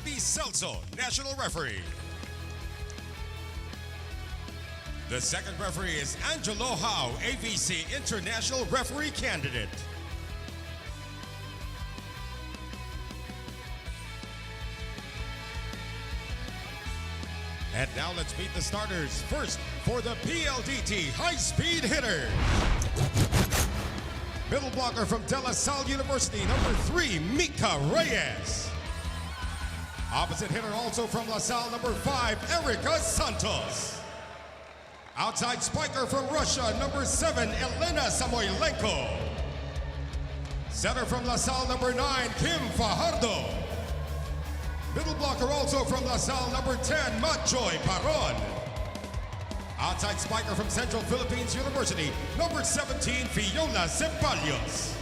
Bobby Celso, national referee. The second referee is Angelo Howe, AVC International Referee Candidate. And now let's meet the starters. First, for the PLDT high-speed hitter. Middle blocker from De La Salle University, number 3, Mika Reyes. Opposite hitter also from La Salle, number 5, Erica Santos. Outside spiker from Russia, number 7, Elena Samoylenko. Center from La Salle, number 9, Kim Fajardo. Middle blocker also from La Salle, number 10, Machoy Paron. Outside spiker from Central Philippines University, number 17, Fiona Ceballos.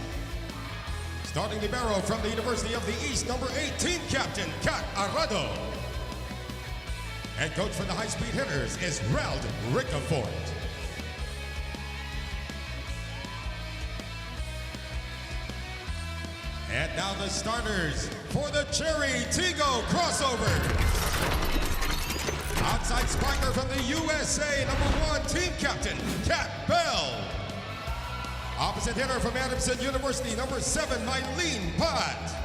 Starting libero from the University of the East, number 18, Captain Kat Arado. Head coach for the high-speed hitters is Rald Ricafort. And now the starters for the CHERY TIGGO crossover. Outside spiker from the USA, number 1, team captain, Kat Bell. Opposite hitter from Adamson University, number 7, Mylene Pat.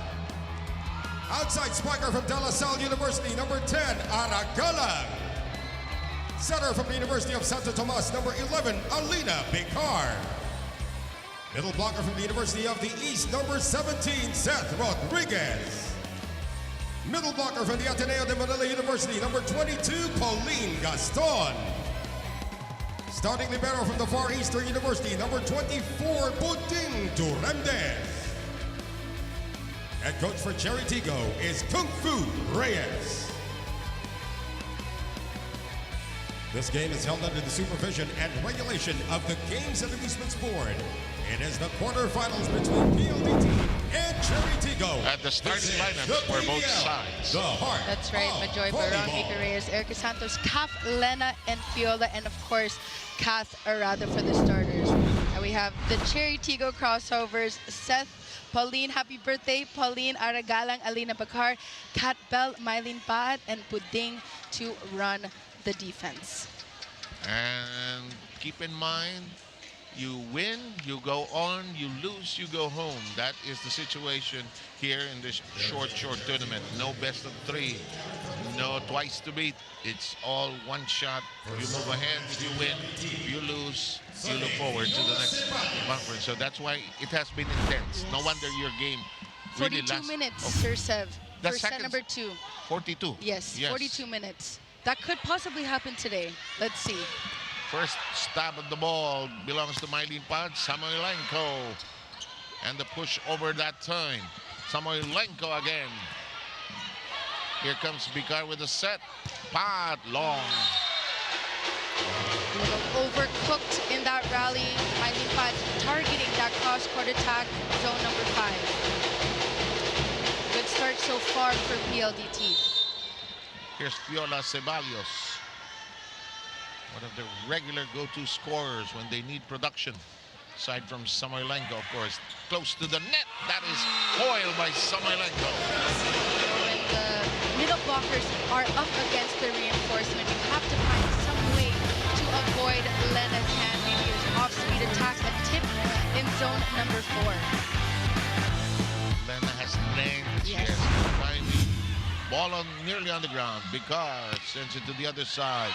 Outside spiker from De La Salle University, number 10, Ara Galang. Center from the University of Santo Tomas, number 11, Alina Bicar. Middle blocker from the University of the East, number 17, Seth Rodriguez. Middle blocker from the Ateneo de Manila University, number 22, Pauline Gaston. Starting libero from the Far Eastern University, number 24, Buding Durandez. Head coach for CHERY TIGGO is Kung Fu Reyes. This game is held under the supervision and regulation of the Games and Amusements Board. It is the quarterfinals between PLDT and CHERY TIGGO. At the starting lineups for both sides. The heart That's right, Majoy Baron, Mika Reyes, Erica Santos, Kath, Lena, and Fiola, and of course, Kath Arado for the starters. And we have the CHERY TIGGO crossovers, Seth, Pauline, happy birthday, Pauline, Aragalang, Alina Bakar, Kat Bell, Mylene Pat, and Puding to run the defense. And keep in mind, you win, you go on, you lose, you go home. That is the situation here in this short tournament. No best of 3, no twice to beat. It's all one shot. You move ahead, you win, you lose, you look forward to the next conference. So that's why it has been intense. No wonder your game really 42 lasts. minutes, Sir Sev, for set number 2. 42. Yes, 42 minutes. That could possibly happen today. Let's see. First stab at the ball belongs to Mylene Pat, Samoylenko. And the push over that time. Samoylenko again. Here comes Bicar with a set. Pat, long. A little overcooked in that rally. Mylene Pat targeting that cross-court attack, zone number 5. Good start so far for PLDT. Here's Fiona Ceballos. One of the regular go-to scorers when they need production. Aside from Samoylenko, of course. Close to the net. That is foiled by Samoylenko. When the middle blockers are up against the reinforcement, you have to find some way to avoid Lena's hand. Maybe his off-speed attack, a tip in zone number 4. Lena has named it. Yes. Finally, ball nearly on the ground. Bicar sends it to the other side.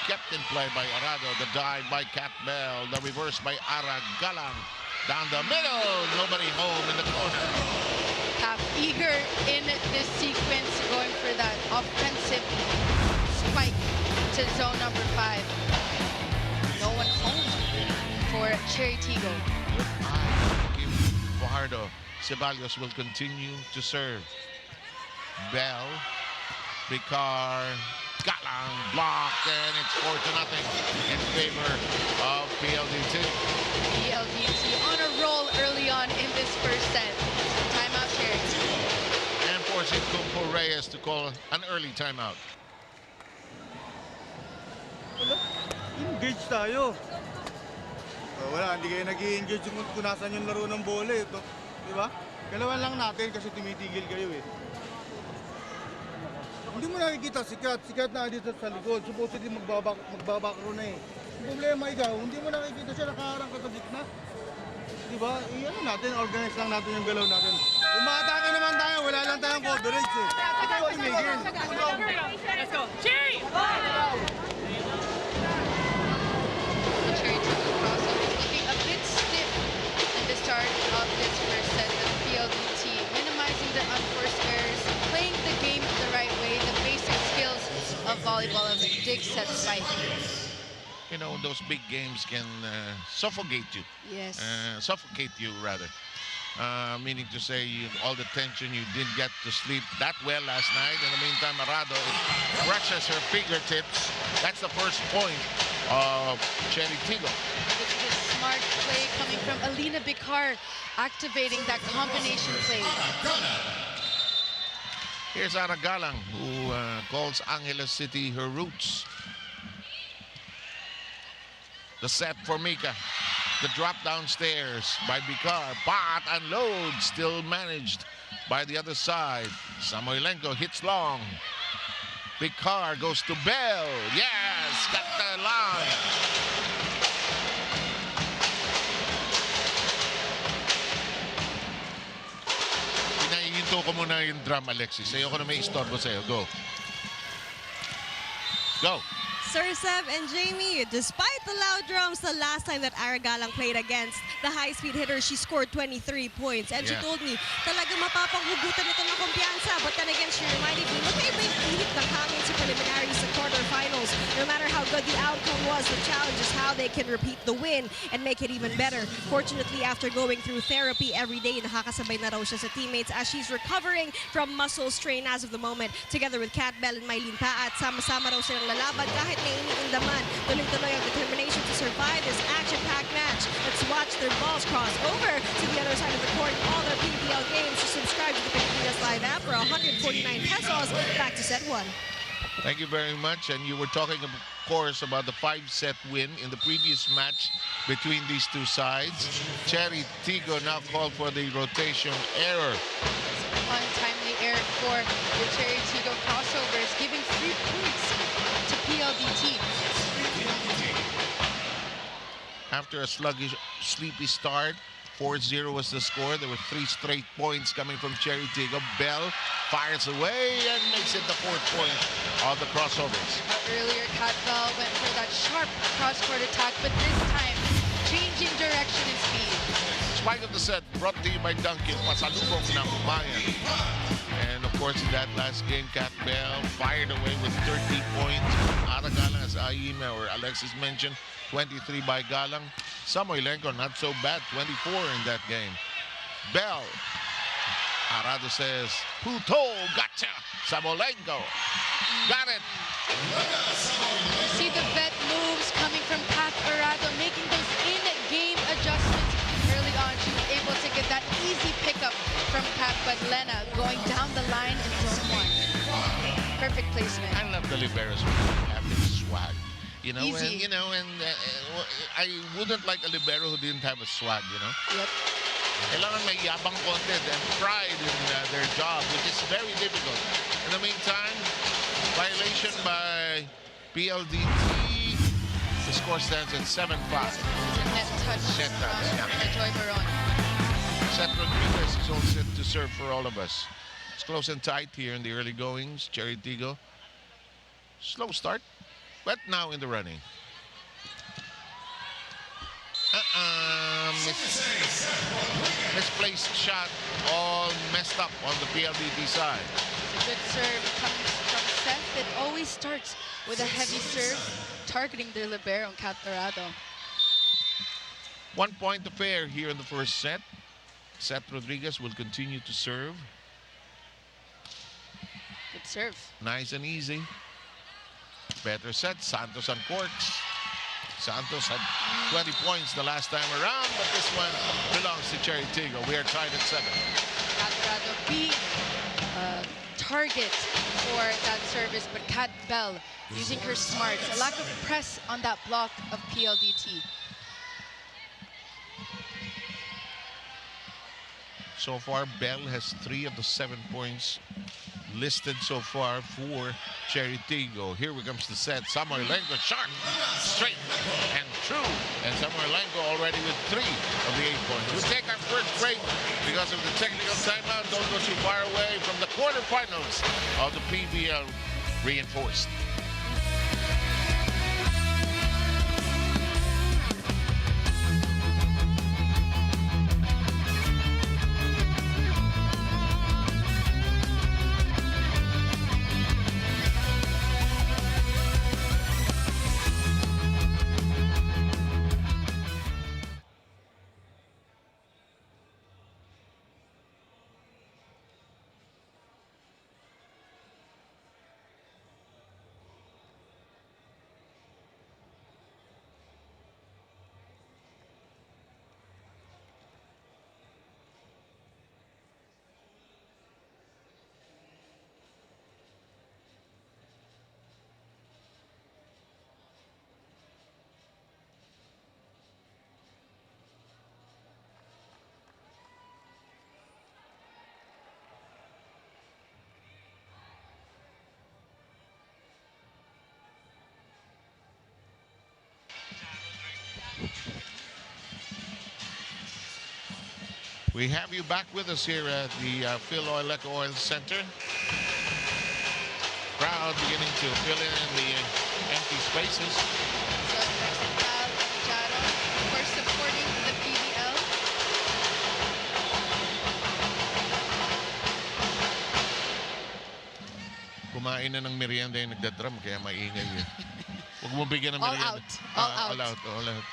Kept in play by Arado. The dive by Kat Bell. The reverse by Ara Galang. Down the middle. Nobody home in the corner. Half eager in this sequence, going for that offensive spike to zone number 5. No one home for CHERY TIGGO. Give Fajardo. Ceballos will continue to serve. Bell. Bicar. Galang blocked, and it's 4-0 in favor of PLDT. PLDT on a roll early on in this first set. Timeout, CHERY. And forcing Kung Fu Reyes to call an early timeout. Engage tayo. Wala, hindi kayo nag-i-engage kung nasan yung laro ng bola. Ito, di ba? Galawan lang natin kasi tumitigil kayo eh. Hindi mo nakikita sikat na dito sa likod. Supposedly magbabakro na eh. Ang problema ikaw, hindi mo nakikita siya, nakaharang ka sa gitna. Diba? Ano natin, organize lang natin yung galaw natin. Kung makatake naman tayo, wala lang tayong coverage eh. Ikaw ay Miguel. Let's go. Cherry! The Cherry Tiggo crossover looking a bit stiff in the start of this first set. The PLDT minimizing the unforced errors, playing the game the right way, the basic skills of volleyball of dig set spike. You know, those big games can suffocate you. Yes. Suffocate you, rather. Meaning to say, all the tension, you didn't get to sleep that well last night. In the meantime, Arado crushes her fingertips. That's the first point of CHERY TIGGO. This is smart play coming from Alina Bikar, activating that combination play. Here's Aragalang, who calls Angeles City her roots. The set for Mika. The drop downstairs by Bikar. But unload still managed by the other side. Samoilenko hits long. Bikar goes to Bell. Yes, got the line. Pinahihinto ko muna yung drum, Alexis. Ayoko na may istorbo sa'yo. Go. Go. Sir Seb and Jamie, despite the loud drums, the last time that Aragalang played against the high-speed hitter, she scored 23 points. And she told me, talaga mapapanghugutan ito ng kumpiyansa. But then again, she reminded me, magkaiba yung init ng hangin sa preliminaries sa quarterfinals. No matter how good the outcome was, the challenge is how they can repeat the win and make it even better. Fortunately, after going through therapy every day, nakakasabay na raw siya sa teammates as she's recovering from muscle strain as of the moment. Together with Kat Bell and Mylene Paat, sama-sama raw silang lalaban kahit nainiindaman. Tuloy-tuloy ang determination to survive this action-packed match. Let's watch their balls cross over to the other side of the court in all their PVL games. To subscribe to the Pilipinas Live app for 149 pesos. Back to set one. Thank you very much. And you were talking, of course, about the 5-set win in the previous match between these two sides. CHERY TIGGO now called for the rotation error. Untimely error for the CHERY TIGGO crossovers, giving 3 points to PLDT. After a sluggish, sleepy start, 4-0 was the score. There were 3 straight points coming from CHERY TIGGO. Bell fires away and makes it the 4th point of the crossovers. Earlier, Kat Bell went for that sharp cross-court attack, but this time, changing direction and speed. Spike of the set brought to you by Dunkin', pasalubong ng bayan. And of course, in that last game, Kat Bell fired away with 30 points. Aragalang, as Aima or Alexis mentioned, 23 by Galang. Samoilenko, not so bad, 24 in that game. Bell. Arado says, Puto, gotcha. Samoilenko, got it. See the vet moves coming from Kat Arado, making those in-game adjustments. Early on, she was able to get that easy pickup from Kat, but Lena going down the line in zone 1. Perfect placement. I love the liberos who have this swag. You know, Easy. and I wouldn't like a libero who didn't have a swag, you know. Yep. Kailangan may yabang content and pride in their job, which is very difficult. In the meantime, violation by PLDT. The score stands at 7-5. It's a net touch Net touch, from Joy Baron. Seth Rodriguez is all set to serve for all of us. It's close and tight here in the early goings. CHERY TIGGO. Slow start, but now in the running. Misplaced shot, all messed up on the PLDT side. It's a good serve coming from Seth. It always starts with a heavy serve, targeting the libero and Kat Arado. 1 point affair here in the first set. Seth Rodriguez will continue to serve. Good serve. Nice and easy. Better set. Santos uncorks. Santos had 20 points the last time around, but this one belongs to CHERY TIGGO. We are tied at 7. Kat Arado being target for that service, but Kat Bell using her smarts. A lack of press on that block of PLDT. So far, Bell has 3 of the 7 points listed so far for CHERY TIGGO. Here comes the set. Samoylenko sharp, straight, and true. And Samoylenko already with 3 of the 8 points. We'll take our first break because of the technical timeout. Don't go too far away from the quarterfinals of the PVL Reinforced. We have you back with us here at the Phil Oil Center. Crowd beginning to fill in the empty spaces. So Mexical and Jaro, of course, supporting the PVL. Kumain na ng merienda yung nagdadrum kaya maingay yun. Huwag mo bigyan ng All merienda. out. All out. All out.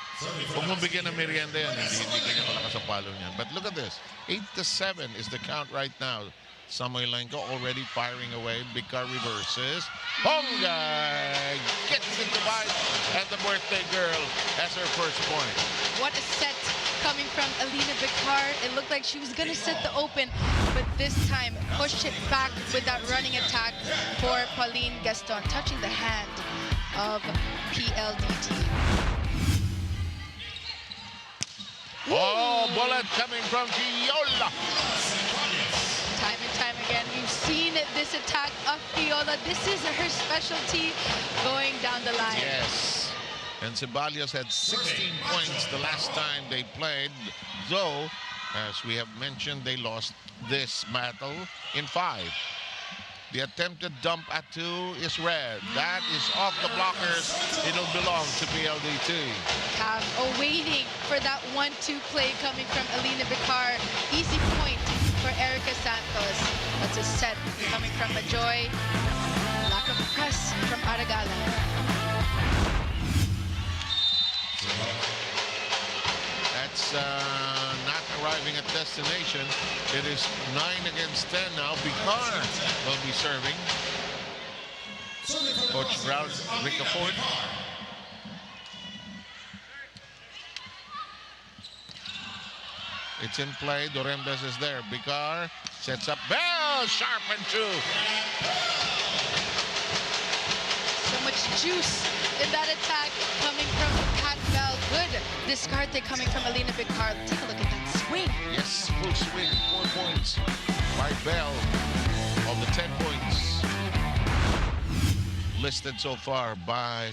Huwag mo bigyan ng merienda yan. Hindi ganyan malakas ang palo niyan. But look at this. 8-7 is the count right now. Samoylenko already firing away. Bika reverses. Honga gets it to bite. And the birthday girl has her first point. What a set coming from Alina Bikar. It looked like she was going to set the open, but this time pushed it back with that running attack for Pauline Gaston, touching the hand of PLDT. Oh, bullet coming from Viola. Time and time again, we've seen this attack of Viola. This is her specialty going down the line. Yes. And Ceballos had 16 points the last time they played, though, as we have mentioned, they lost this battle in 5. The attempted dump at 2 is red. That is off the blockers. It'll belong to PLDT. Cav awaiting for that 1-2 play coming from Alina Bikar. Easy point for Erica Santos. That's a set coming from Majoy. Lack of press from Aragalan. That's not arriving at destination. It is 9 against 10 now. Bikar will be serving. Coach Brown, Rica Ford. It's in play. Dorembes is there. Bikar sets up. Bell! Sharp and true. So much juice in that attack coming from Pat Bell. Good discarte coming from Alina Bikar. Take a look at that swing. Yes, full swing. 4 points by Bell of the 10 points listed so far by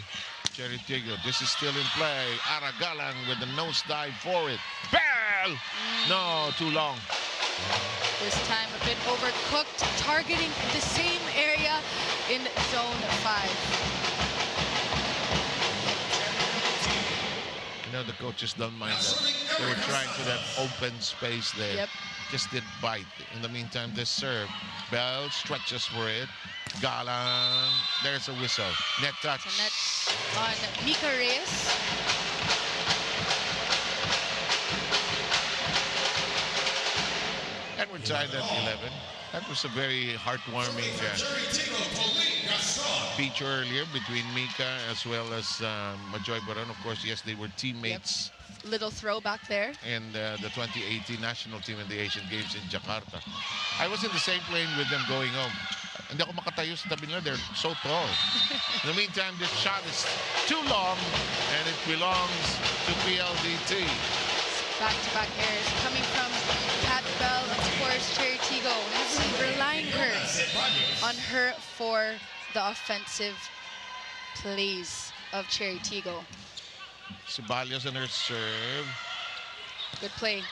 CHERY TIGGO. This is still in play. Aragalan with the nose dive for it. Bell! No, too long. This time a bit overcooked, targeting the same area in zone 5. You know, the coaches don't mind that. They were trying for that open space there. Yep. Just didn't bite. In the meantime, this serve. Bell stretches for it. Galang. There's a whistle. Net touch. So net on Mika Reyes. And we're tied at 11. That was a very heartwarming feature earlier between Mika as well as Majoy Baron. Of course, yes, they were teammates. Yep. Little throwback there. In the 2018 national team in the Asian Games in Jakarta. I was in the same plane with them going home. Hindi ako makatayo sa tabi nila. They're so tall. In the meantime, this shot is too long and it belongs to PLDT. Back-to-back errors coming from Pat Bell, of course, CHERY TIGGO, heavily relying her on her for the offensive plays of Cherry Tigo. Ceballos in her serve. Good play.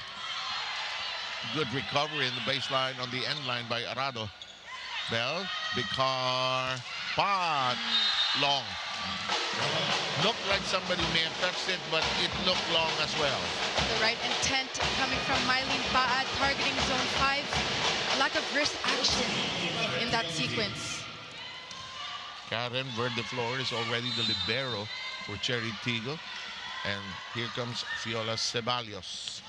Good recovery in the baseline on the end line by Arado. Bell, Bicar, pot, long. Looked like somebody may have touched it, but it looked long as well. The right intent coming from Mylene Baat, targeting zone 5. A lack of wrist action in that sequence. Karen Verdeflor is already the libero for Cherry Tigo. And here comes Fiola Ceballos.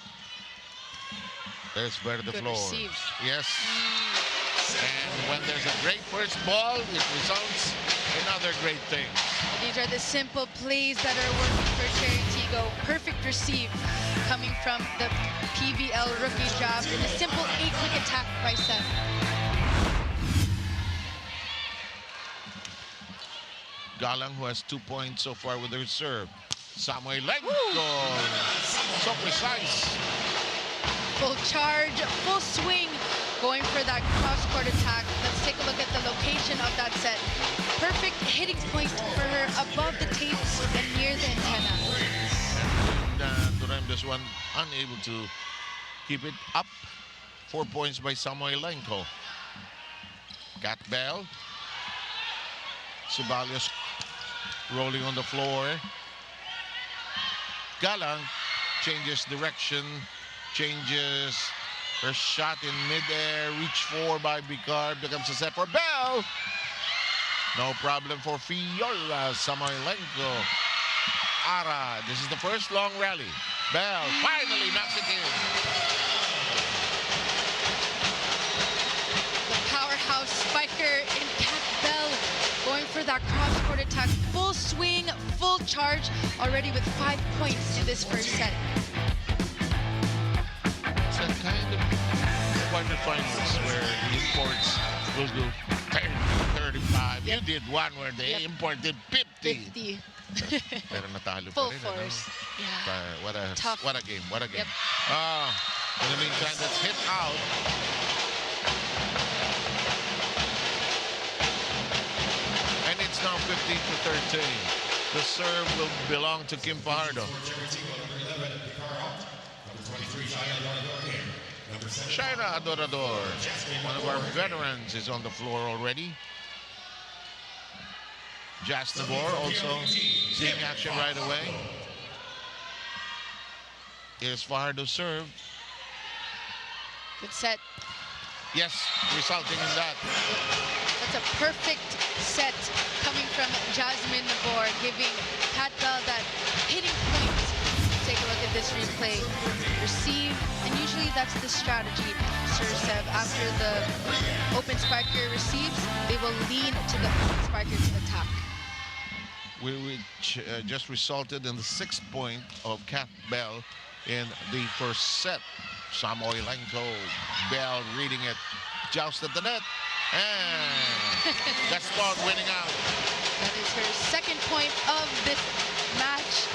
There's Verdeflor. receive. Yes. And when there's a great first ball, it results in other great things. These are the simple plays that are working for Cherry Tigo. Perfect receive coming from the PVL rookie job in a simple 8-quick attack by Seth. Galang, who has 2 points so far with her serve. Samoilenko, so precise. Full charge, full swing, going for that cross-court attack. Let's take a look at the location of that set. Perfect hitting point for her above the tapes and near the antenna. And Durham, this one unable to keep it up. 4 points by Samoilenko. Cat Bell. Ceballos rolling on the floor. Galang changes direction, changes her shot in midair, reach for by Bicar, becomes a set for Bell. No problem for Fiola Samoilenko. Ara, this is the first long rally. Bell finally knocks it in. The powerhouse spiker in Cat Bell going for that cross-court attack. Full swing, full charge, already with 5 points in this first set. It's a kind of quarterfinals where the imports will go 30, 35. Yep. You did one where they Yep. imported 50. 50. Pero natalo pa Full rin, force. Yeah. Tough. What a game, what a game. Yep. In the meantime, that's hit out. And it's now 15 to 13. The serve will belong to Kim Fajardo. Shaina Adorador, one of our veterans, is on the floor already. Jasnabor also seeing action right away. Here's Fajardo serve. Good set. Yes, resulting in that. That's a perfect set coming from Jasmine Nabor, giving Cat Bell that hitting point. Take a look at this replay. Receive, and usually that's the strategy, Sir Seb. After the open spiker receives, they will lean to the open spiker to attack. Which just resulted in the 6th point of Cat Bell in the first set. Samoilenko, Bell reading it, jousted the net, and Gaspar winning out. That is her 2nd point of this match.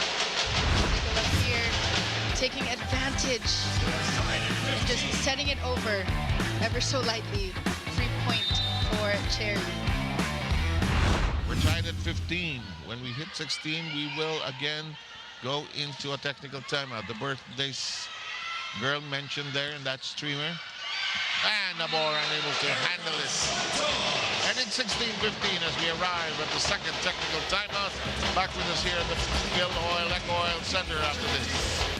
Take a look here, taking advantage and just setting it over ever so lightly. 3 point for Cherry. We're tied at 15. When we hit 16, we will again go into a technical timeout. The birthdays girl mentioned there in that streamer. And Nabor unable to handle it. And it's 16-15 as we arrive at the 2nd technical timeout. Back with us here at the Gil Oil Eco Oil Center after this.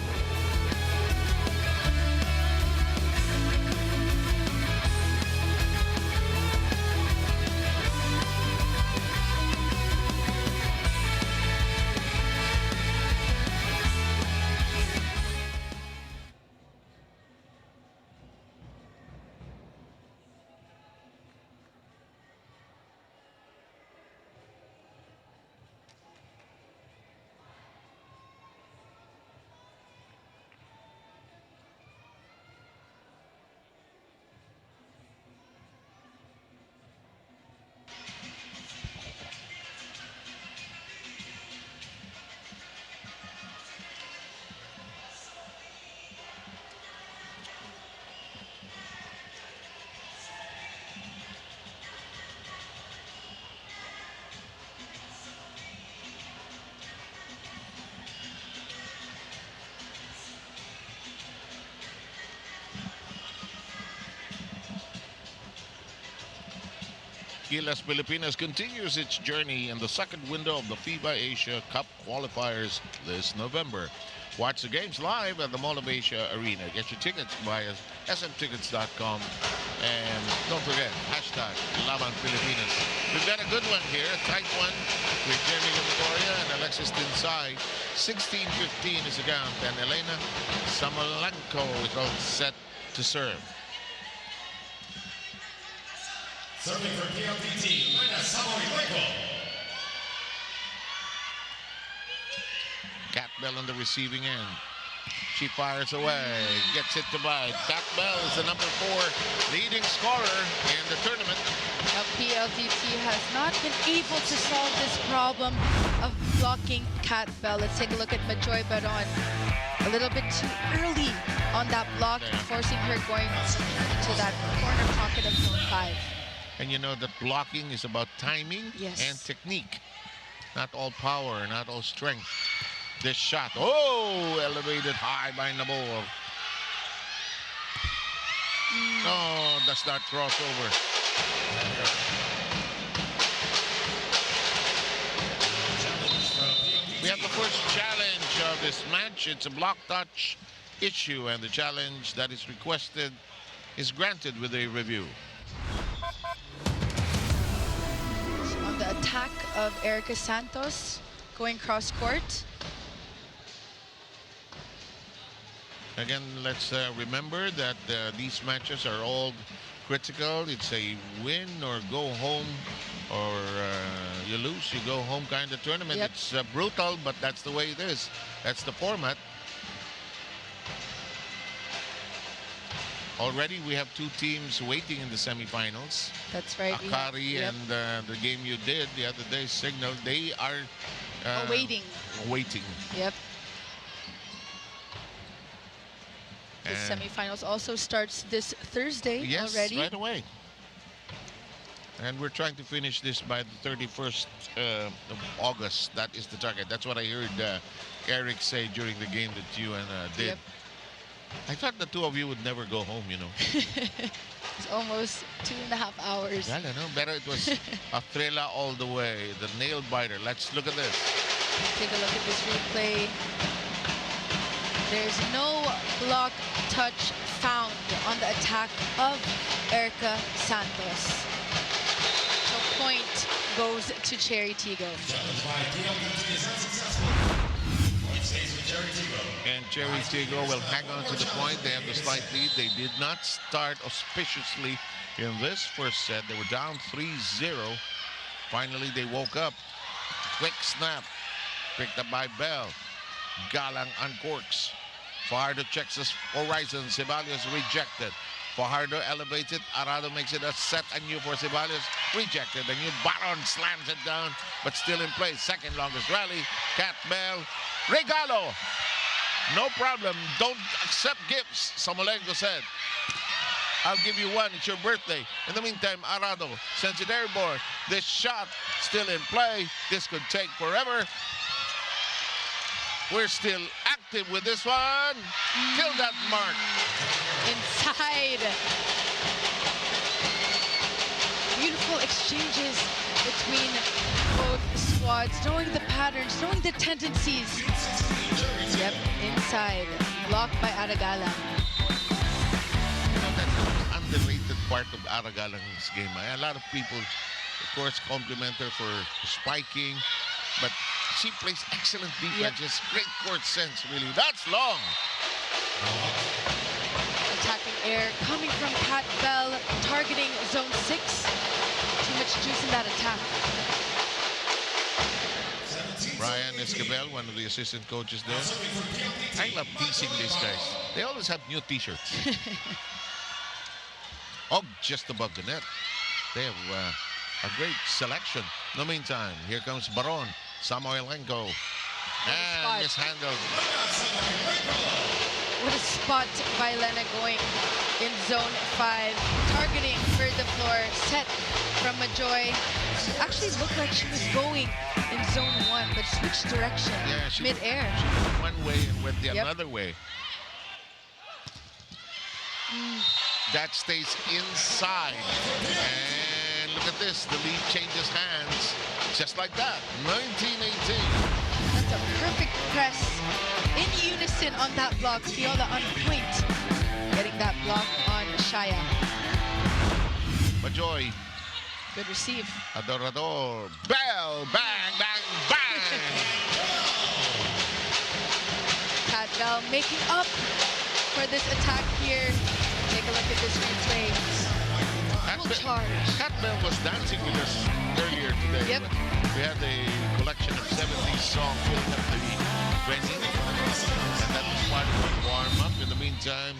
Gilas Pilipinas continues its journey in the second window of the FIBA Asia Cup qualifiers this November. Watch the games live at the Mall of Asia Arena. Get your tickets via smtickets.com. And don't forget, hashtag Laban Pilipinas. We've got a good one here, a tight one with Jeremy Lumitoria and Alexis Tinsay. 16-15 is the count, and Elena Samolenko is all set to serve. Serving for PLDT, Elena Samolenko. Kat Bell on the receiving end. She fires away, gets it to bite. Kat Bell is the number 4 leading scorer in the tournament. Now, PLDT has not been able to solve this problem of blocking Kat Bell. Let's take a look at Majoy Baron. A little bit too early on that block, forcing her going to that corner pocket of zone 5. And you know that blocking is about timing and technique. Not all power, not all strength. This shot, elevated high by Nabor. No, does not cross over. We have the first challenge of this match. It's a block touch issue, and the challenge that is requested is granted with a review. On the attack of Erica Santos, going cross court. Again, let's remember that these matches are all critical. It's a win or go home, or you lose, you go home kind of tournament. It's brutal, but that's the way it is. That's the format. Already we have 2 teams waiting in the semifinals. That's right. Akari and the game you did the other day, Signal, they are waiting. Yep. The semifinals also starts this Thursday already. Yes, right away. And we're trying to finish this by the 31st of August. That is the target. That's what I heard Eric say during the game that you and did. Yep. I thought the 2 of you would never go home, you know. It's almost 2.5 hours. I don't know. Better it was a thriller all the way. The nail biter. Let's look at this. Take a look at this replay. There's no block touch found on the attack of Erica Santos. So point goes to Cherry Tigggo. And Cherry Tigggo will hang on to the point. They have the slight lead. They did not start auspiciously in this first set. They were down 3-0. Finally, they woke up. Quick snap. Picked up by Bell. Galang uncorks. Fajardo checks his horizon. Ceballos rejected. Fajardo elevated. Arado makes it a set anew for Ceballos. Rejected. The new Baron slams it down, but still in place. Second longest rally. Kat Bell. Regalo. No problem. Don't accept gifts, Samolenko said. I'll give you one. It's your birthday. In the meantime, Arado sends it airborne. This shot still in play. This could take forever. We're still active with this one. Kill that mark. Inside. Beautiful exchanges between both squads, knowing the patterns, knowing the tendencies. Yep, inside. Blocked by Aragalang. You know, that's the underrated part of Aragalang's game. A lot of people, of course, compliment her for spiking, but she plays excellent defense. Just great court sense, really. That's long. Attacking air coming from Kat Bell, targeting zone 6. Too much juice in that attack. Brian Esquivel, one of the assistant coaches there. I love teasing these guys. They always have new t-shirts. Oh, just above the net. They have a great selection. In the meantime, here comes Baron. Samolenko. And mishandled. What a spot by Lena going in zone 5. Targeting for the floor. Set from Majoy. Actually looked like she was going in zone 1, but switched direction mid-air. She went one way and went the another way. That stays inside. And And look at this. The lead changes hands just like that. 19-18. That's a perfect press in unison on that block. Viola on point, getting that block on Shaya. Majoy. Good receive. Adorador. Bell. Bang, bang, bang. Kat Bell making up for this attack here. Take a look at this replay. Full charge. Kat Bell was dancing with us earlier today. Yep. We had a collection of 70s songs filling up the venue. And that was part of the warm-up. In the meantime,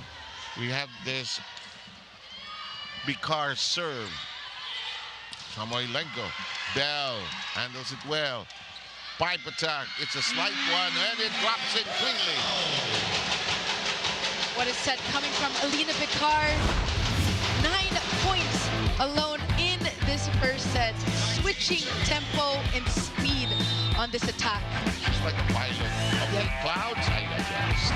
we have this Bikar serve. Samoilenko. Bell handles it well. Pipe attack. It's a slight one, and it drops it cleanly. What is set coming from Alina Bikar. 9 points alone in this first set. Switching tempo and speed on this attack. Just like a pilot. Okay, Yep. clouds, I adjust.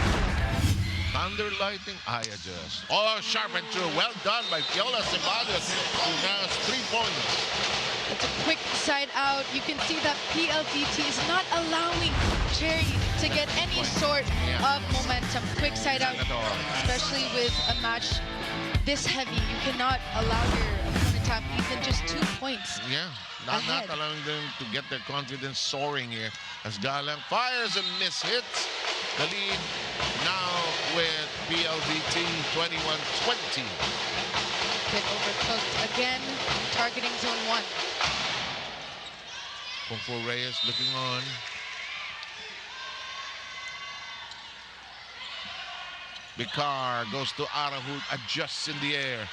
Thunder, lightning, I adjust. Oh, sharp and true. Well done by Viola Ceballos, who now has 3 points. It's a quick side out. You can see that PLDT is not allowing Cherry to get any sort of momentum. Quick side out, especially with a match this heavy. You cannot allow your opponent to have even just 2 points. Yeah, not Ahead. allowing them to get their confidence soaring here as Galang fires and miss-hits. The lead now with PLDT 21-20. Bit overcooked again, targeting zone 1. Kung Fu Reyes looking on. Bikar goes to Arahut, adjusts in the air.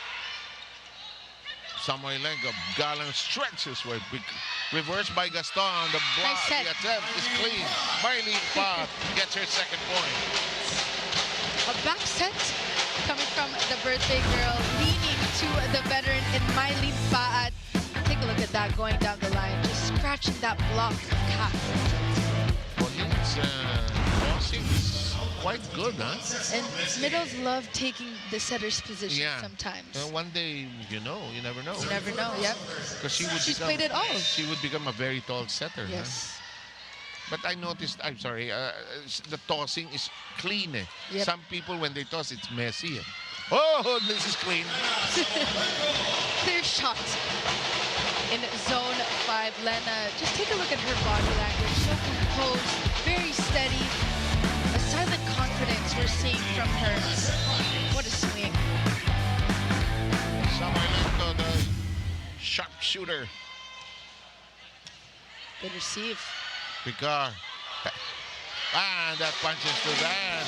Samoilenko, Galang stretches way. Reversed by Gaston. The block, Nice set. the attempt is clean. Marlene Pop gets her second point. A back set coming from the birthday girl, leaning to the veteran in Mylene Paat. Take a look at that going down the line, just scratching that block cap. Pauline's crossing is quite good, huh? And middles love taking the setter's position sometimes. One day, you never know. You never know, yep. Because She's played it all. She would become a very tall setter. Yes. Huh? But I noticed, I'm sorry, the tossing is clean. Yep. Some people, when they toss, it's messy. Oh, this is clean. Clear shot in zone 5. Lena, just take a look at her body language. So composed, very steady. A silent confidence we're seeing from her. What a swing. Samoilenko, the sharpshooter. Good receive. Bikar. And that punches to that.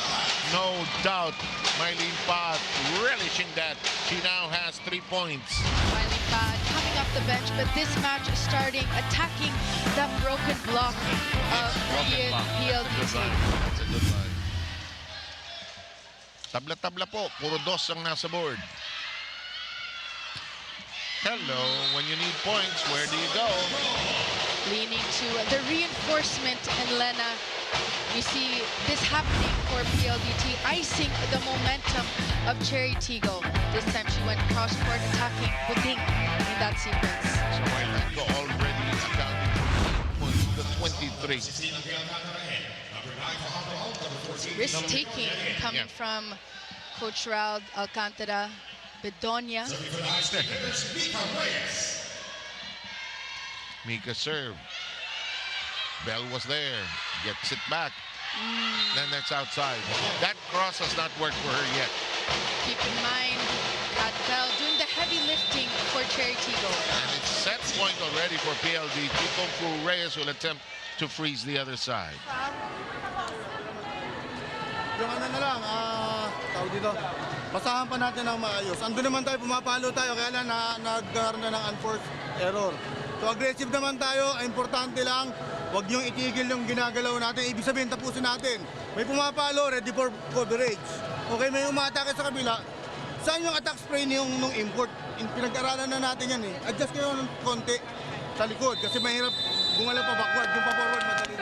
No doubt, Mylene Pad relishing that. She now has 3 points. Mylene Paat coming off the bench, but this match is starting, attacking that broken block of PLDT. That's a good line. Tabla-tabla po. Puro dos ang nasa board. Hello, when you need points, where do you go? Leaning to the reinforcement in Lena. We see this happening for PLDT, icing the momentum of Cherry Tigggo. This time she went cross-court attacking Buding in that sequence. So Mylene already accounting for 23. Risk-taking coming from Coach Raul Alcantara, Bedonia. Mika serve. Bell was there. Gets it back. Then that's outside. That cross has not worked for her yet. Keep in mind, Kat Bell doing the heavy lifting for Cherry Tigggo. And it's set point already for PLDT. Kung Fu Reyes will attempt to freeze the other side. Yung ano na lang, tawag dito, basahan pa natin ng maayos. Ando naman tayo, pumapalo tayo, kaya lang nagkaroon na ng unforced error. So aggressive naman tayo, importante lang, huwag niyong itigil yung ginagalaw natin. Ibig sabihin, tapusin natin. May pumapalo, ready for coverage. Okay, may umatake sa kabila. Saan yung attack spray nung import? Pinag-aralan na natin yan eh. Adjust kayo ng konti sa likod kasi mahirap gumalaw pa backward. Yung pa forward, madali.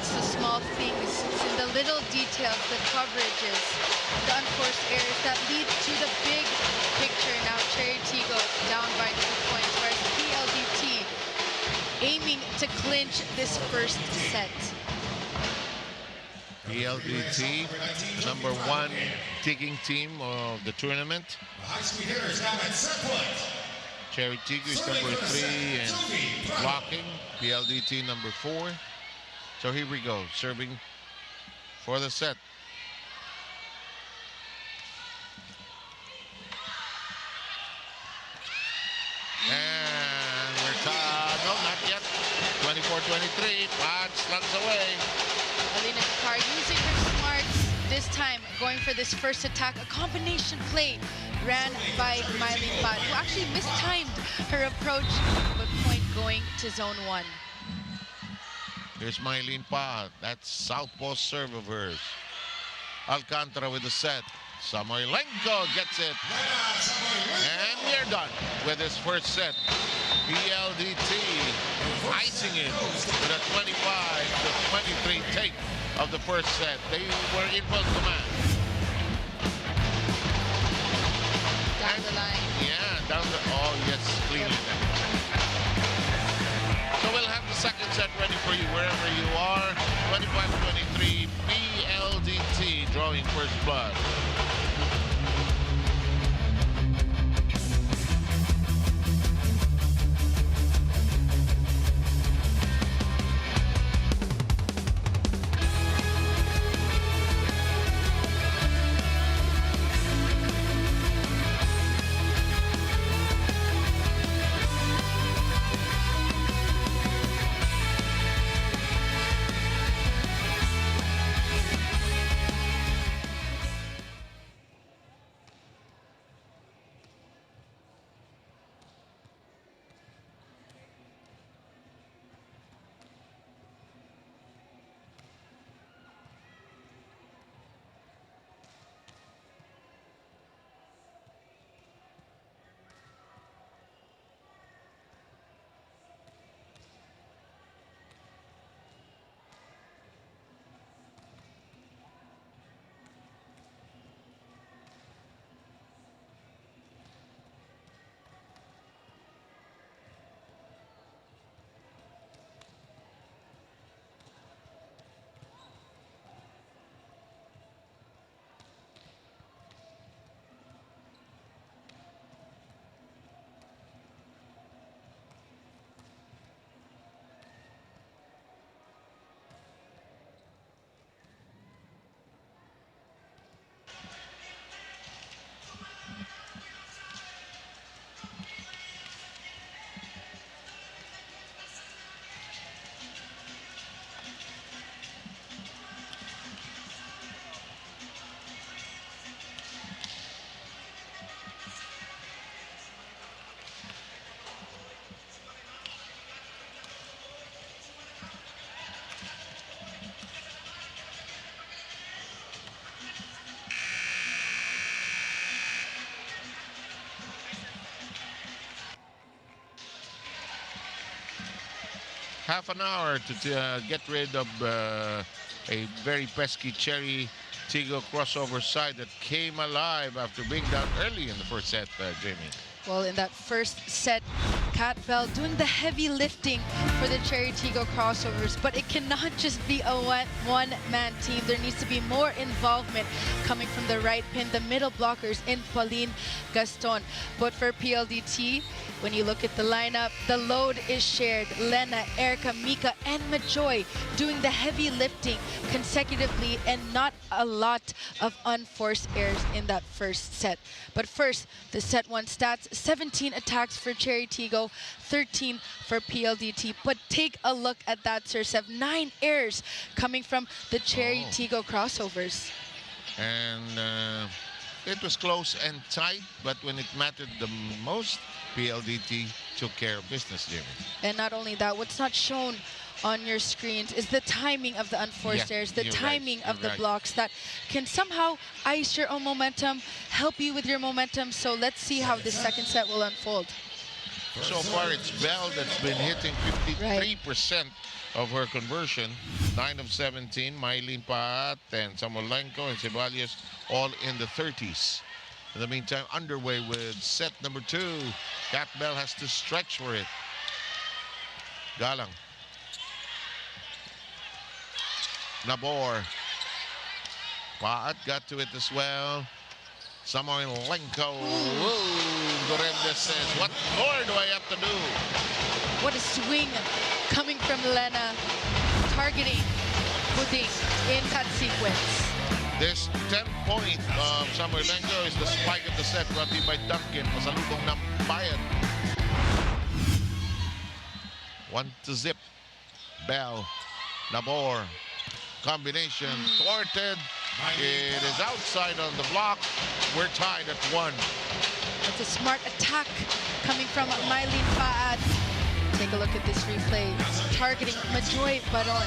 It's the small things. It's in the little details, the coverages, the unforced errors that lead to the big picture. Now Cherry Tigo down by 2 points, whereas PLDT aiming to clinch this first set. PLDT, number 1 tigging team of the tournament. The high-speed hitters now at set point. Cherry Tiggoo is number 3 and blocking. PLDT number 4. So here we go, serving for the set. And we're tied. No, not yet. 24-23. 5 slugs away. Alina Kakar using her smarts this time, going for this first attack, a combination play ran by Mylene Pat, who actually mistimed her approach, but point going to zone 1. Here's Mylene Pa. That's southpaw serve of hers. Alcantara with the set. Samoylenko gets it. And we're done with this first set. PLDT icing it with a 25-23 take of the first set. They were in full command. Down the line. Yeah, down the... Oh, yes, cleanly. So we'll have the second set ready for you wherever you are. 25-23, PLDT drawing first blood. Half an hour to get rid of a very pesky Cherry Tiggoo crossover side that came alive after being down early in the first set, Jamie. Well, in that first set, Kat Bell doing the heavy lifting for the Cherry Tiggoo crossovers, but it cannot just be a one-man team. There needs to be more involvement coming from the right pin, the middle blockers in Pauline Gaston. But for PLDT, when you look at the lineup, the load is shared. Lena, Erica, Mika, and Majoy doing the heavy lifting consecutively, and not a lot of unforced errors in that first set. But first, the set 1 stats: 17 attacks for Cherry Tiggoo, 13 for PLDT. But take a look at that, Sir Sev. 9 errors coming from the Cherry Tiggoo crossovers. And it was close and tight, but when it mattered the most, PLDT took care of business, Jimmy. And not only that, what's not shown on your screens is the timing of the unforced errors, the timing of the blocks that can somehow ice your own momentum, help you with your momentum. So let's see how this second set will unfold. So far, it's Bell that's been hitting 53% of her conversion. 9 of 17. Mylene Paat and Samolenko and Ceballos all in the 30s. In the meantime, underway with set number 2. Kat Bell has to stretch for it. Galang. Nabor. Paat got to it as well. Samolenko. Goremdes says, what more do I have to do? What a swing coming from Lena, targeting Puding in that sequence. This 10-point of Samolenko is the spike of the set, brought to you by Duncan. Pasalubong ng bayan. 1-0. Bell. Nabor. Combination thwarted. It is outside on the block. We're tied at 1. It's a smart attack coming from Mylene Paat. Take a look at this replay. Targeting Majoy Baron.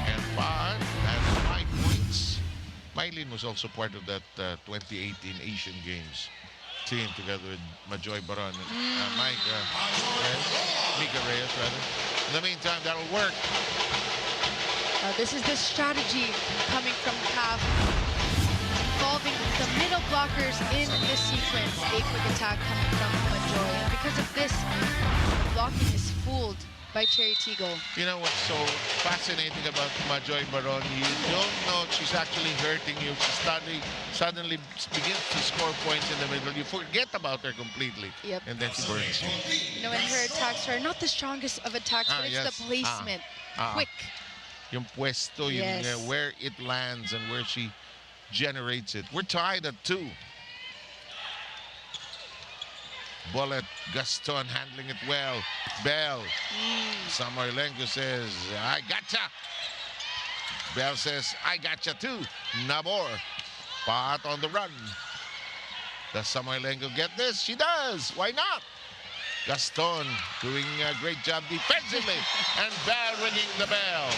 And Paat has 5 points. Mylene was also part of that 2018 Asian Games team together with Majoy Baron and Mika Reyes, rather. In the meantime, that'll work. This is the strategy coming from CAF, involving the middle blockers in this sequence. A quick attack coming from Majoy. And because of this, the blocking is fooled by CHERY TIGGO. You know what's so fascinating about Majoy Baron? You don't know she's actually hurting you. She suddenly begins to score points in the middle. You forget about her completely. Yep. And then she burns you. You know, and her attacks are not the strongest of attacks, but it's the placement. Quick. Yung puesto, Yes. where it lands and where she generates it. We're tied at 2. Bullet, Gaston handling it well. Bell. Samolenko says, I gotcha. Bell says, I gotcha too. Nabor. Paat on the run. Does Samolenko get this? She does. Why not? Gaston doing a great job defensively. And Bell ringing the bell.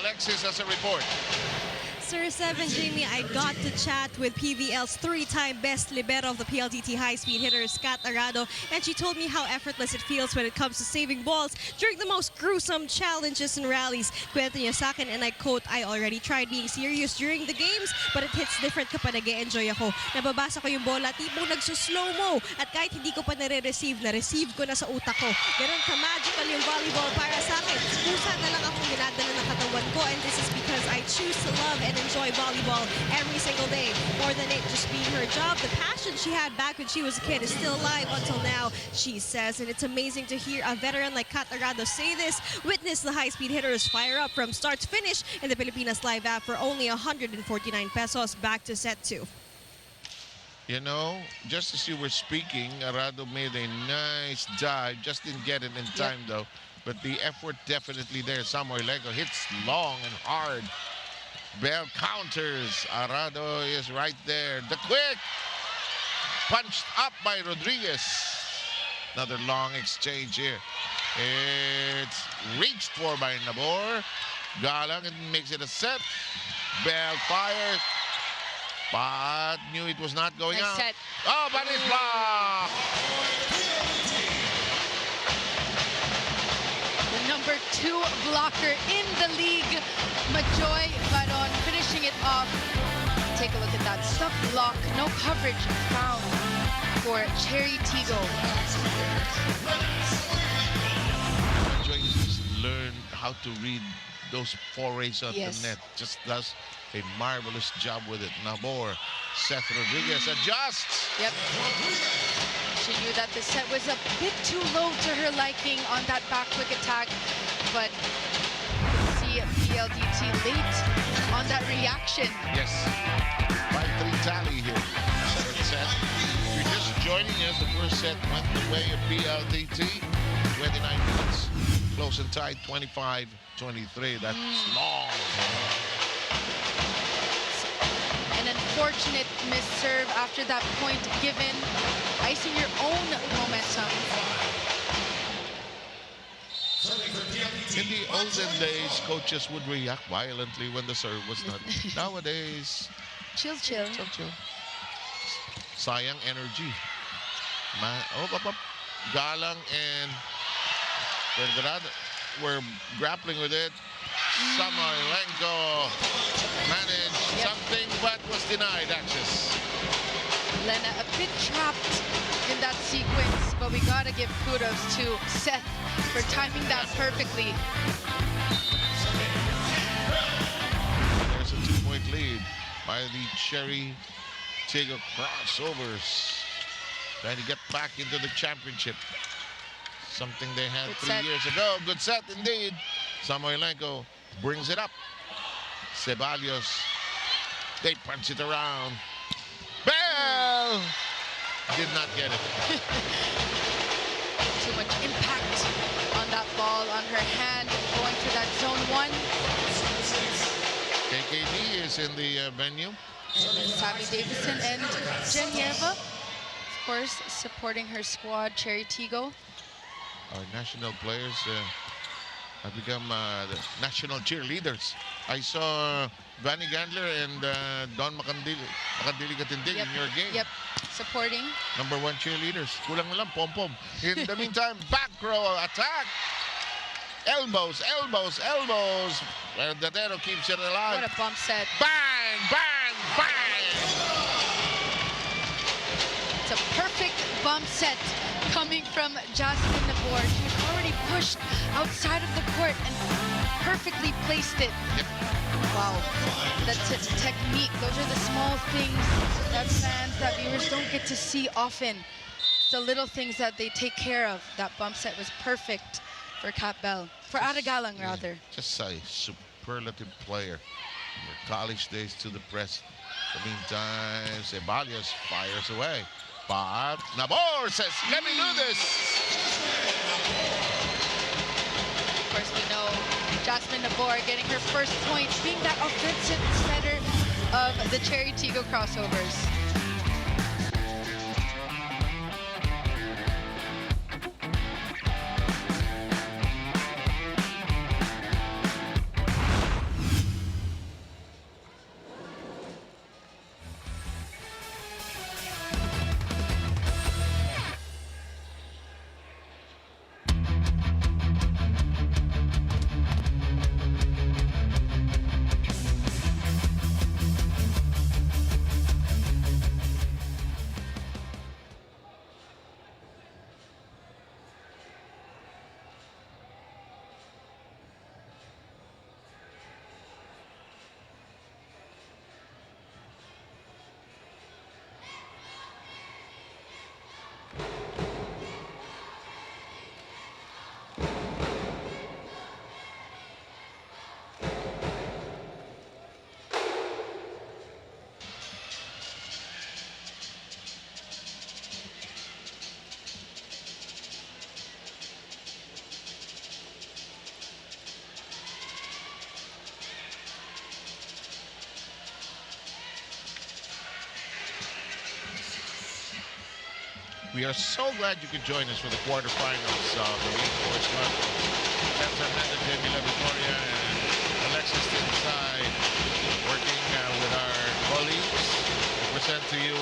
Alexis has a report. Sir 7, Jamie, I got to chat with PVL's 3-time best libero of the PLDT high-speed hitters, Kat Arado, and she told me how effortless it feels when it comes to saving balls during the most gruesome challenges and rallies. Kwento niya sa akin, and I quote, I already tried being serious during the games, but it hits different kapag nag-e-enjoy ako. Nababasa ko yung bola, tipong nagsuslow-mo, at kahit hindi ko pa nare-receive, na-receive ko na sa utak ko. Ganun ka-magical yung volleyball para sa akin. Kusa na lang akong ginadala ng katawan ko, and this is because I choose to love and enjoy volleyball every single day. More than it just being her job, the passion she had back when she was a kid is still alive until now, she says. And it's amazing to hear a veteran like Kat Arado say this. Witness the high-speed hitters fire up from start to finish in the Pilipinas Live app for only 149 pesos. Back to set 2. You know, just as you were speaking, Arado made a nice dive. Just didn't get it in time, though. But the effort definitely there. Samolenko hits long and hard. Bell counters. Arado is right there. The quick punched up by Rodriguez. Another long exchange here. It's reached for by Nabor. Galang and makes it a set. Bell fires. But knew it was not going out. Set. Oh, but it's blocked. The number 2 blocker in the league, Majoy Baron, finishing it off. Take a look at that. Stuck block, no coverage found for CHERY TIGGO. Majoy just learned how to read those forays on Yes. the net. Just does a marvelous job with it. Nabor, Seth Rodriguez adjusts. Yep. She knew that the set was a bit too low to her liking on that back quick attack, but see PLDT late on that reaction. Yes. 5-3 tally here. Second set. If you're just joining us, the first set went the way of PLDT. 29 minutes. Close and tight, 25-23. That's long. An unfortunate miss serve after that point given, icing your own momentum. In the olden days, coaches would react violently when the serve was not. Nowadays, Chill, chill. chill. Sayang energy. Galang and Vergara were grappling with it. Samoilenko managed something but was denied access. Lena a bit trapped in that sequence, but we gotta give kudos to Seth for timing that perfectly. There's a 2-point lead by the CHERY TIGGO crossovers. Trying to get back into the championship. Something they had Good 3 set. years ago. Good set indeed. Samoilenko brings it up. Ceballos. They punch it around. Bell! Did not get it. Too much impact on that ball, on her hand, going to that zone 1. KKD is in the venue. And then Sammy Davison and Genevieve, of course, supporting her squad, CHERY TIGGO. Our national players have become the national cheerleaders. I saw Vanny Gandler and Don Makandili Katindig in your game. Yep, supporting. #1 cheerleaders. Kulang na lang, pom-pom. In the meantime, back row attack. Elbows, elbows, elbows. Datero keeps it alive. What a bump set. Bang, bang, bang. It's a perfect bump set coming from Jasmine Nabor. She was already pushed outside of the court and perfectly placed it. Yep. Wow, that's a technique. Those are the small things that fans, that viewers don't get to see often. It's the little things that they take care of. That bump set was perfect for Kat Bell, for Aragalang rather. Just a superlative player. From her college days to the press. In the meantime, Ceballos fires away. But Nabor says, let me do this. Of course, we know Jasmine Nabor getting her first point, being that offensive setter of the CHERY TIGGO crossovers. We are so glad you could join us for the quarterfinals of the League Force Club. Cesar Mendez, Jamie Victoria, and Alexis inside, working with our colleagues to present to you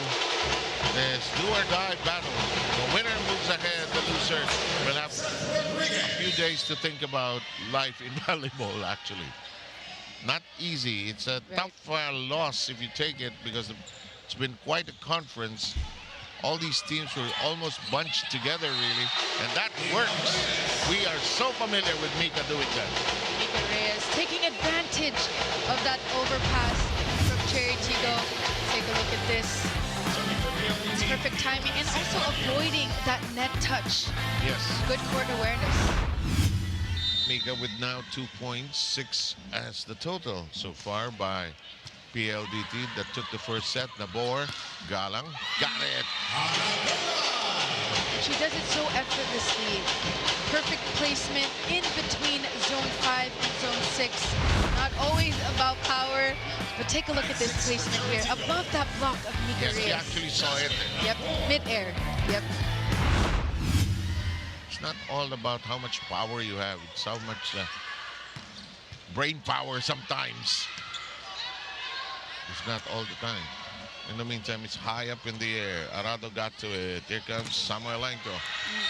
this do-or-die battle. The winner moves ahead, the loser will have a few days to think about life in volleyball, actually. Not easy. It's a tough loss if you take it, because it's been quite a conference. All these teams were almost bunched together, really, and that works. We are so familiar with Mika doing that. Mika Reyes taking advantage of that overpass from CHERY TIGGO. Take a look at this. Perfect timing, and also avoiding that net touch. Yes. Good court awareness. Mika with now 2 points, 6 as the total so far by PLDT that took the first set. Nabor, Galang, got it. She does it so effortlessly. Perfect placement in between zone 5 and zone 6. Not always about power, but take a look at this placement here. Above that block of Mika Yes, Reyes. he actually saw it. Yep, mid-air. Yep. It's not all about how much power you have. It's how much brain power sometimes. It's not all the time. In the meantime, it's high up in the air. Arado got to it. Here comes Samoilenko.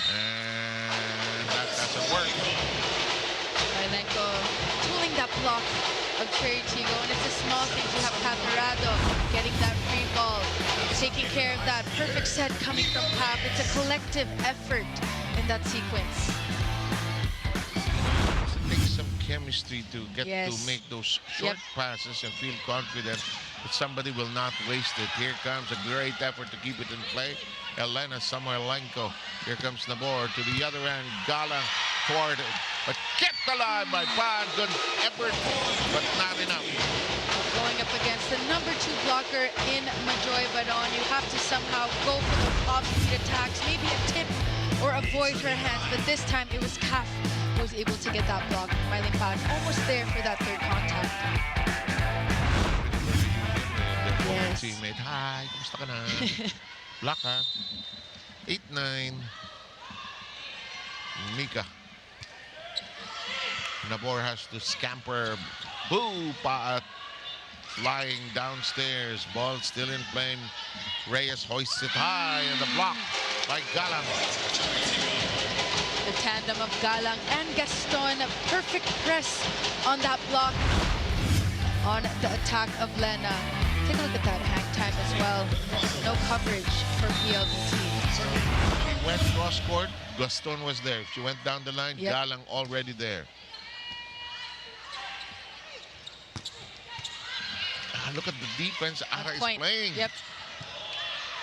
And that doesn't work. Samoilenko tooling that block of Cherry Tigo, and it's a small thing to have Kath Arado getting that free ball, taking care of that. Perfect set coming from Kath. It's a collective effort in that sequence. It takes some chemistry to get Yes. to make those short passes and feel confident that somebody will not waste it. Here comes a great effort to keep it in play. Elena Samoilenko. Here comes Nabor to the other end. Galang toward it. But kept alive by Pan. Good effort, but not enough. Going up against the number 2 blocker in Majoy Baron, you have to somehow go for the off-speed attacks, maybe a tip or avoid her hands, but this time it was Kath who was able to get that block. Myling Pan almost there for that third contact. Yes. Teammate, hi, kumusta ka na? Block, ha? 8-9. Mika. Nabor has to scamper. Boo! Paat. Flying downstairs. Ball still in play. Reyes hoists it high, and the block by Galang. The tandem of Galang and Gaston. Perfect press on that block on the attack of Lena. Take a look at that hang time as well. No coverage for PLDT. She went cross-court. Gaston was there. If she went down the line, Galang already there. Look at the defense Ara is playing. Yep.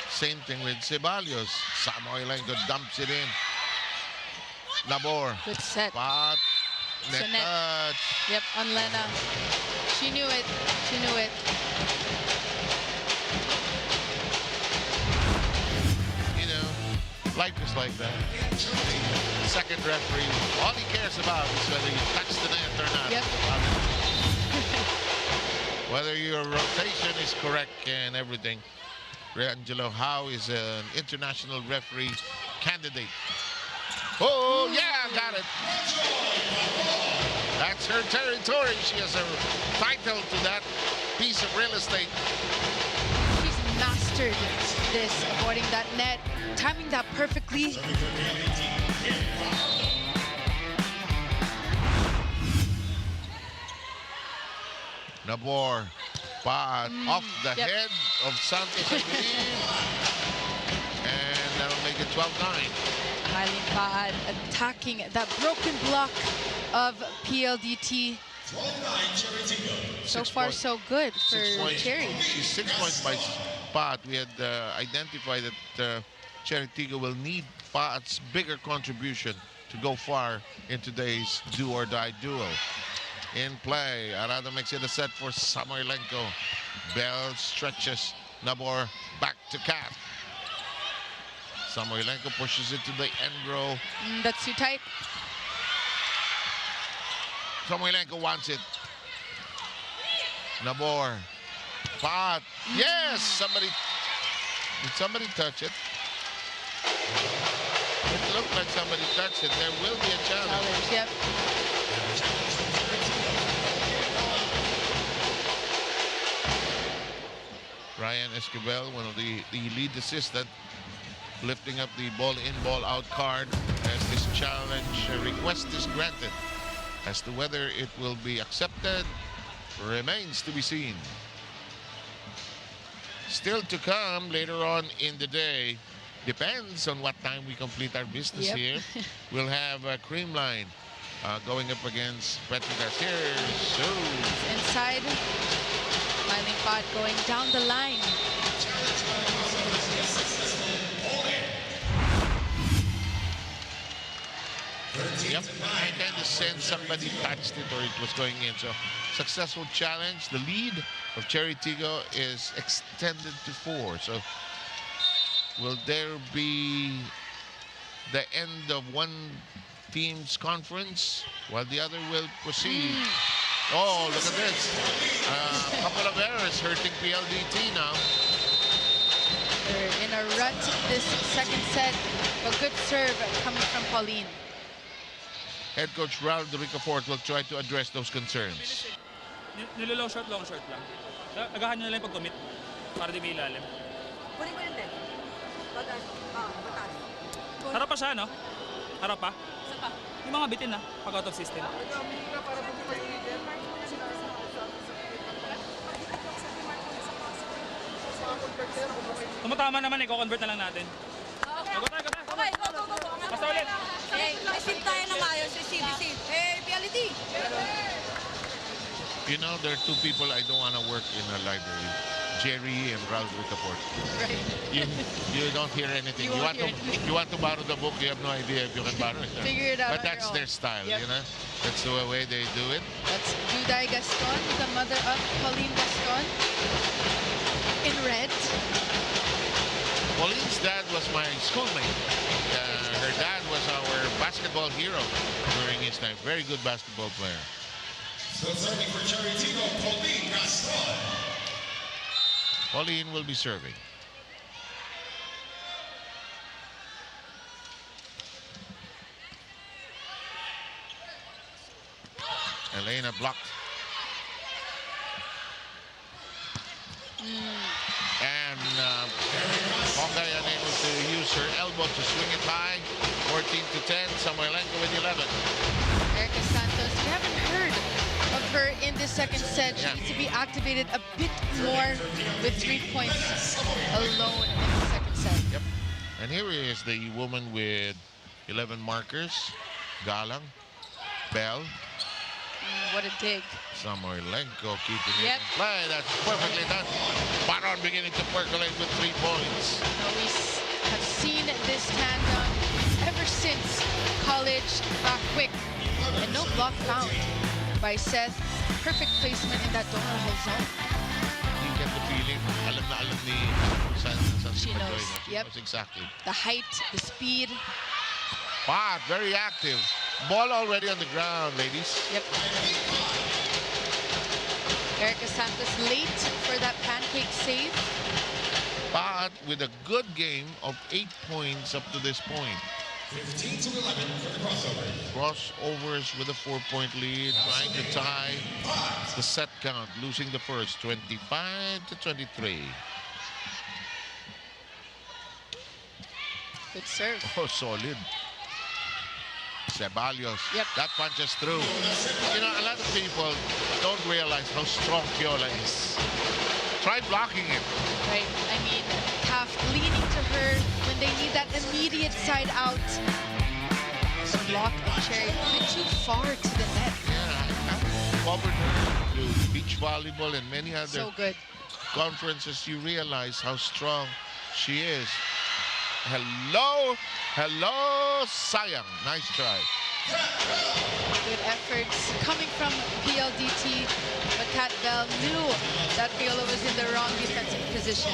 Same thing with Ceballos. Samoilenko dumps it in. Nabor. Good set. Pat. Net So net. touch. Yep, on Lena. She knew it. She knew it. You know, life is like that. The second referee, all he cares about is whether you touch the net or not. Yep. Whether your rotation is correct and everything. Angelo Howe is an international referee candidate. Oh, yeah, got it. That's her territory. She has a title to that piece of real estate. She's mastered this, avoiding that net, timing that perfectly. Nabor, Paat off the head of Santos, I believe. And that'll make it 12-9. Myling Pan attacking that broken block of PLDT. So far, so good for Cherry. She's 6 points by Paat. We had identified that Cherry Tigggo will need Paat's bigger contribution to go far in today's do-or-die duel. In play, Arado makes it a set for Samoilenko. Bell stretches. Nabor back to Kat. Samoilenko pushes it to the end row. That's too tight. Samoilenko wants it. Nabor. Pat. Yes! Somebody. Did somebody touch it? It looked like somebody touched it. There will be a challenge. Yep. Ryan Esquivel, one of the lead assistant, lifting up the ball in, ball out card as this challenge request is granted. As to whether it will be accepted remains to be seen. Still to come later on in the day. Depends on what time we complete our business here. We'll have a cream line going up against Petrobras here soon. Inside. Myling Pan going down the line. Yep, I kind of sense somebody touched it or it was going in. So, successful challenge. The lead of Cherry Tigggo is extended to 4. So, will there be the end of one team's conference while the other will proceed? Oh, look at this. A couple of errors hurting PLDT now. They're in a rut this second set. A good serve coming from Pauline. Head coach Raul Ricafort will try to address those concerns. Nilo long shot lang. Agahan nyo lang yung pag-commit. Para di may ilalim. Kunin ko yun din. Batas. Batas. Harap pa siya, no? Harap pa. Isa pa. Yung mga bitin na, pag out of system. Tumatama naman eh, ko-convert na lang natin. Okay. Go tayo. Okay, go. Basta ulit. Hey, receive tayo na maayos. Receive. Hey, PLDT. You know, there are two people I don't want to work in a library. Jerry and Ralph Ricaport. Right. You don't hear anything. You won't hear anything. You want to borrow the book, you have no idea if you can borrow it. Figure it out But on that's your their own. style, Yep. you know? That's the way they do it. That's Juday Gaston, the mother of Pauline Gaston, in red. Pauline's dad was my schoolmate. Her dad was our basketball hero during his time. Very good basketball player. Still serving for CHERY TIGGO, Pauline Gaston. Pauline will be serving. Elena blocked. And Bongay unable to use her elbow to swing it high. 14-10. Samoilenko with 11. Erica Santos, we haven't heard of her in the second set. She Yeah. needs to be activated a bit more with 3 points alone in the second set. Yep. And here is the woman with 11 markers. Galang. Bell. What a dig. Samoilenko keeping it Yep. in play. That's perfectly done. Baron beginning to percolate with 3 points. Now have seen this tandem ever since college quick. And no block found by Seth. Perfect placement in that donor hole zone. You get the feeling, alam na alam ni San She knows. Pajoy. She Yep. knows exactly. The height, the speed. But very active. Ball already on the ground, ladies. Yep. Erica Santos late for that pancake save. But with a good game of 8 points up to this point. 15-11 for the crossover. Crossovers with a 4-point lead, trying to tie the set count, losing the first 25-23. Good serve. Oh, solid. Ceballos. Yep. That punches through. You know, a lot of people don't realize how strong Piola is. Try blocking it. Right. I mean, Taft leaning to her when they need that immediate side out. The block of Cherry a bit too far to the net. Yeah, I've covered her through beach volleyball and many other So good. conferences. You realize how strong she is. Hello, Sayang. Nice try. Good efforts coming from PLDT, but Kat Bell knew that Piola was in the wrong defensive position.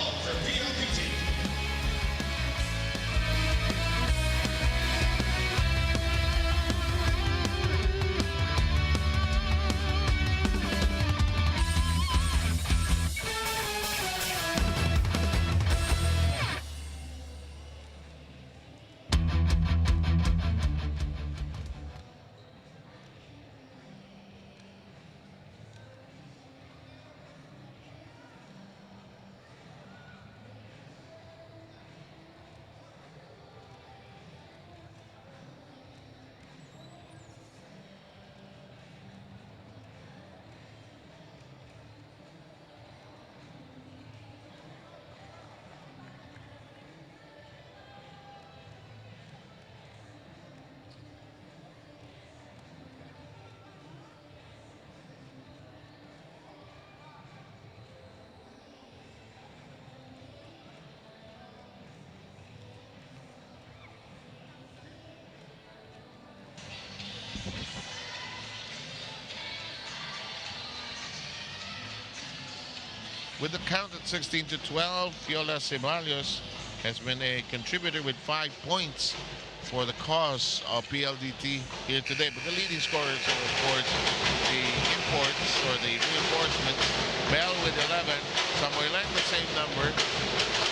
With the count at 16-12, Piola Ceballos has been a contributor with 5 points for the cause of PLDT here today. But the leading scorers are, of course, the imports or the reinforcements. Bell with 11, Samoilenko the same number.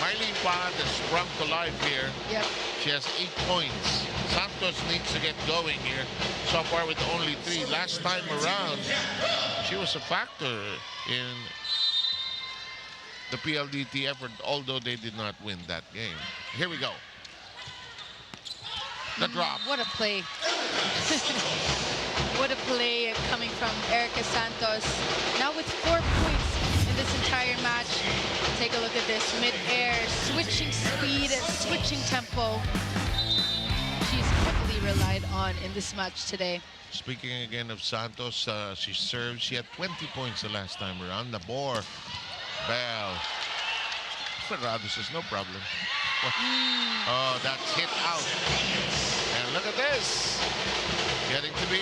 Marlene Pad has sprung to life here. Yep. She has 8 points. Santos needs to get going here. So far with only 3. Last time around, she was a factor in the PLDT effort, although they did not win that game. Here we go. The drop. What a play. What a play coming from Erica Santos. Now with 4 points in this entire match. Take a look at this. Mid-air, switching speed, switching tempo. She's heavily relied on in this match today. Speaking again of Santos, she served. She had 20 points the last time around. Nabor, Bell. Ferrado says no problem. Oh, that's hit out. And look at this. Getting to be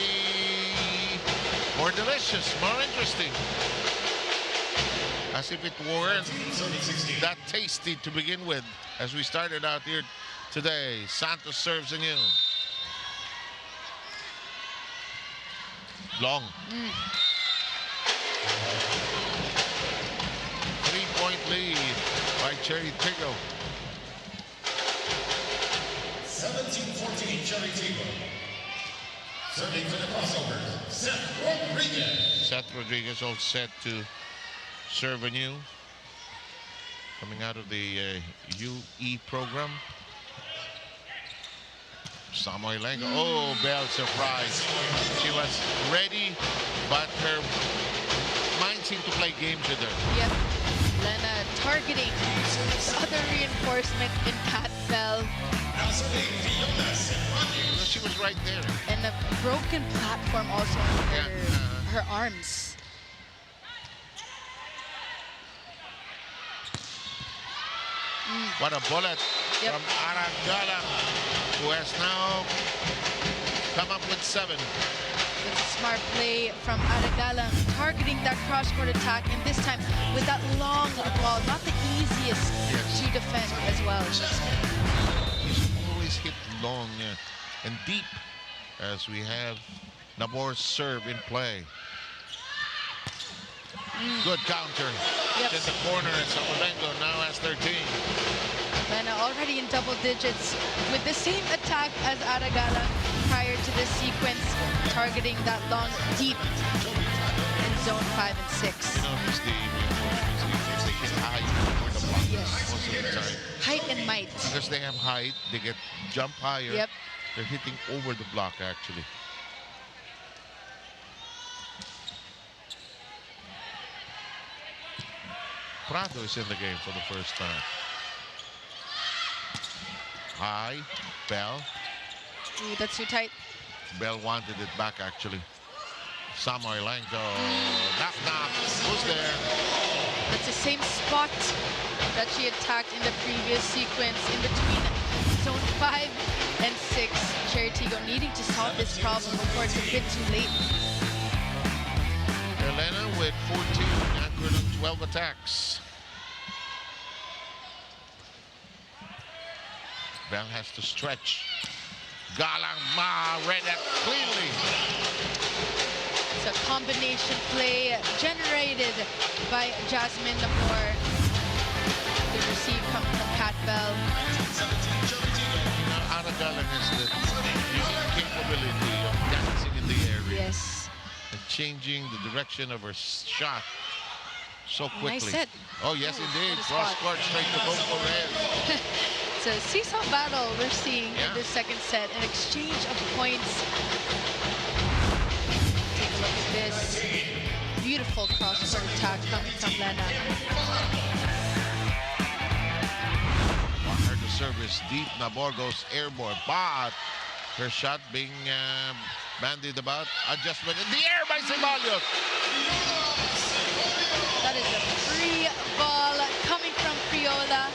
more delicious, more interesting. As if it weren't that tasty to begin with as we started out here today. Santos serves anew. Long. 3-point lead by CHERY TIGGO. 17-14, CHERY TIGGO. Serving for the crossover, Seth Rodriguez. Seth Rodriguez all set to serve anew. Coming out of the UE program. Samoy Lengo. Oh, Bell surprise. She was ready, but her mind seemed to play games with her. Yep. Lena targeting the other reinforcement in Kat Bell. Now serving Fiona Serrano. She was right there. And a broken platform also on her arms. What a bullet from Arangala, who has now come up with 7. It's a smart play from Aragalang, targeting that cross-court attack, and this time with that long ball, not the easiest to defend as well. He's always hit long and deep as we have Nabor's serve in play. Good counter. Yep. In the corner, and Samolengo now has 13. Lena already in double digits with the same attack as Aragalang prior to this sequence, targeting that long, deep in zone 5 and 6. You notice the reinforcements, they hit high over the block most of the time. Height and might. Because they have height, they get jump higher. Yep. They're hitting over the block, actually. Prado is in the game for the first time. High, Bell. Ooh, that's too tight. Bell wanted it back, actually. Samoilenko. Knock, knock. Who's there? That's the same spot that she attacked in the previous sequence in between zone 5 and 6. CHERY TIGGO needing to solve this problem before it's a bit too late. Elena with 14, anchored on 12 attacks. Bell has to stretch. Galang read that cleanly. It's a combination play generated by Jasmine Nabor. The receive coming from Kat Bell. Now, Ana Galang has the unique capability of dancing in the area. Yes. And changing the direction of her shot so quickly. Nice set. Oh, yes, Oh, indeed. what a Cross spot. court straight to both overhead. It's a seesaw battle we're seeing in this second set. An exchange of points. Take a look at this. Beautiful cross-court attack coming from Lena. Her to service deep. Nabor goes airborne. But her shot being bandied about. Adjustment in the air by Ceballos. That is a free ball coming from Friola.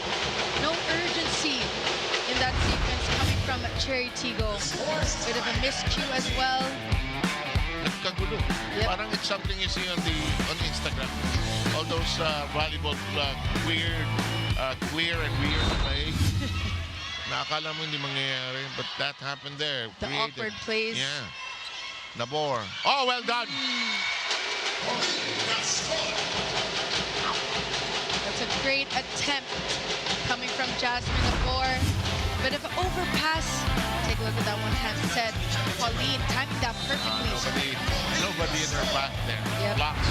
No urgency in that sequence coming from CHERY TIGGO. Bit of a miscue as well. Nagkagulo. Yep. Parang it's something you see on Instagram. All those volleyball queer and weird play. Nakakala mo hindi mangyayari, but that happened there. The Created. awkward plays. Yeah. Nabor. Oh, well done. That's a great attempt coming from Jasmine Nabor. Bit of an overpass. Take a look at that one-hand set. Pauline timing that perfectly. Nobody in her back there. Yep. Blocks.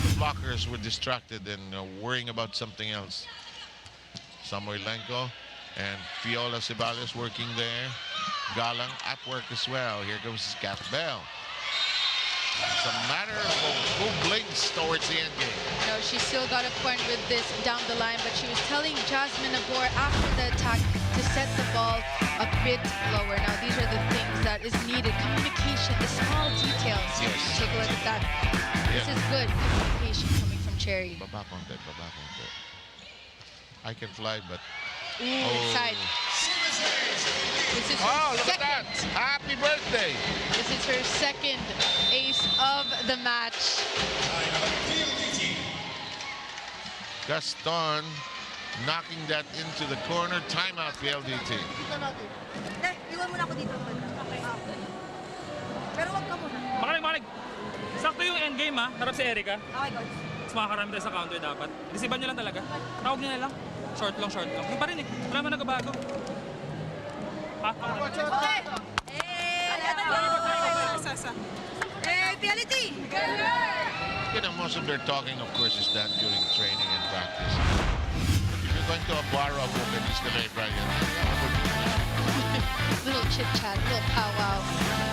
the blockers were distracted and worrying about something else. Samoilenko and Fiola Cebales working there. Galang at work as well. Here comes Kat Bell. It's a matter of who blinks towards the end game. No, she still got a point with this down the line, but she was telling Jasmine Abor after the attack to set the ball a bit lower. Now, these are the things that is needed. Communication, the small details. Yes. Take a look at that. This is good communication coming from Cherry. Baba konti, baba konti. I can fly, but... Inside. This is her Oh, look at second. that! Happy birthday! This is her second ace of the match. Gaston knocking that into the corner. Timeout, PLDT. Iwan mo na ako dito. Pero wag ka muna. Makinig. Sakto yung endgame ha. Harap si Erica. Okay, coach. Mas makakarami tayo sa counter dapat. Receivean nyo lang talaga. Tawag nyo na lang. Short lang. Yung pa rin eh. Wala man nagbabago. Ha? Okay. PLDT. You know, most of their talking, of course, is done during training and practice. If you're going to a bar of women, it's the library. Little chit chat, little powwow.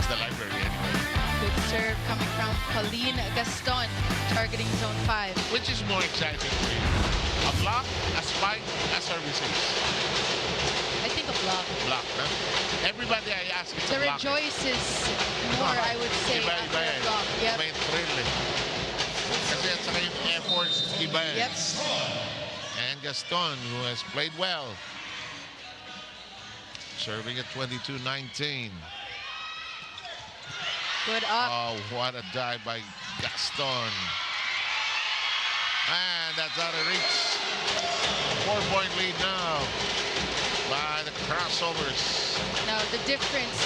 It's the library anyway. Good serve coming from Pauline Gaston, targeting zone 5. Which is more exciting for you? A block, a spike, a service ace? I think a block. Block, huh? Everybody I ask, it's The a block. rejoice is more, I would say, Iba, after a eh. block. Yep. May thrill eh. Kasi at saka yung efforts, iba eh. Yep. And Gaston, who has played well. Serving at 22-19. Good up. Oh, what a dive by Gaston. And that's out of reach. 4-point lead now by the crossovers. Now, the difference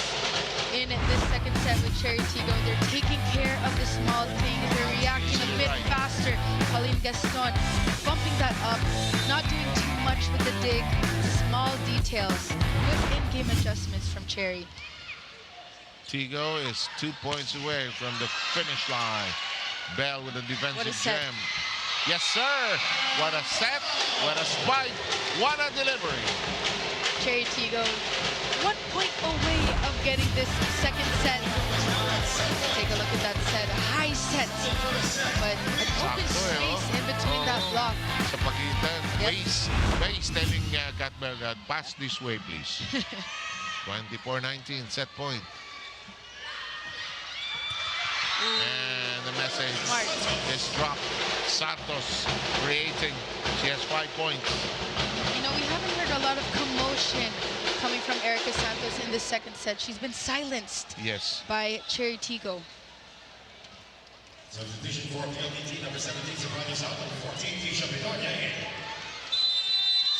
in this second set with Cherry Tigggo, they're taking care of the small things. They're reacting a bit faster. Pauline Gaston bumping that up, not doing too much with the dig. Small details. Good in-game adjustments from Cherry. Tigggo is 2 points away from the finish line. Bell with a defensive set. gem. Yes, sir. What a set. What a spike. What a delivery. Cherry Tigggo 1 point away of getting this second set. Take a look at that set. A high set, but an open space in between that block. Sa pagitan. Yep. Base telling Kat Bell, pass this way, please. 24-19, set point. And the message Smart. is dropped. Santos creating. She has 5 points. You know, we haven't heard a lot of commotion coming from Erica Santos in the second set. She's been silenced Yes. by Cherry Tigggo. Substitution for PLDT, number 17, Sabrina South, number 14, Keisha Bedonia.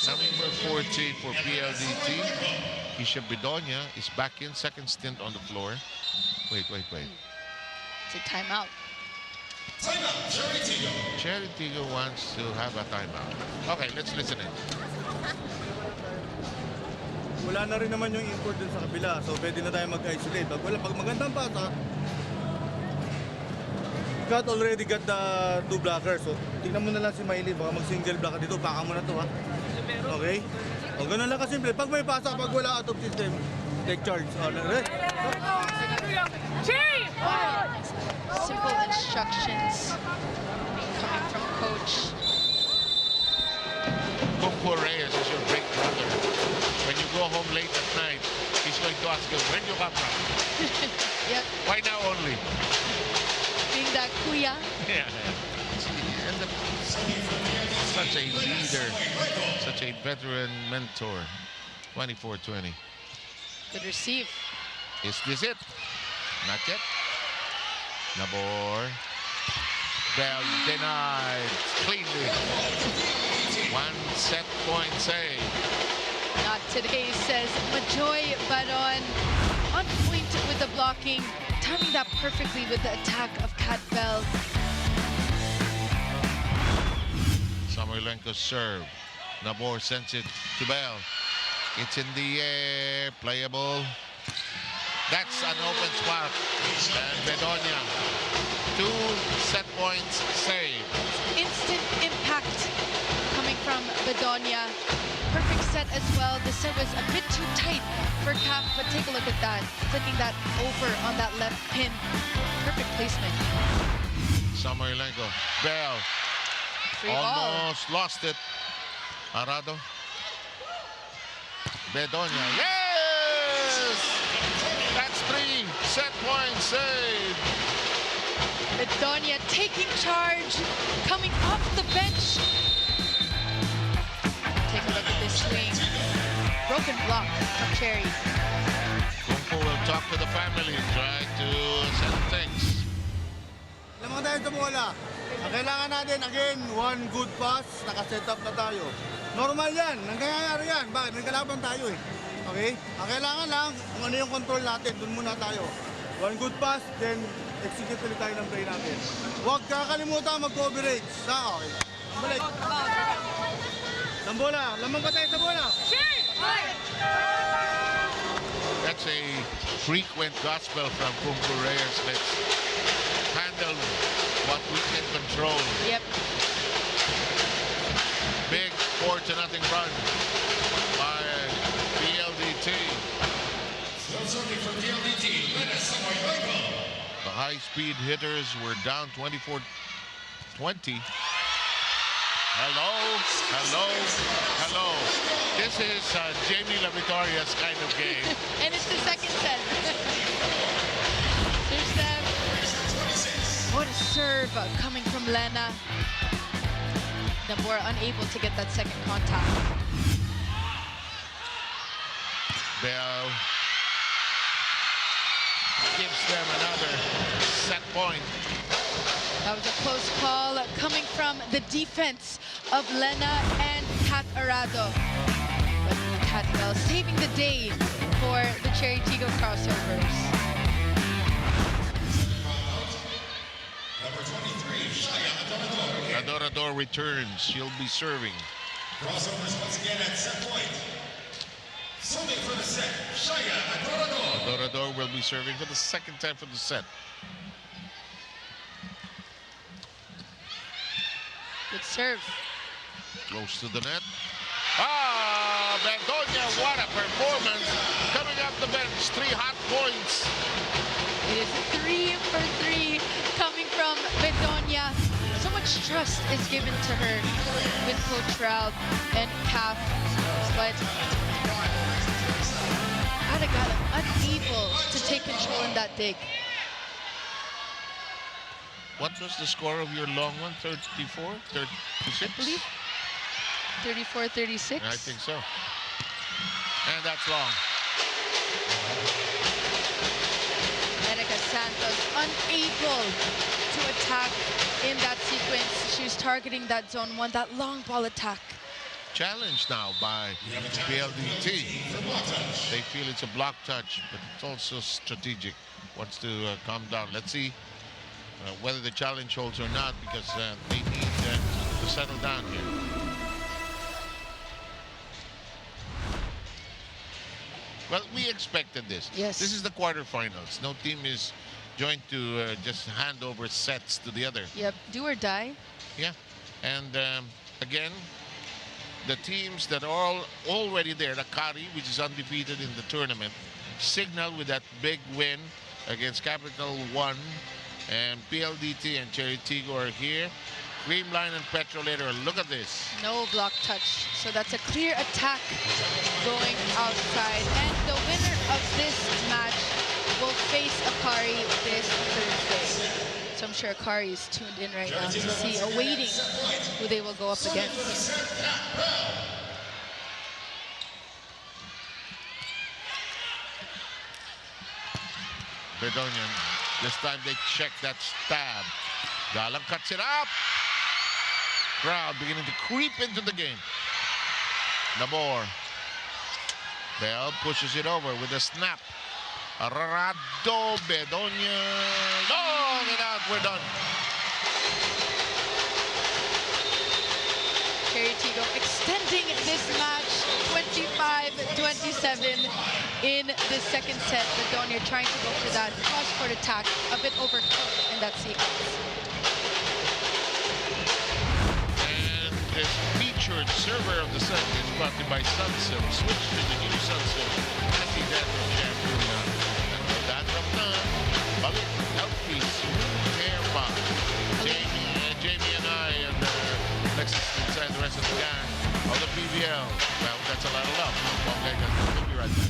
Number 14 for PLDT. Keisha Bedonia is back in, second stint on the floor. Wait. It's a timeout. Timeout, Cherry Tigggo. Cherry Tigggo wants to have a timeout. Okay, let's listen in. Wala na rin naman yung import dun sa kabila. So pwede na tayo mag-isolate. Pag magandang pasa, Kat already got the 2 blockers. So tingnan mo na lang si Miley. Baka mag-single block ka dito. Baka mo na to ha. Okay? O ganun lang kasimple. Pag may pasa, pag wala out of system, take charge. Cherry! Simple instructions coming from coach. Coco Reyes is your big brother. When you go home late at night, he's going to ask you, where do you come from? Yep, Why now only? being that kuya. Yeah. And such a leader, such a veteran mentor. 24-20. Good receive. Is this it? Not yet. Nabor. Bell denied cleanly. 1 set point save. Not today, says Majoy Baron. On point with the blocking, timing that perfectly with the attack of Kat Bell. Samoilenko's serve. Nabor sends it to Bell. It's in the air, playable. That's an open spot. And Bedonia 2 set points saved. Instant impact coming from Bedonia. Perfect set as well. The set was a bit too tight for CAF, but take a look at that. Flicking that over on that left pin. Perfect placement. Samoilenko. Bell. Free ball. Almost lost it. Arado. Bedonia. Yes! That's 3 set points saved. Bedonia taking charge, coming off the bench. Take a look at this swing. Broken block from Cherry. Kung Fu will talk to the family, try to send things. Lamang tayo sa bola. Ang kailangan natin, again, one good pass, nakaset up na tayo. Normal yan, nangyayari yan. Bakit? Nagkalaban tayo eh. Okay? Ang kailangan lang, kung ano yung control natin, dun muna tayo. One good pass, then execute ulit tayo ng play natin. Huwag kakalimutan mag-coverage. Okay. Balik. Ng bola. Lamang pa tayo sa bola. That's a frequent gospel from Kung Fu Reyes. Let's handle what we can control. Yep. Big 4-0 run by PLDT. Serving for PLDT, Lennis Samoilenko. The high-speed hitters were down 24-20. Hello, hello, hello. This is Jamie La Victoria's kind of game. And it's the second set. There's them. What a serve coming from Lena. Nabor unable to get that second contact. Bell gives them another set point. That was a close call coming from the defense of Lena and Kat Arado. But Kat Bell saving the day for the Cherry Tigggo crossovers. Number 23, Shaya Adorador. Adorador returns. She'll be serving. Crossovers once again at set point. Serving for the set, Shaya Adorador. Adorador will be serving for the second time for the set. Good serve. Close to the net. Ah, Bedonia, what a performance. Coming up the bench, 3 hot points. It is 3 for 3 coming from Bedonia. So much trust is given to her with Coach Raul and CAF. But Aragala unable to take control in that dig. What was the score of your long one? 34? 36? I believe 34-36. I think so. And that's long. Erica Santos unable to attack in that sequence. She was targeting that zone 1, that long ball attack. Challenged now by PLDT. They feel it's a block touch, but it's also strategic. Wants to calm down. Let's see whether the challenge holds or not, because they need to settle down here. Well, we expected this. Yes. This is the quarterfinals. No team is going to just hand over sets to the other. Yep, do or die. Yeah, and again, the teams that are already there, the Kari, which is undefeated in the tournament, signal with that big win against Capital One, and PLDT and Cherry Tigggo are here. Creamline and Petrolator, look at this. No block touch. So that's a clear attack going outside. And the winner of this match will face Akari this Thursday. So I'm sure Akari is tuned in right now to see, awaiting who they will go up against. Bedonian, this time they check that stab. Galang cuts it up. Crowd beginning to creep into the game. Nabor. Bell pushes it over with a snap. Arado, Bedonia. Long and out, we're done. Cherry Tigggo extending this match 25-27 in the second set. Bedonia trying to go for that cross-court attack, a bit overcooked in that sequence. And this featured server of the set is brought to you by Sunsilk. Switch to the new Sunsilk anti-dandruff shampoo na. Ano dandruff na? Balik, healthy, smooth hair bar. Jamie and I and Alexis inside the rest of the gang of the PVL. Well, that's a lot of love. Okay, we'll be right back.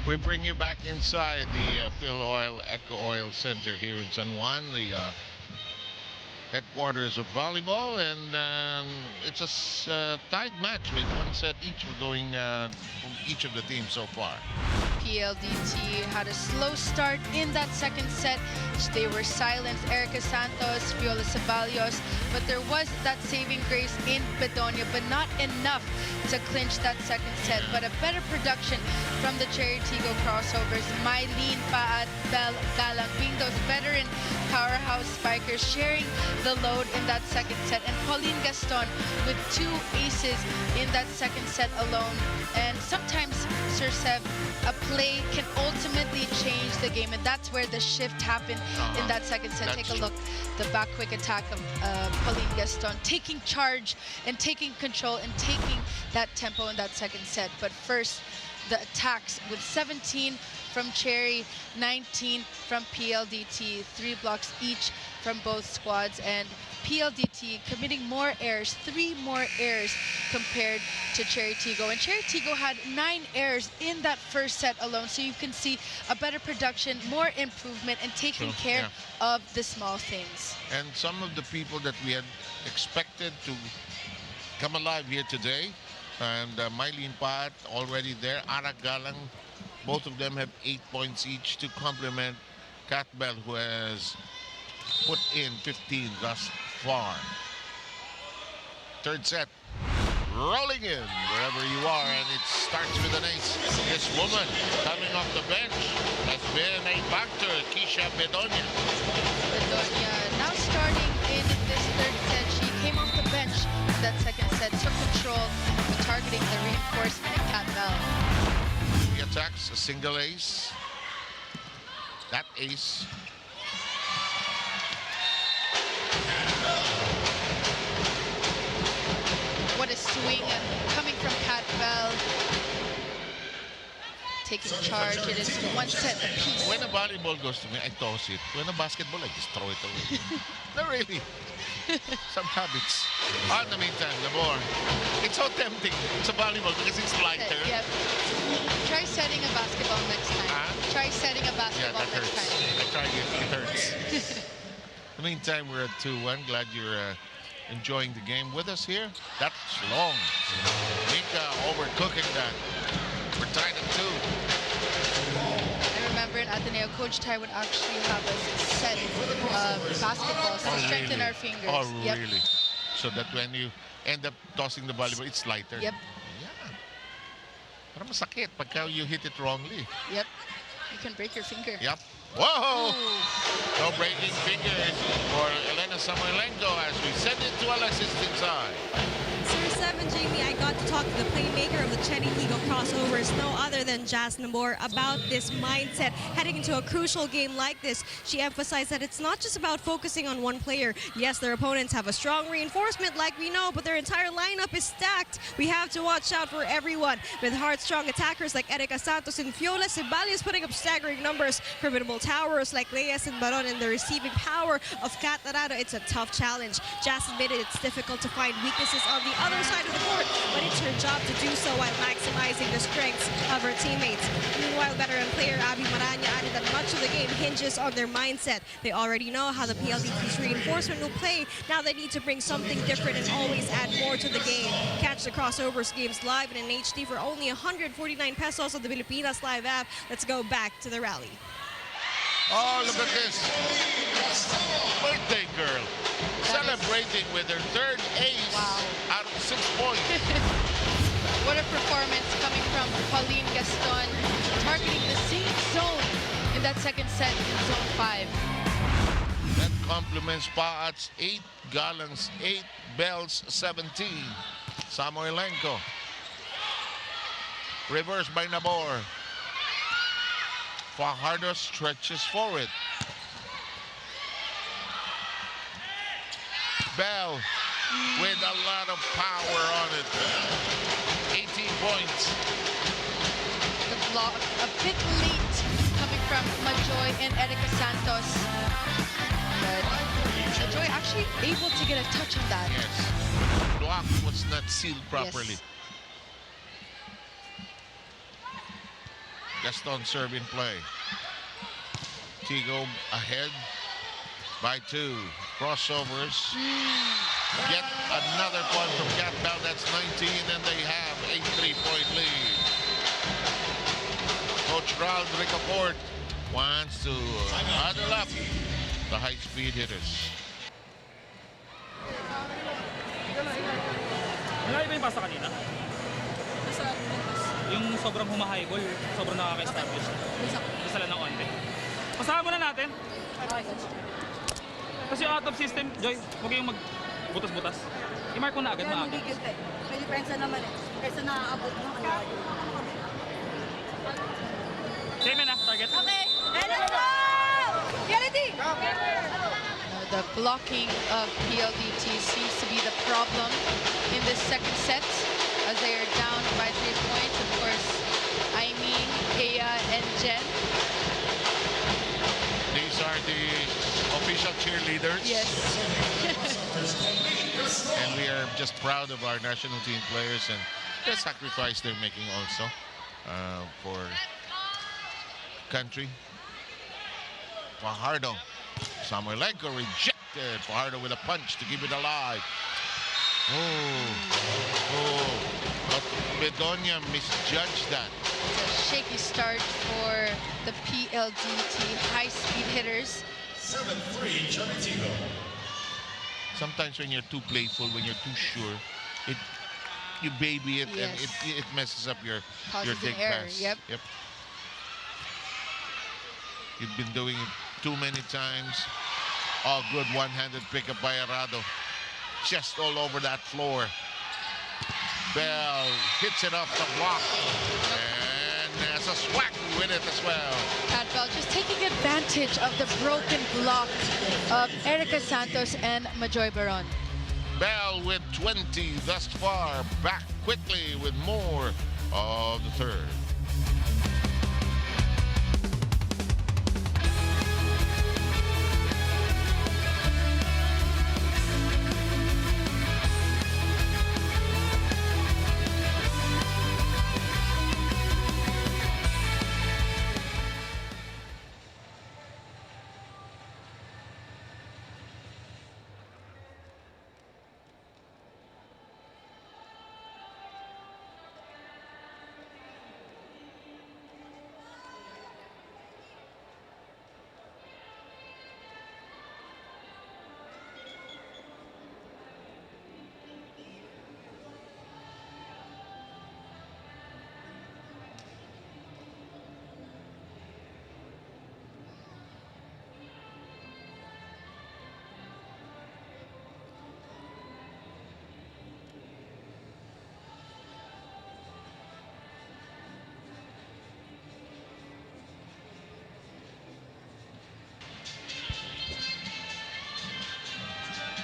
We bring you back inside the Phil Oil Eco Oil Center here in San Juan, the headquarters of volleyball, and it's a tied match with one set each going from each of the teams so far. PLDT had a slow start in that second set. They were silenced, Erica Santos, Viola Ceballos, but there was that saving grace in Bedonia, but not enough to clinch that second set. But a better production from the CHERY TIGGO crossovers. Mylene Pa at Bel Galang being those veteran powerhouse spikers, sharing the load in that second set. And Pauline Gaston with 2 aces in that second set alone. And sometimes, Sir Sev, a play can ultimately change the game, and that's where the shift happened in that second set. That's Take a look, the back quick attack of Pauline Gaston, taking charge and taking control and taking that tempo in that second set. But first, the attacks with 17 from CHERY, 19 from PLDT, 3 blocks each from both squads. And PLDT committing more errors, 3 more errors compared to CHERY TIGGO. And CHERY TIGGO had 9 errors in that first set alone. So you can see a better production, more improvement, and taking care of the small things. And some of the people that we had expected to come alive here today, and Mylene Pat already there, Ara Galang, both of them have 8 points each to complement Kat Bell, who has put in 15 thus far. Third set, rolling in wherever you are, and it starts with an ace. This woman coming off the bench has been a factor, Keisha Bedonia. Bedonia now starting in this third set. She came off the bench in that second set, took control, targeting the reinforcement in Kat Bell. He attacks a single ace. That ace. What a swing coming from Kat Bell. Taking charge. It is 1 set apiece. When a volleyball goes to me, I toss it. When a basketball, I just throw it away. Not really. Some habits. In the meantime, the more. It's so tempting. It's a volleyball because it's lighter. Yep. Try setting a basketball next time. Try setting a basketball that next hurts. time. I tried it. It hurts. In the meantime, we're at 2-1. Glad you're enjoying the game with us here. That's long. Mika overcooking that. We're tied at 2. I remember in Ateneo, Coach Ty would actually have us set basketballs to strengthen our fingers. Oh, really? So that when you end up tossing the volleyball, it's lighter. Yep. Yeah. Parang masakit pagka you hit it wrongly. Yep. You can break your finger. Yep. Whoa! No breaking fingers for Elena Samoilenko as we send it to Alexis inside. Sir 7, Jamie, I got to talk to the playmaker of the CHERY TIGGO crossovers, no other than Jazz Nabor, about this mindset heading into a crucial game like this. She emphasized that it's not just about focusing on one player. Yes, their opponents have a strong reinforcement like we know, but their entire lineup is stacked. We have to watch out for everyone. With heart-strong attackers like Erika Santos and Fiola, Ceballos putting up staggering numbers. Formidable towers like Reyes and Baron, and the receiving power of Kat Arado. It's a tough challenge. Jazz admitted it's difficult to find weaknesses on the other side of the court, but it's her job to do so while maximizing the strengths of her teammates. Meanwhile, veteran player Abby Maranya added that much of the game hinges on their mindset. They already know how the PLDT's reinforcement will play. Now they need to bring something different and always add more to the game. Catch the crossovers games live and in HD for only 149 pesos on the Pilipinas Live app. Let's go back to the rally. Oh, look at this. Birthday girl. Celebrating with her 3rd ace out of 6 points. What a performance coming from Pauline Gaston, targeting the same zone in that second set in zone 5. That complements Paat's 8, Galang's 8, Bell's 17. Samoilenko. Reverse by Nabor. Fajardo stretches forward. Bell with a lot of power on it. 18 points. The block a bit late coming from Majoy and Erika Santos. But Majoy actually able to get a touch on that. Yes. Block was not sealed properly. Yes. Gaston serve in play. Tigo ahead by 2. Crossovers. Get another point from Kat Bell. That's 19, and they have a 3-point lead. Coach Raul Ricaport wants to huddle up the high-speed hitters. Malayo ba yung pasta kanina? Yung sobrang humahay ball, sobrang nakaka-establish. Isa lang ng onte. Pasahan muna natin. Kasi yung out of system, Joy, huwag kayong magbutas-butas. I-mark mo na agad, maaga. May diferensya naman eh. Kaysa naaabot mo. Same na, target. Okay, let's go! Reality! The blocking of PLDT seems to be the problem in this second set, as they are down by 3 points. Of course, Aimee, Aya, and Jen. These are the official cheerleaders. Yes. And we are just proud of our national team players and the sacrifice they're making also for country. Fajardo. Samoilenko rejected. Fajardo with a punch to keep it alive. But Bedonia misjudged that. It's a shaky start for the PLDT high-speed hitters. 7-3, CHERY TIGGO. Sometimes when you're too playful, when you're too sure, you baby it, and Yes. it messes up your Causes dig an error, pass. yep. You've been doing it too many times. Oh, good one-handed pickup by Arado. Just all over that floor. Bell hits it off the block. And there's a swack with it as well. Cat Bell just taking advantage of the broken block of Erica Santos and Majoy Baron. Bell with 20 thus far. Back quickly with more of the third.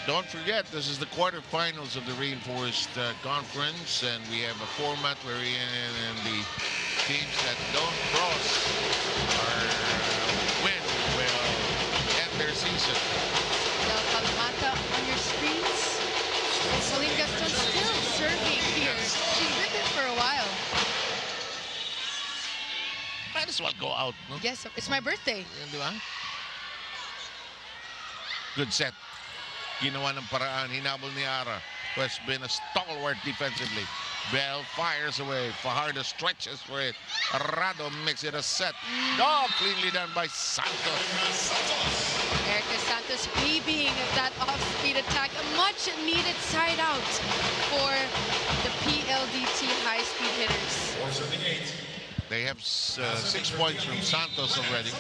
Don't forget, this is the quarterfinals of the Reinforced Conference, and we have a format wherein the teams that don't cross or win will end their season. Del Calamata on your screens. Celine Gaston still serving here. She's been there for a while. Might as well go out, no? Yes, it's my birthday. Di ba? Good set. Ginawa ng paraan, hinabol ni Ara, who has been a stalwart defensively. Bell fires away. Fajardo stretches for it. Arado makes it a set. Oh, cleanly done by Santos. Erica Santos babying that off-speed attack. A much-needed side out for the PLDT high-speed hitters. They have 6 points from Santos already.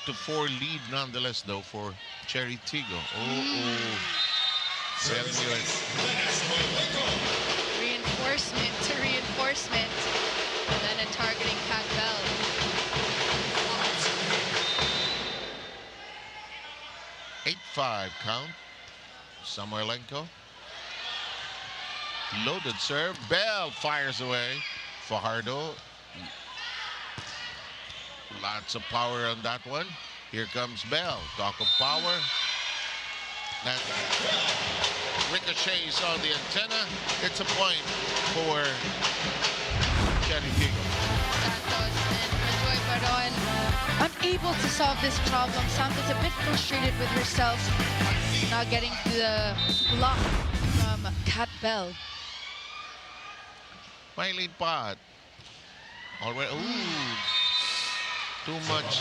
8-4 lead nonetheless, though, for CHERY TIGGO. Very good. Reinforcement to reinforcement. And then a targeting Cat Bell. Eight-5 count. Samoilenko. Loaded serve. Bell fires away. Fajardo. Lots of power on that one. Here comes Bell. Talk of power. That ricochets on the antenna. It's a point for CHERY TIGGO. Santos and Majoy Baron unable to solve this problem. Santos a bit frustrated with herself, not getting the block from Cat Bell. Miley Pot. Already. Ooh. Too much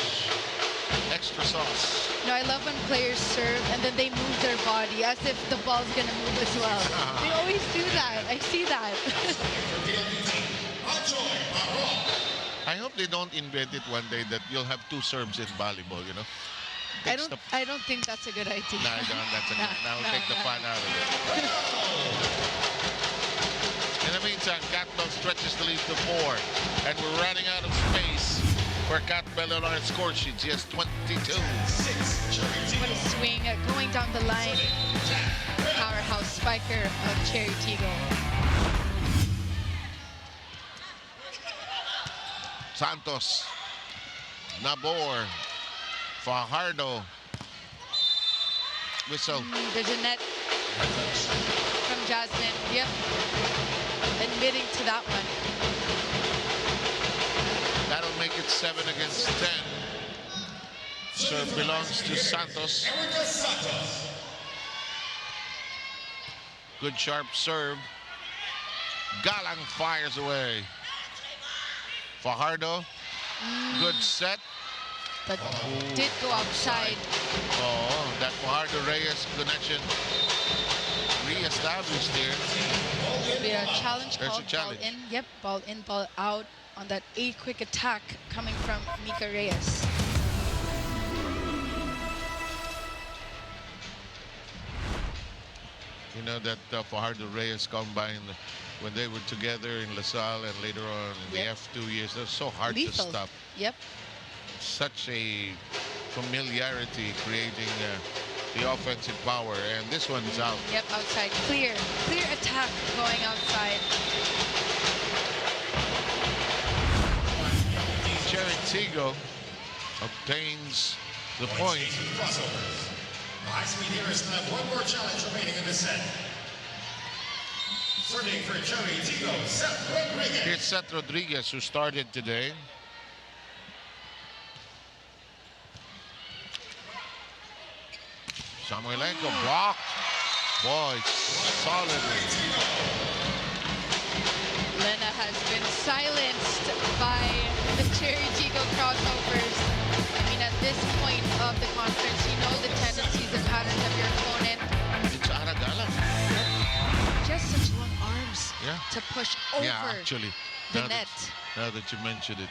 extra sauce. No, I love when players serve and then they move their body as if the ball's gonna move as well. They always do that. I see that. I hope they don't invent it one day that you'll have 2 serves in volleyball, you know? I don't think that's a good idea. No, I don't. That'll take the fun out of it. In the meantime, Cat Bell stretches the lead to 4. And we're running out of space for Cat Bell on our score sheet. She has 22. What a swing going down the line. Powerhouse spiker of CHERY TIGGO. Santos. Nabor. Fajardo. whistle. There's a net from Jasmine. Yep. Admitting to that one. That'll make it 7 against 10. Serve belongs to Santos. Erica Santos. Good sharp serve. Galang fires away. Fajardo. Good set. But did go outside. Oh, that Fajardo-Reyes connection re-established here. It'll be a challenge There's a called. challenge. Ball in. Yep, ball in, ball out on that quick attack coming from Mika Reyes. You know that Fajardo-Reyes combined when they were together in LaSalle and later on in the F2 years. They're so hard Lethal. to stop. Yep. Such a familiarity creating the offensive power, and this one is out. Yep, outside. Clear attack going outside. CHERY TIGGO obtains the point. Crossovers. The high-speed heroes have one more challenge remaining in the set. Serving for CHERY TIGGO, Seth Rodriguez. Here's Seth Rodriguez, who started today. Samoilenko blocked. Boy, solidly. Lena has been silenced by the CHERY TIGGO crossovers. I mean, at this point of the conference, you know the tendencies and patterns of your opponent. It's Aragala. Just such long arms Yeah. to push over Yeah, actually. the now net. Now that you mentioned it.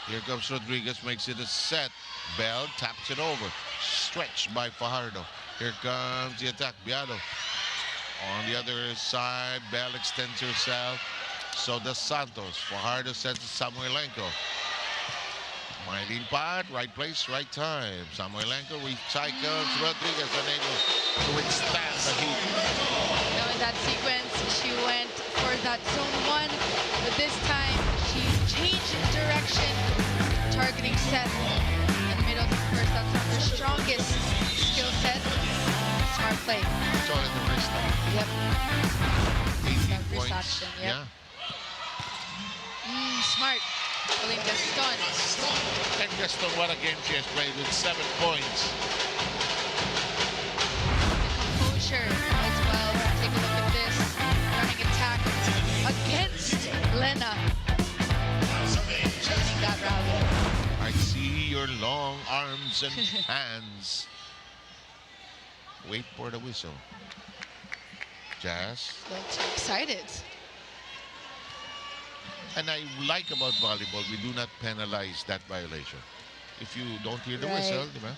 Here comes Rodriguez, makes it a set. Bell taps it over. Stretched by Fajardo. Here comes the attack, Biado. On the other side, Bell extends herself. So does Santos. Fajardo sends to Samoilenko. Mylene Pat, right place, right time. Samoilenko recycles. Rodriguez unable to withstand the heat. Now in that sequence, she went for that zone 1, but this time she changed direction, targeting Seth in the middle. Of course, that's not her strongest skill set. Smart play. It's all in the wrist. Yep. 18 That wrist points. action, yep. Yeah. Smart. Pauline Gaston. And Gaston, what a game she has played with 7 points. The composure as well. Take a look at this. Running attack against Lena. Chasing that rally. I see your long arms and hands. Wait for the whistle. Jazz. Look too excited. And I like about volleyball, we do not penalize that violation. If you don't hear the Right. whistle, diba?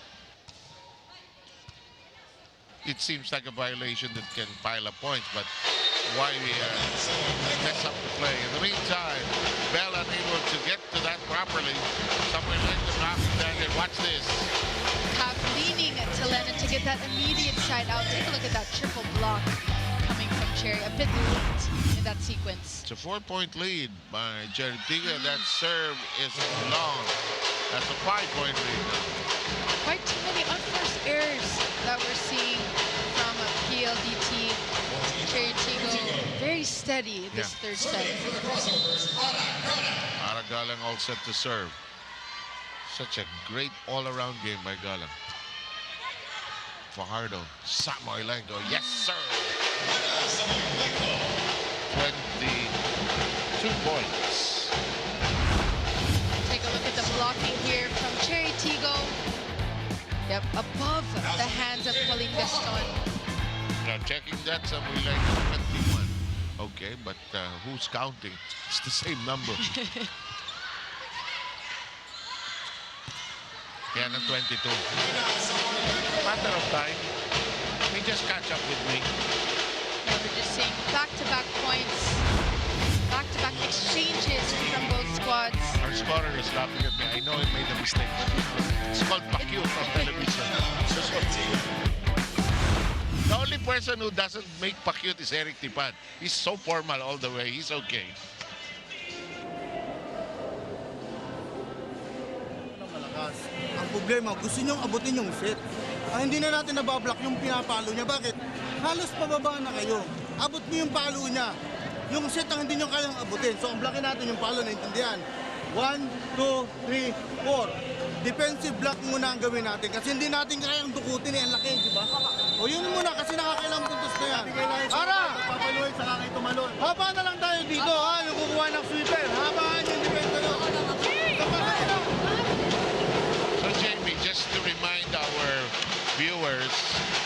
It seems like a violation that can pile up points, but why mess up the play? In the meantime, Bell unable to get to that properly. Someone let them knock it down there. Watch this. Half leaning to Lena to get that immediate side out. Take a look at that triple block coming from CHERY. A bit late in that sequence. It's a 4-point lead by CHERY TIGGO. That serve is long. That's a 5-point lead now. Quite too many unforced errors that we're seeing from PLDT. CHERY TIGGO very steady this third set. For the crossovers, Ana Galang all set to serve. Such a great all-around game by Galang. Fajardo, Samoilenko, yes sir! 22 points. Take a look at the blocking here from CHERY TIGGO. Yep, above the hands of Pauline Gaston. Now checking that, Samoilenko 21. Okay, but who's counting? It's the same number. Yeah, na 22. Matter of time. They just catch up with me. Now we're just seeing back-to-back points, back-to-back exchanges from both squads. Our scorer is laughing at me. I know I made a mistake. It's called Pacquiao on television. The only person who doesn't make Pacquiao is Eric Tipan. He's so formal all the way. He's okay. problema, gusto niyong abutin yung set. Hindi na natin nabablock yung pinapalo niya. Bakit? Halos pababa na kayo. Abot niyo yung palo niya. Yung set ang hindi niyo kayang abutin. So, ang blockin natin yung palo, naintindihan. 1, 2, 3, 4. Defensive block muna ang gawin natin. Kasi hindi natin kayang dukutin ang laki, di ba? O yun muna kasi nakakailang puntos na yan. Ara! Papaluin, saka kayo tumalon. Haba na lang tayo dito, ha? Yung kukuha ng sweeper. Habaan yung defense nyo. So Jamie, just to remind our viewers,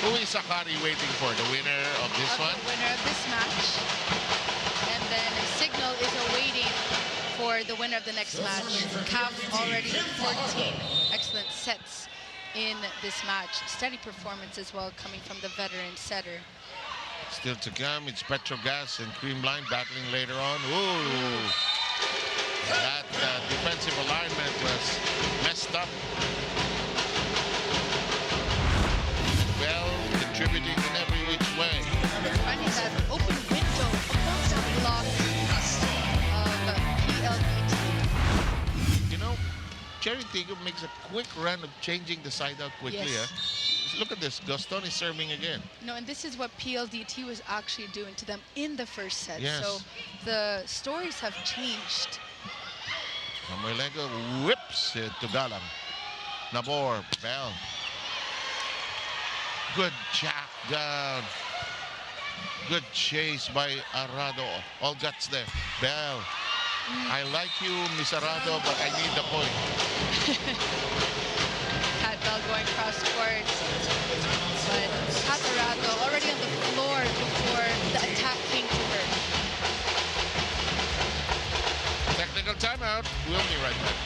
who is Sakari waiting for? The winner of this one? The winner of this match. And then Signal is awaiting for the winner of the next match. CAF already 14 excellent sets in this match. Steady performance as well coming from the veteran setter. Still to come, it's Petrogas and Creamline battling later on. Ooh! That defensive alignment was messed up. Well, contributing in every which way. Finding that open window above the block of PLDT. You know, Cherry Tiggo makes a quick run of changing the side out quickly. Yes. Look at this, Gaston is serving again. No, and this is what PLDT was actually doing to them in the first set. Yes. So the stories have changed. Samoilenko whips it to Galang. Nabor, Bell. Good jack down. Good chase by Arado. All guts there. Bell. I like you, Miss Arado, but I need the point. Kat Bell going cross court. But Kat Arado already on the floor before the attack came to her. Technical timeout. We'll be right back.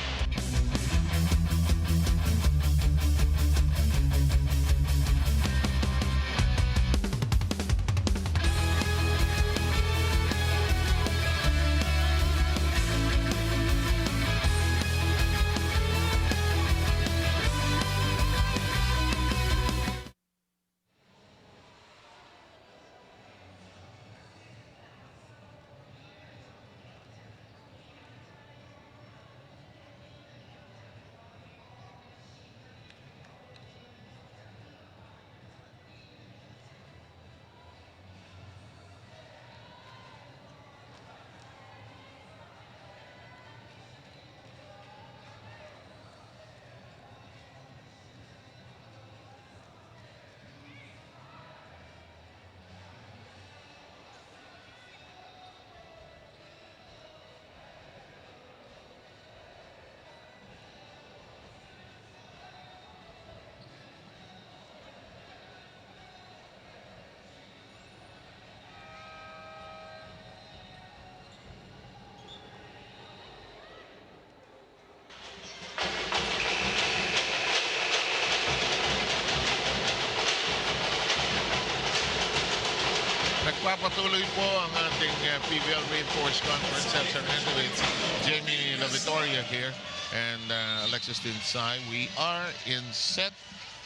Nagpapatuloy po ang ating PVL Reinforced Conference Session with Jamie La Victoria here and Alexis Tinsay. We are in set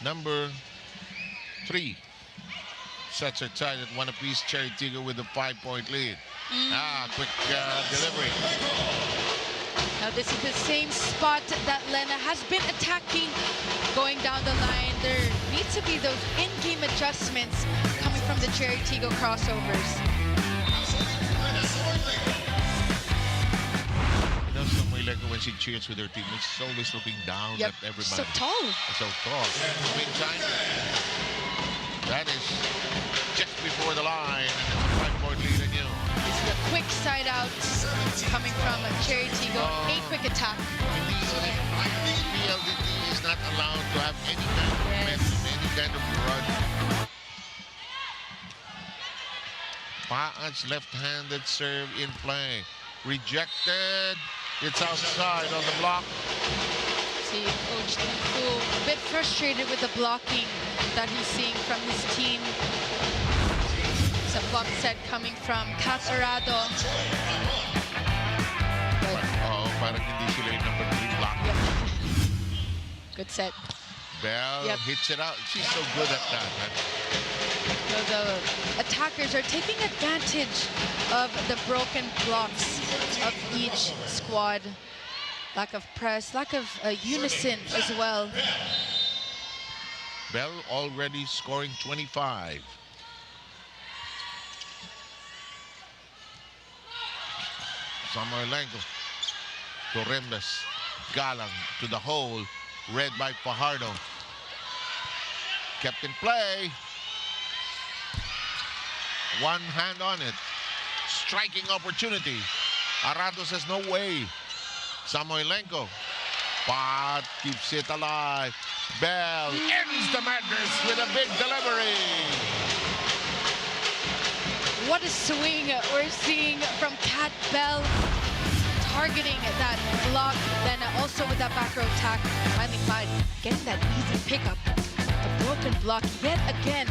number 3. Sets are tied at 1 apiece. Cherry Tiggo with a 5-point lead. Quick delivery. Now this is the same spot that Lena has been attacking going down the line. There needs to be those in-game adjustments coming from the Cherry Tiggo crossovers. You know, Samoilenko, when she cheers with her teammates, she's always looking down at everybody. So tall. So tall. Meantime, that is just before the line, and it's a 5-point lead in you. This is a quick side out coming from Cherry Tiggo. A quick attack. PLDT is not allowed to have any kind of momentum, any kind of run. Paan's left-handed serve in play. Rejected. It's outside on the block. See, Coach Tinfu a bit frustrated with the blocking that he's seeing from his team. It's a block set coming from Casarado. Parang hindi sila yung number 3 block. Yep. Good set. Bell hits it out. She's so good at that. So the attackers are taking advantage of the broken blocks of each squad. Lack of press, lack of unison as well. Bell already scoring 25. Samoilenko to Rembles. Galang to the hole, read by Fajardo. Kept in play. One hand on it. Striking opportunity. Arado says no way. Samoilenko. Pot keeps it alive. Bell ends the madness with a big delivery. What a swing we're seeing from Kat Bell, targeting that block, then also with that back row attack. Finally getting that easy pickup. A broken block yet again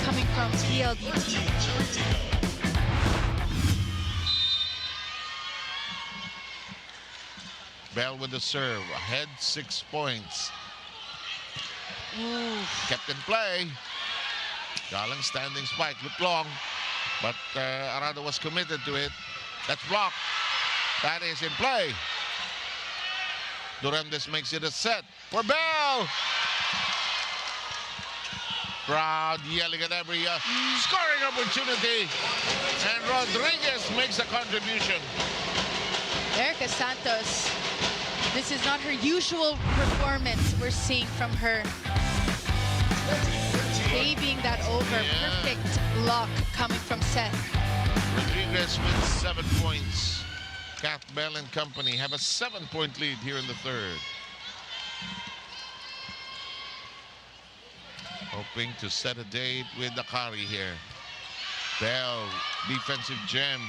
coming from PLDT. Bell with the serve, ahead 6 points. Ooh. Kept in play. Galang standing spike, looked long, but Arado was committed to it. That's blocked. That is in play. Duremdes makes it a set for Bell. Crowd yelling at every scoring opportunity. And Rodriguez makes a contribution. Erica Santos, this is not her usual performance we're seeing from her. Waving that over. Perfect block coming from Seth. Rodriguez with 7 points. Kath Bell and company have a 7-point lead here in the third. Hoping to set a date with Akari here. Bell, defensive gem.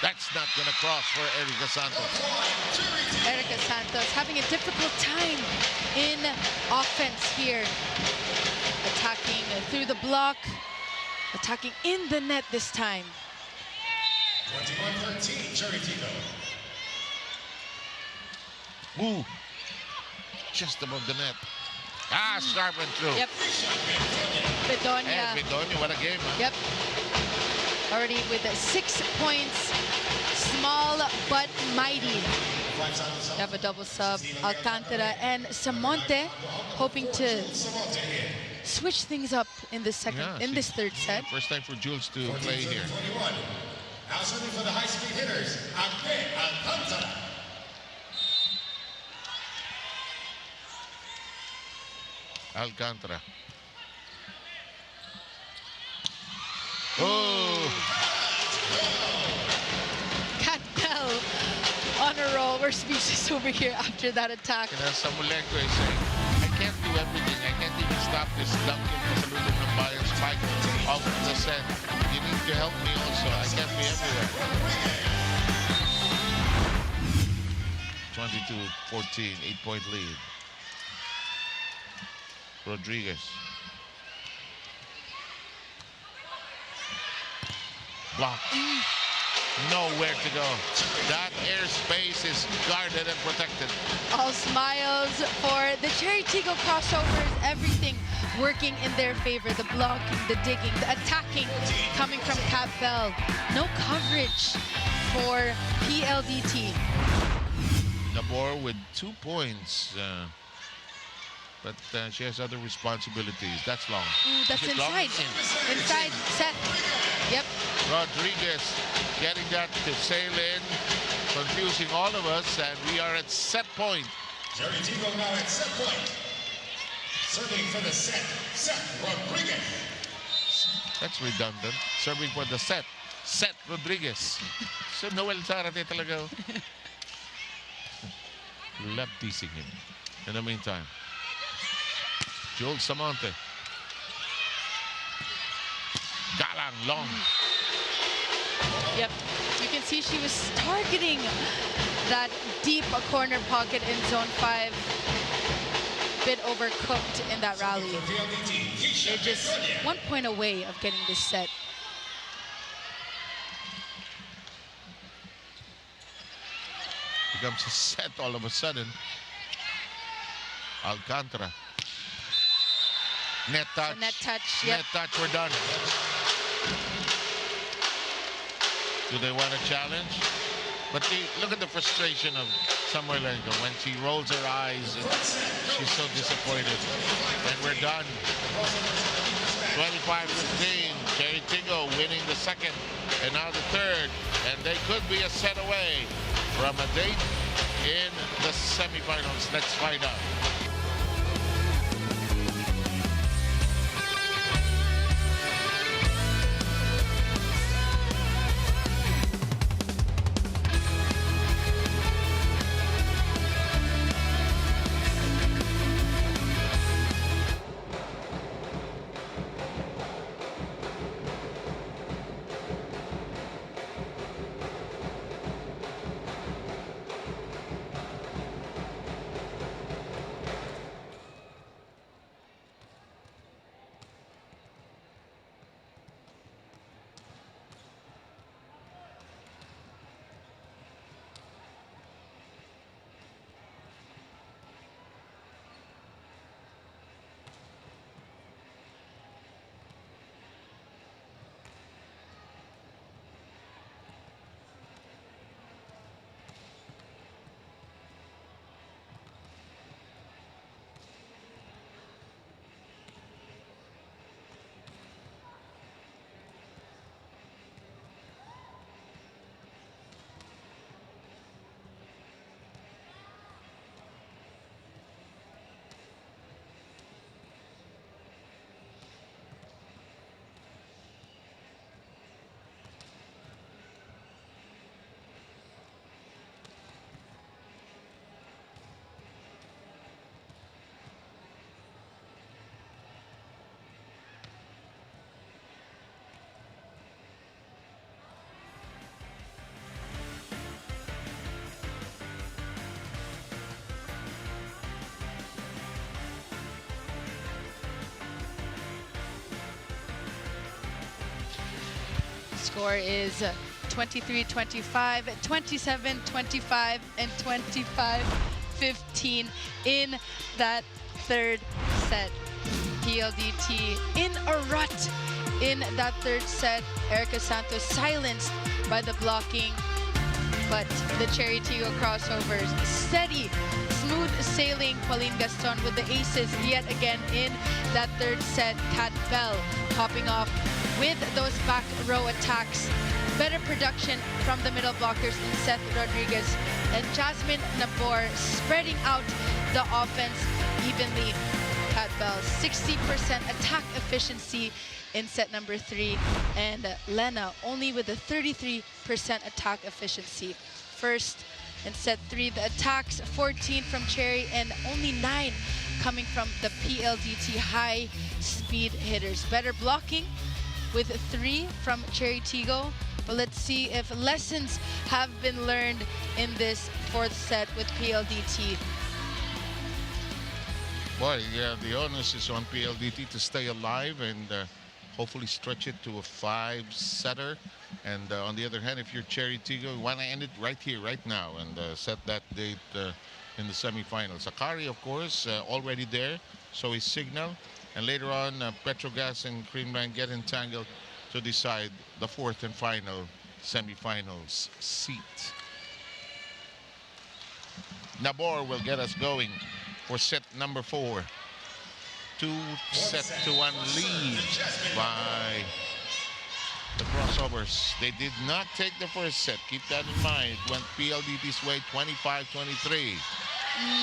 That's not going to cross for Erica Santos. Erica Santos having a difficult time in offense here. Attacking through the block. Attacking in the net this time. 21-13, Cherry Tigggo. Ooh. Just above the net. Ah, sharp and through. Yep. Bedonia. And Bedonia, what a game, huh? Yep. Already with 6 points. Small but mighty. We have a double sub. Alcantara and Samonte hoping to switch things up in this this third set. First time for Jules to play here. Now serving for the high-speed hitters, Alcantara. Alcantara. Oh! Kat Bell on a roll. We're speechless over here after that attack. And as Samoilenko is saying, I can't do everything. I can't even stop this dunking pasalubong ng bayan spike off the set. You need to help me also. I can't be everywhere. 22-14, 8-point lead. Rodriguez. Block. Nowhere to go. That airspace is guarded and protected. All smiles for the Cherry Tigggo crossovers. Everything working in their favor. The blocking, the digging, the attacking coming from Kat Bell. No coverage for PLDT. Nabor with 2 points. But she has other responsibilities. That's long. Ooh, that's Is it long? inside. Inside Seth. Yep. Rodriguez getting that to sail in, confusing all of us, and we are at set point. Cherry Tigggo now at set point. Serving for the set, Seth Rodriguez. That's redundant. Serving for the set, Seth Rodriguez. So Noel Zarate talaga. Love teasing him. In the meantime, Jules Samonte. Galang, long. Yep. You can see she was targeting that deep corner pocket in zone 5. Bit overcooked in that rally. They're just 1 point away of getting this set. Becomes a set all of a sudden. Alcantara. Net touch. Net touch, yep. Net touch, we're done. Do they want a challenge? But look at the frustration of Samoilenko when she rolls her eyes and she's so disappointed. And we're done. 25-15. CHERY TIGGO winning the second and now the third. And they could be a set away from a date in the semifinals. Let's find out. Score is 23-25, 27-25, and 25-15 in that third set. PLDT in a rut in that third set. Erica Santos silenced by the blocking, but the CHERY TIGGO crossovers steady, smooth sailing. Pauline Gaston with the aces yet again in that third set. Kat Bell popping off with those back row attacks. Better production from the middle blockers in Seth Rodriguez and Jasmine Nabor spreading out the offense evenly. Kat Bell 60% attack efficiency in set number 3, and Lena only with a 33% attack efficiency. First in set 3, the attacks 14 from CHERY and only 9 coming from the PLDT high speed hitters. Better blocking with 3 from CHERY TIGGO, but let's see if lessons have been learned in this fourth set with PLDT. Boy, yeah, the onus is on PLDT to stay alive and hopefully stretch it to a 5-setter. And on the other hand, if you're CHERY TIGGO, you want to end it right here, right now, and set that date in the semifinals. Akari, of course, already there, so is Signal. And later on, Petrogas and Creamline get entangled to decide the fourth and final semifinals seat. Nabor will get us going for set number 4. 2-1 lead by the crossovers. They did not take the first set. Keep that in mind. It went PLDT's way, 25-23.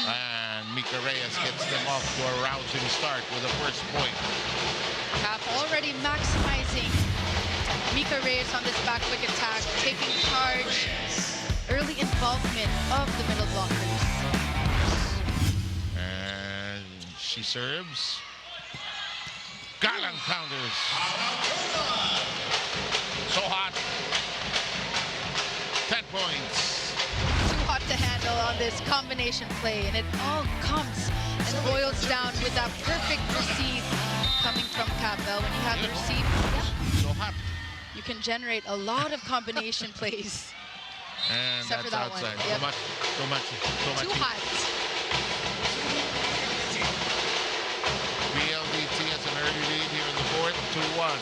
And Mika Reyes gets them off to a rousing start with the first point. Cap already maximizing Mika Reyes on this back quick attack, taking charge, early involvement of the middle blockers. And she serves. Galang counters. So hot. 10 points. Too hot to handle on this combination play, and it all comes and boils down with that perfect receive coming from Campbell. When you have the receive, so hot, you can generate a lot of combination plays. And except that's for that outside. one. Yep. Too much. Too hot. PLDT has an early lead here in the fourth, 2-1.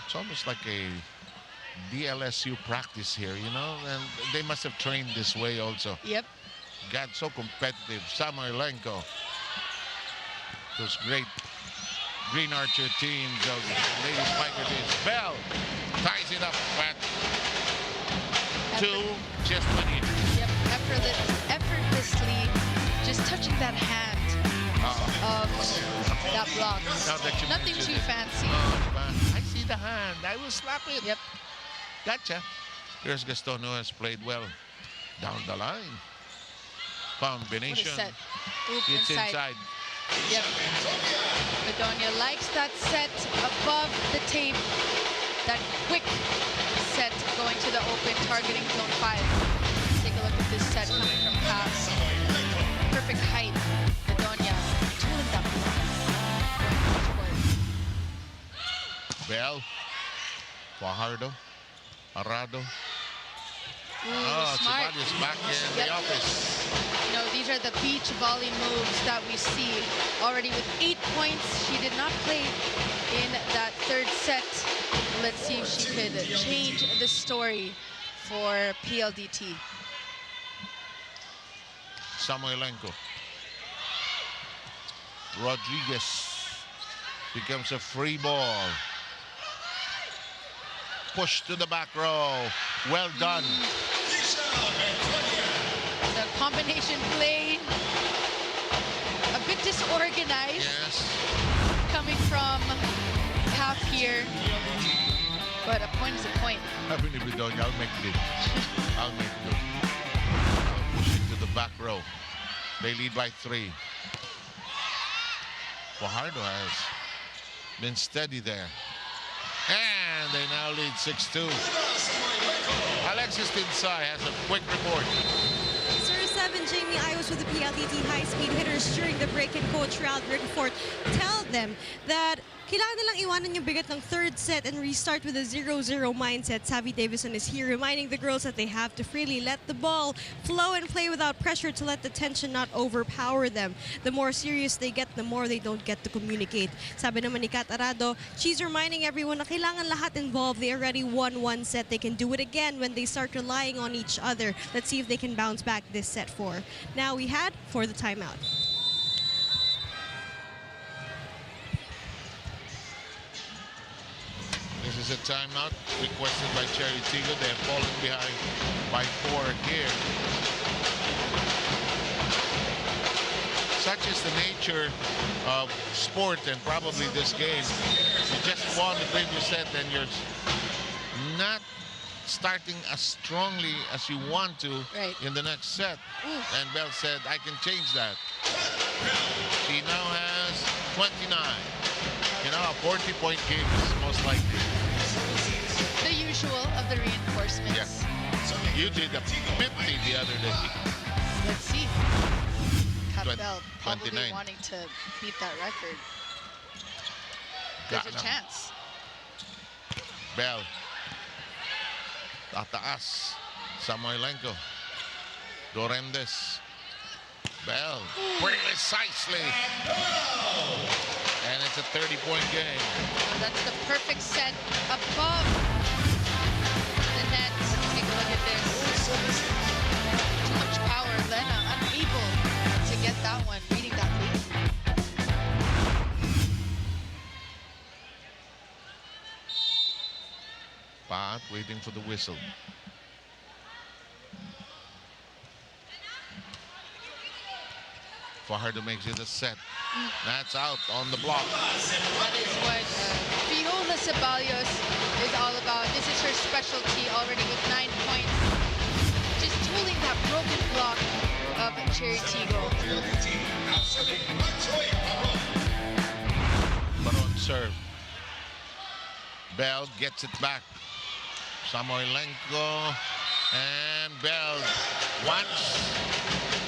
It's almost like a DLSU practice here, you know, and they must have trained this way also. Yep. God, so competitive. Samoilenko. Those great Green Archer teams of Lady Spiker teams. Bell ties it up at 2, just went in. Yep, effortlessly, just touching that hand of that block. Now that you Nothing mention too it. fancy. I see the hand. I will slap it. Yep. Gotcha. Here's Gaston, who has played well down the line. Combination. What a set. Oop, It's inside. Yep. Bedonia likes that set above the tape. That quick set going to the open, targeting zone 5. Let's take a look at this set coming from Cass. Perfect height. Bedonia tooling them. Bell. Fajardo. Arado. Ooh, smart. Sabali's back in the office. You know, these are the beach volley moves that we see. Already with 8 points, she did not play in that third set. Let's see if she could change the story for PLDT. Samoilenko. Rodriguez becomes a free ball. Push to the back row. Well done. The combination play, a bit disorganized. Yes. Coming from half here. But a point is a point. Happy to be done. I'll make it. I'll make it. I'll push it to the back row. They lead by 3. Fajardo has been steady there. And they now lead 6-2. Alexis Tinsay has a quick report. 7, Jamie, I was with the PLDT high-speed hitters during the break, and Coach Ralph Rickenfort tell them that kailangan nilang iwanan yung bigat ng third set and restart with a 0-0 mindset. Savvy Davison is here reminding the girls that they have to freely let the ball flow and play without pressure to let the tension not overpower them. The more serious they get, the more they don't get to communicate. Sabi naman ni Kat Arado, she's reminding everyone na kailangan lahat involved. They already won one set. They can do it again when they start relying on each other. Let's see if they can bounce back this set 4. Now we head for the timeout. This is a timeout requested by Cherry Tiggo. They have fallen behind by 4 here. Such is the nature of sport and probably this game. You just won the previous set and you're not starting as strongly as you want to in the next set. And Bell said, I can change that. She now has 29. You know, a 40-point game is most likely. The usual of the reinforcements. Yeah. You did a 50 the other day. Let's see. Kat Bell probably 29. wanting to beat that record. There's a chance. Bell. Tataas. Samoilenko. Dorendes. Bell. Precisely. And it's a 30-point game. That's the perfect set above the net. Take a look at this. Too much power. Lena unable to get that one, reading that lead. Pat waiting for the whistle. Fajardo makes it a set. That's out on the block. That is what Viola Ceballos is all about. This is her specialty, already with 9 points. Just tooling that broken block of Cherry Tiggo. Baron serve. Bell gets it back. Samoilenko and Bell wants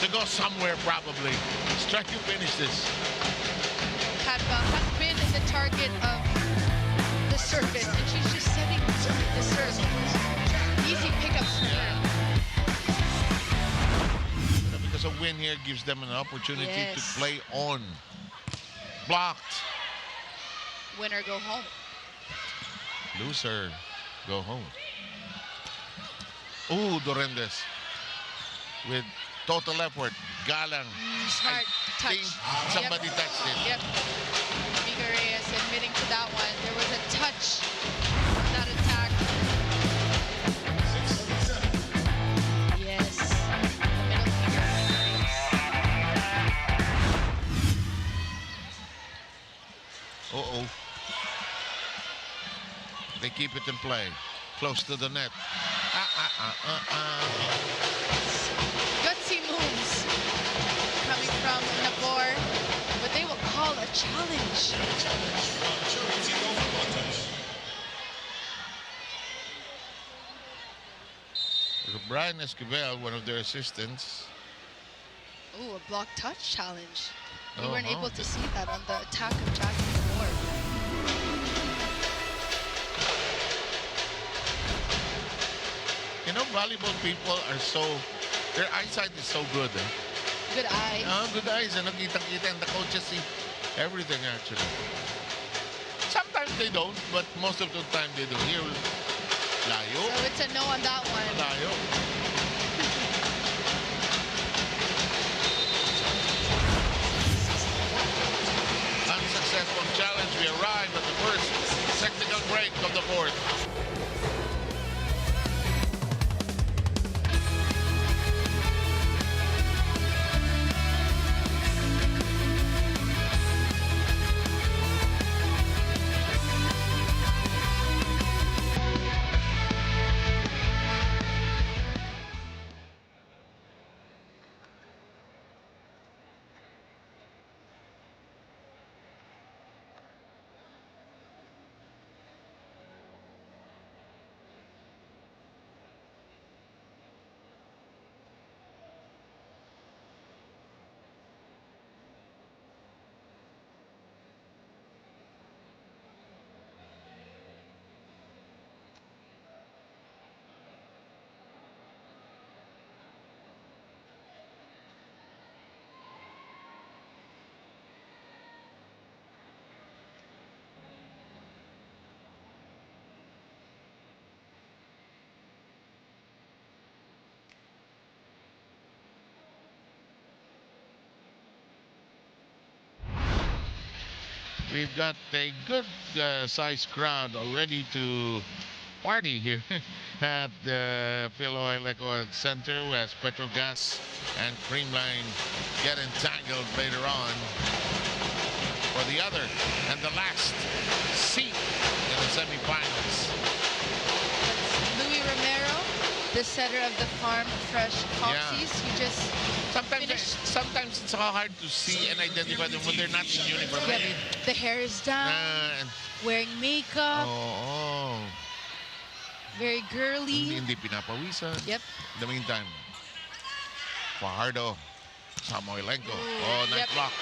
to go somewhere probably. Strike you finish this. Kat Bell has been the target of the service, and she's just setting the service. Easy pickups for her. Because a win here gives them an opportunity to Yes. play on. Blocked. Winner go home. Loser, go home. Ooh, Dorendes with total effort. Galang. Smart I think touch. somebody touched him. Yep. Mika Reyes admitting to that one. There was a touch on that attack. Yes. The middle finger. Uh-oh. They keep it in play. Close to the net. Gutsy moves coming from Nabor, but they will call a challenge. Brian Esquivel, one of their assistants. Ooh, a block touch challenge. We weren't Uh-huh. able to see that on the attack of Jasmine Nabor. You know, volleyball people are so, their eyesight is so good. Eh? Good eye. Good eyes. Nakita-kita, and the coaches see everything actually. Sometimes they don't, but most of the time they do. Here, layo. So it's a no on that one. Layo. Unsuccessful challenge. We arrive at the first technical break of the fourth. We've got a good sized crowd already to party here at the Philoil Eco Center, as Petrogas and Creamline get entangled later on for the other and the last seat in the semifinals. Louis Romero, the setter of the Farm Fresh Foxies, who just Sometimes it's hard to see and identify them when they're not in uniform. Yep. The hair is down, And, wearing makeup, very girly. hindi pinapawisan. Yep. In the meantime, Fajardo, Samoilenko. Nice yep. block.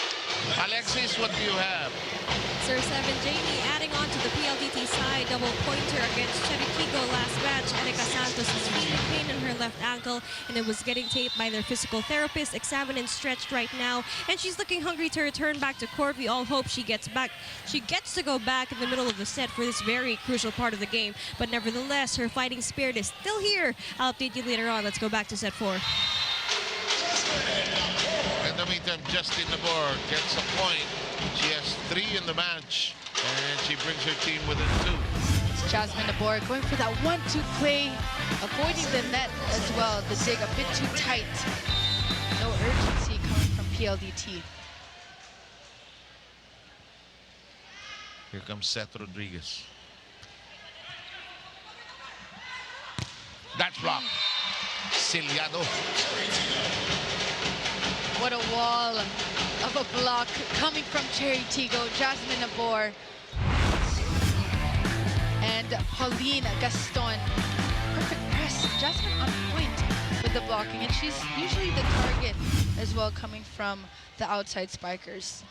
Alexis, what do you have? Sir 7 Jamie adding on to the PLDT side, double pointer against CHERY TIGGO last match. Erika Santos is feeling pain in her left ankle and it was getting taped by their physical therapist, examined and stretched right now. And she's looking hungry to return back to court. We all hope she gets back. She gets to go back in the middle of the set for this very crucial part of the game. But nevertheless, her fighting spirit is still here. I'll update you later on. Let's go back to set 4. In the meantime, Justin Nabor gets a point. She has 3 in the match, and she brings her team within 2. Jasmine Nabor going for that 1-2 play, avoiding the net as well. The dig a bit too tight. No urgency coming from PLDT. Here comes Seth Rodriguez. That's blocked. Ciliado. What a wall of a block coming from CHERY TIGGO, Jasmine Nabor, and Pauline Gaston. Perfect press. Jasmine on point with the blocking, and she's usually the target as well, coming from the outside spikers.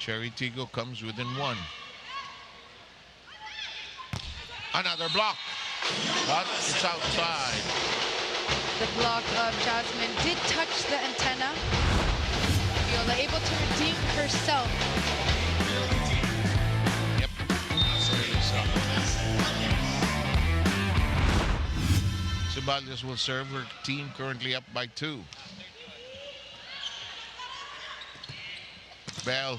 CHERY TIGGO comes within 1. Another block, but it's outside. The block of Jasmine did touch the antenna. Viola able to redeem herself. Yep. Ceballos will serve. Her team currently up by 2. Bell.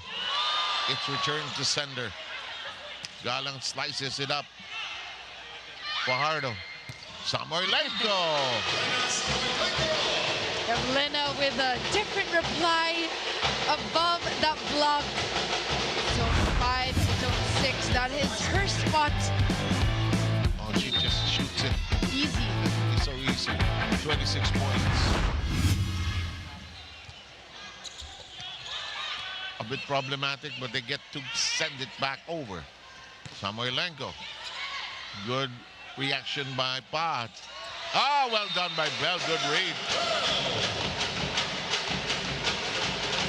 It's returned to sender. Galang slices it up. Fajardo. Samoylenko. Lena with a different reply above that block. Zone 5, zone 6. That is her spot. Oh, she just shoots it. Easy. It's so easy. 26 points. A bit problematic, but they get to send it back over. Samoylenko. Good reaction by Pat. Ah, well done by Bell. Good read.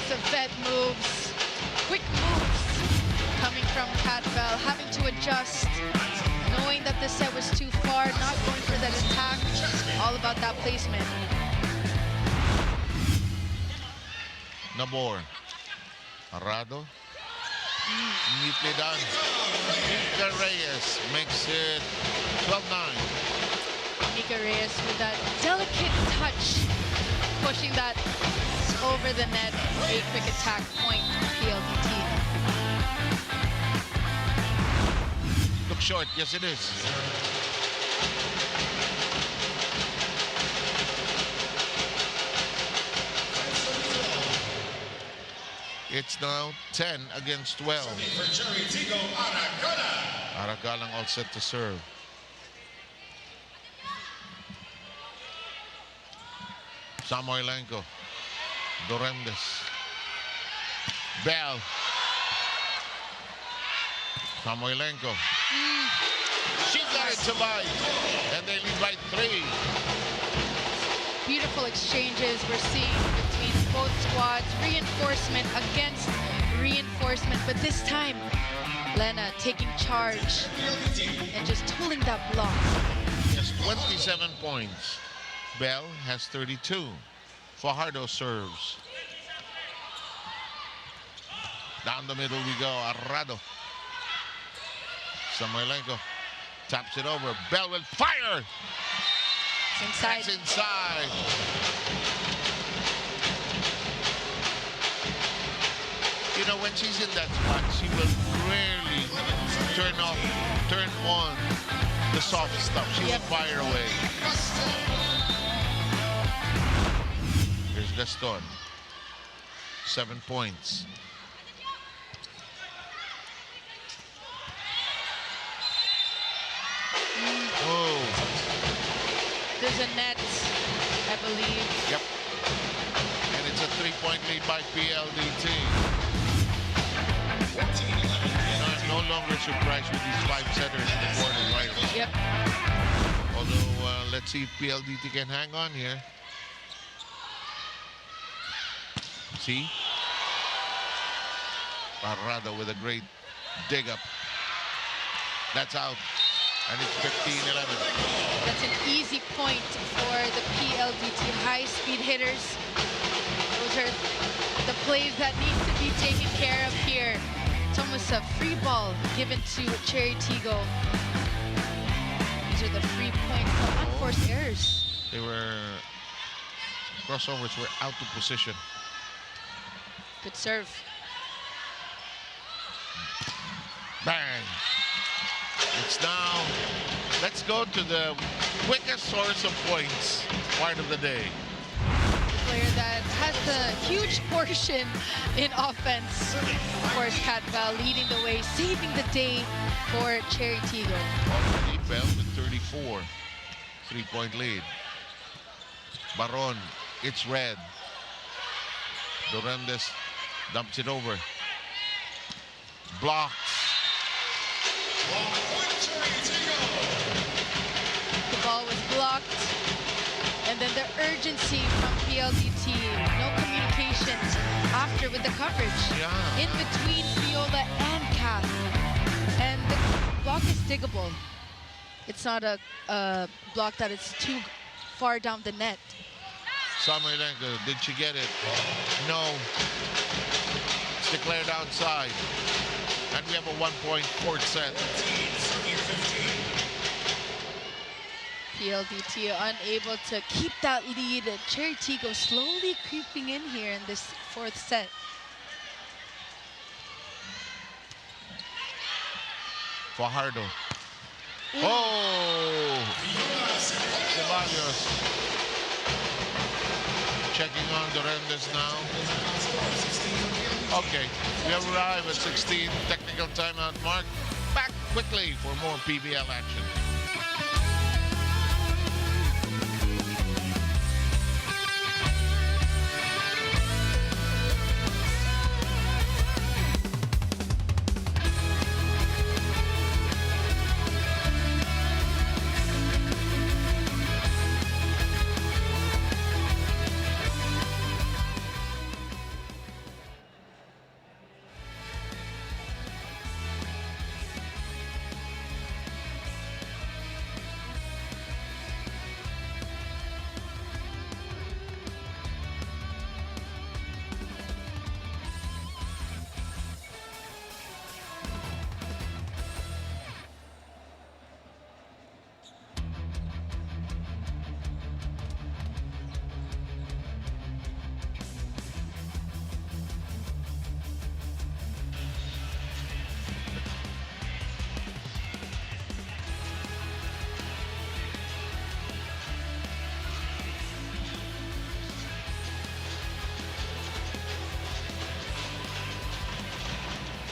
Savette moves, quick moves coming from Kat Bell, having to adjust, knowing that the set was too far, not going for that attack. All about that placement. Nabor. Arado. Neatly done. Mika Reyes makes it 12-9. Mika Reyes with that delicate touch, pushing that over the net. A quick attack point, PLDT. Look short. Yes, it is. It's now 10 against 12. For CHERY TIGGO, Aragalang all set to serve. Samoylenko. Dorendes. Bell. Samoylenko. She got it to bite. And they lead by 3. Beautiful exchanges we're seeing between both squads. Reinforcement against reinforcement, but this time Lena taking charge and just tooling that block. Has 27 points. Bell has 32. Fajardo serves. Down the middle we go. Arado. Samoylenko taps it over. Bell will fire. It's inside. That's inside. You know, when she's in that spot, she will rarely turn on the soft stuff. She will fire away. Here's Gaston. 7 points. Oh. There's a net, I believe. Yep. And it's a 3-point lead by PLDT. I'm no longer surprised with these 5 setters in the quarterfinals. Yep. Although, let's see if PLDT can hang on here. See? Parrado with a great dig up. That's out. And it's 15-11. That's an easy point for the PLDT high-speed hitters. Those are the plays that need to be taken care of here. It's almost a free ball given to CHERY TIGGO. These are the free points, the unforced errors. They were... crossovers were out of position. Good serve. Bang. It's now, let's go to the quickest source of points part of the day. The player that has the huge portion in offense. Of course, Kat Bell leading the way, saving the day for CHERY TIGGO. Already Bell with 34. 3-point lead. Baron, it's red. Dorendes dumps it over. Blocks. The ball was blocked. And then the urgency from PLDT. No communication after with the coverage. Yeah. In between Viola and Kath. And the block is diggable. It's not a block that is too far down the net. Samoylenko, did she get it? No. It's declared outside. And we have a 1-point court set. PLDT unable to keep that lead. CHERY TIGGO slowly creeping in here in this fourth set. Fajardo. Oh! Ceballos. Checking on Durendes now. Okay, we have arrived at 16. Technical timeout mark. Back quickly for more PVL action.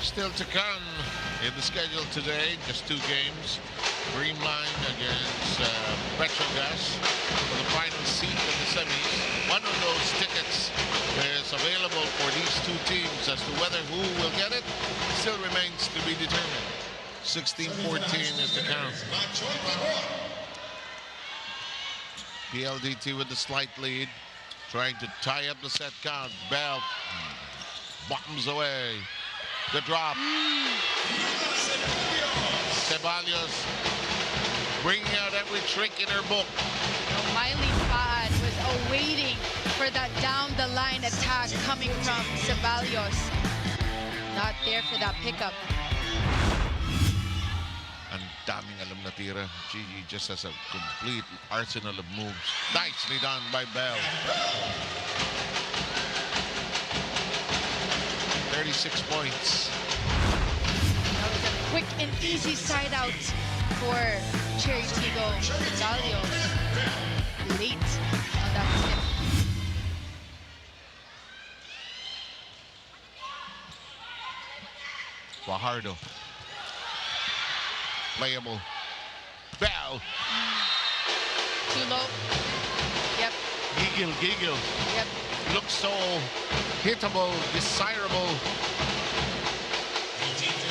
Still to come in the schedule today, just 2 games. Dreamline against Petrogas for the final seat in the semis. One of those tickets is available for these 2 teams. As to whether who will get it still remains to be determined. 16-14 is the count. PLDT with the slight lead, trying to tie up the set count. Bell bottoms away. The drop. Ceballos bringing out every trick in her book. Miley Faad was awaiting for that down-the-line attack coming from Ceballos. Not there for that pickup. Ang daming alam na tira. Gigi just has a complete arsenal of moves. Nicely done by Bell. 36 points. That was a quick and easy side out for CHERY TIGGO. Ceballos late on that tip. Fajardo. Playable. Bell. Too low. Yep. Giggle. Yep. Looks so hittable, desirable,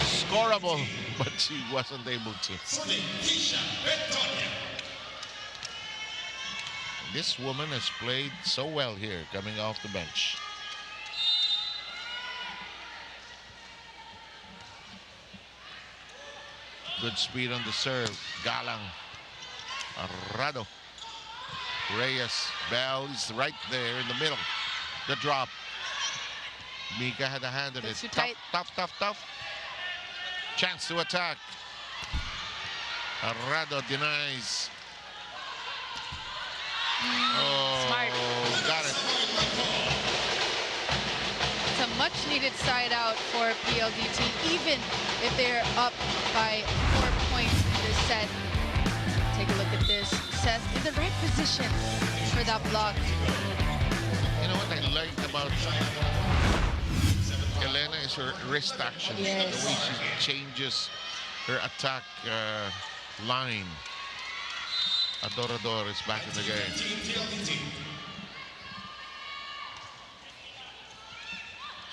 scoreable, but she wasn't able to. This woman has played so well here, coming off the bench. Good speed on the serve. Galang. Arrado. Reyes. Bell is right there in the middle. The drop. Mika had a hand on it. Too tight. Tough. Chance to attack. Arrado denies. Smart. Got it. It's a much-needed side out for PLDT, even if they're up by 4 points in this set. Take a look at this. Seth in the right position for that block. You know what I liked about Elena is her wrist action. Yes. The way she changes her attack line. Adorador is back in the game.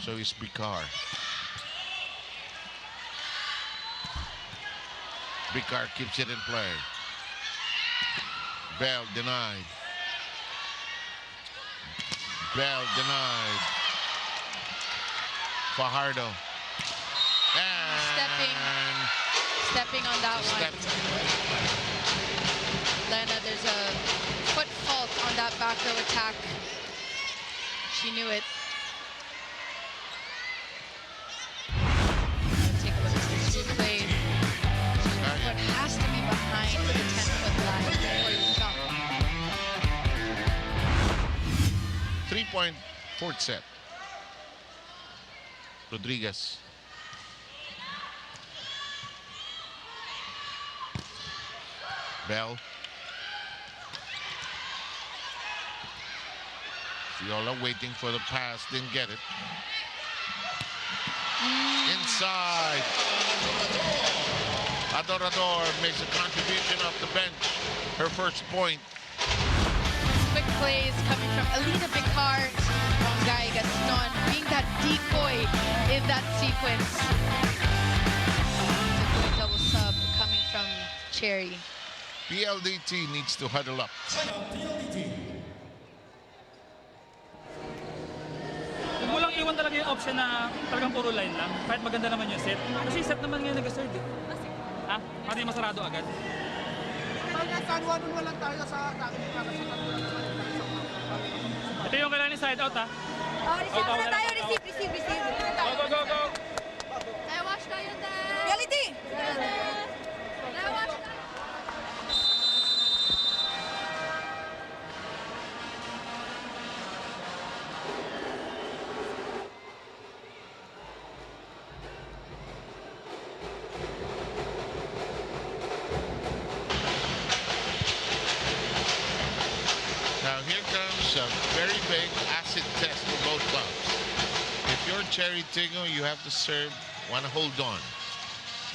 So is Bicar. Bicar keeps it in play. Bell denied. Bell denied. Fajardo. And Stepping on that one. Lena, there's a foot fault on that back row attack. She knew it. Take a look at this replay. Foot has to be behind the 10-foot line before you 3-point fourth set. Rodriguez. Bell. Viola waiting for the pass, didn't get it. Inside. Adorador makes a contribution off the bench. Her first point. Quick plays coming from Alina Picard, from Guy Gaston, being that decoy in that sequence. It's a good double sub coming from Cherry. PLDT needs to huddle up. Huwag mo lang iwan talaga yung option na talagang puro line lang. Kahit maganda naman yung set. Kasi set naman ngayon nag-serve eh. Ha? Pati masarado agad. San Juan lang tayo sa Ito yung kailangan ni side out ha. Oh, receive na tayo. Receive. Go. Nawash tayo tayo. Reality! Nawash tayo. Now here comes a very big acid test for both clubs. If you're Cherry Tiggo, you have to serve, want to hold on,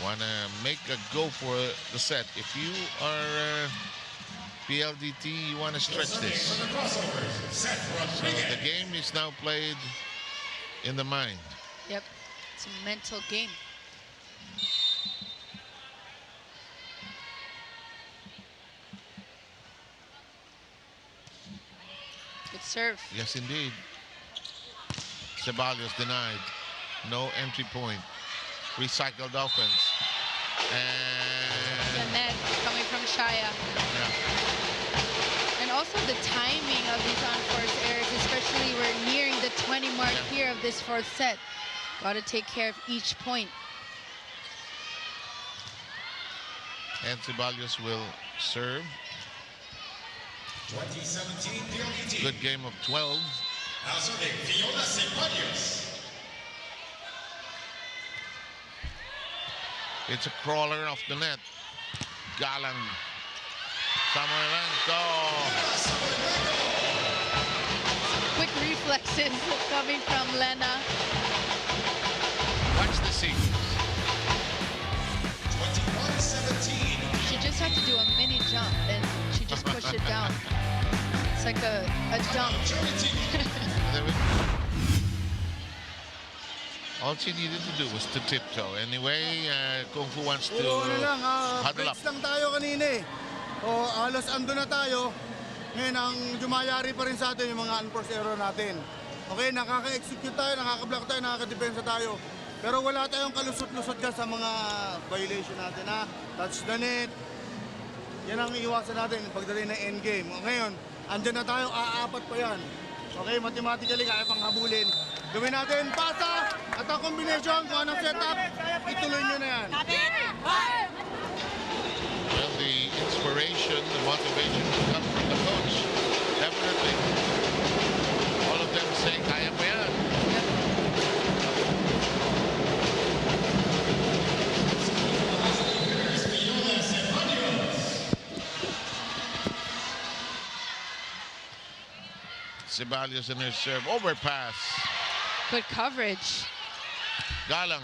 want to make a go for the set. If you are PLDT, you want to stretch this. So the game is now played in the mind. Yep, it's a mental game. Good serve. Yes, indeed. Ceballos denied. No entry point. Recycled offense. The And net coming from Shaya. yeah, And also the timing of these unforced errors, especially we're nearing the 20 mark here of this fourth set. Got to take care of each point. and Ceballos will serve. 2017 PLDT. Good game of 12. Now serving Fiona Ceballos. It's a crawler off the net. Galang. Samoilenko. Quick reflexes coming from Lena. Watch the sequence. 21-17. She just had to do a mini jump and she just pushed it down. It's like a dunk. All she needed to do was to tiptoe. Anyway, Kung Fu wants to huddle up. Blitz lang tayo kanina eh. O halos ando na tayo. Ngayon ang dumayari pa rin sa atin yung mga unforced error natin. Okay, nakaka-execute tayo, nakaka-block tayo, nakaka-depensa tayo. Pero wala tayong kalusot-lusot dyan sa mga violation natin ha. Touch the net. Yan ang iiwasan natin pagdating ng endgame. Ngayon, andyan na tayo, aapat pa yan. Okay, mathematically kaya pang habulin. Gawin natin pasa at ang combination kung anong setup, ituloy nyo na yan. Well, the inspiration, the motivation will come from the coach. Definitely. All of them saying, kaya mo yan. Ceballos in her serve. Overpass. Good coverage. Galang.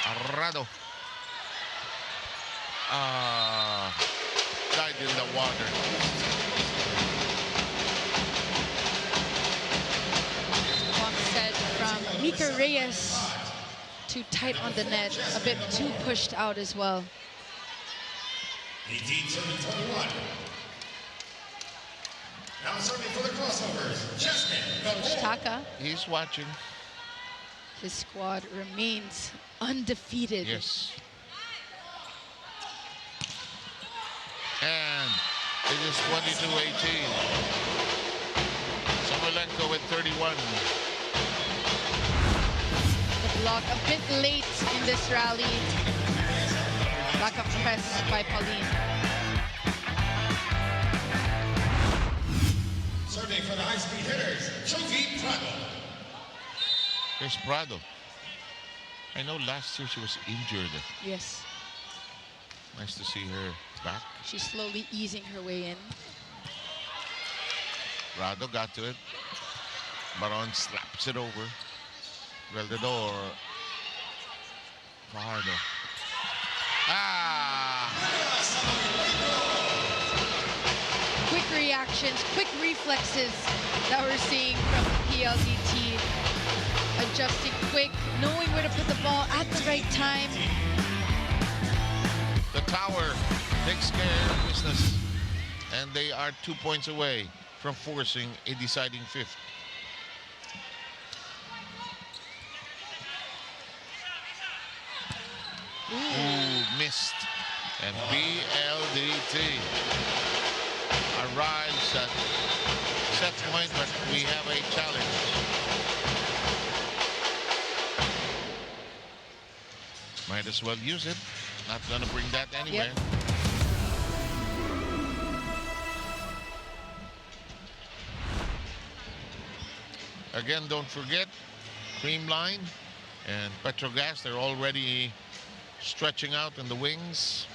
Arrado. Died in the water. One set from Mika Reyes. Too tight on the net. A bit too pushed out as well. 18-21. Now serving for the crossovers, Jasmine. Coach Taka, He's watching. his squad remains undefeated. Yes. And it is 22-18. Samoilenko with 31. The block a bit late in this rally. Lack of press by Pauline. Serving Serving for the high-speed hitters, Jovi Prado. Here's Prado. I know last year she was injured. Yes. Nice to see her back. She's slowly easing her way in. Prado got to it. Baron slaps it over. Veldedor. Prado. Ah! Quick reactions, quick reflexes that we're seeing from PLDT. Adjusting quick, knowing where to put the ball at the right time. The tower takes care of business. And they are 2 points away from forcing a deciding fifth. Ooh, missed. And PLDT arrives at set point, but we have a challenge. Might as well use it. Not gonna bring that anywhere. Yep. Again, don't forget, Creamline and Petrogas, they're already stretching out in the wings.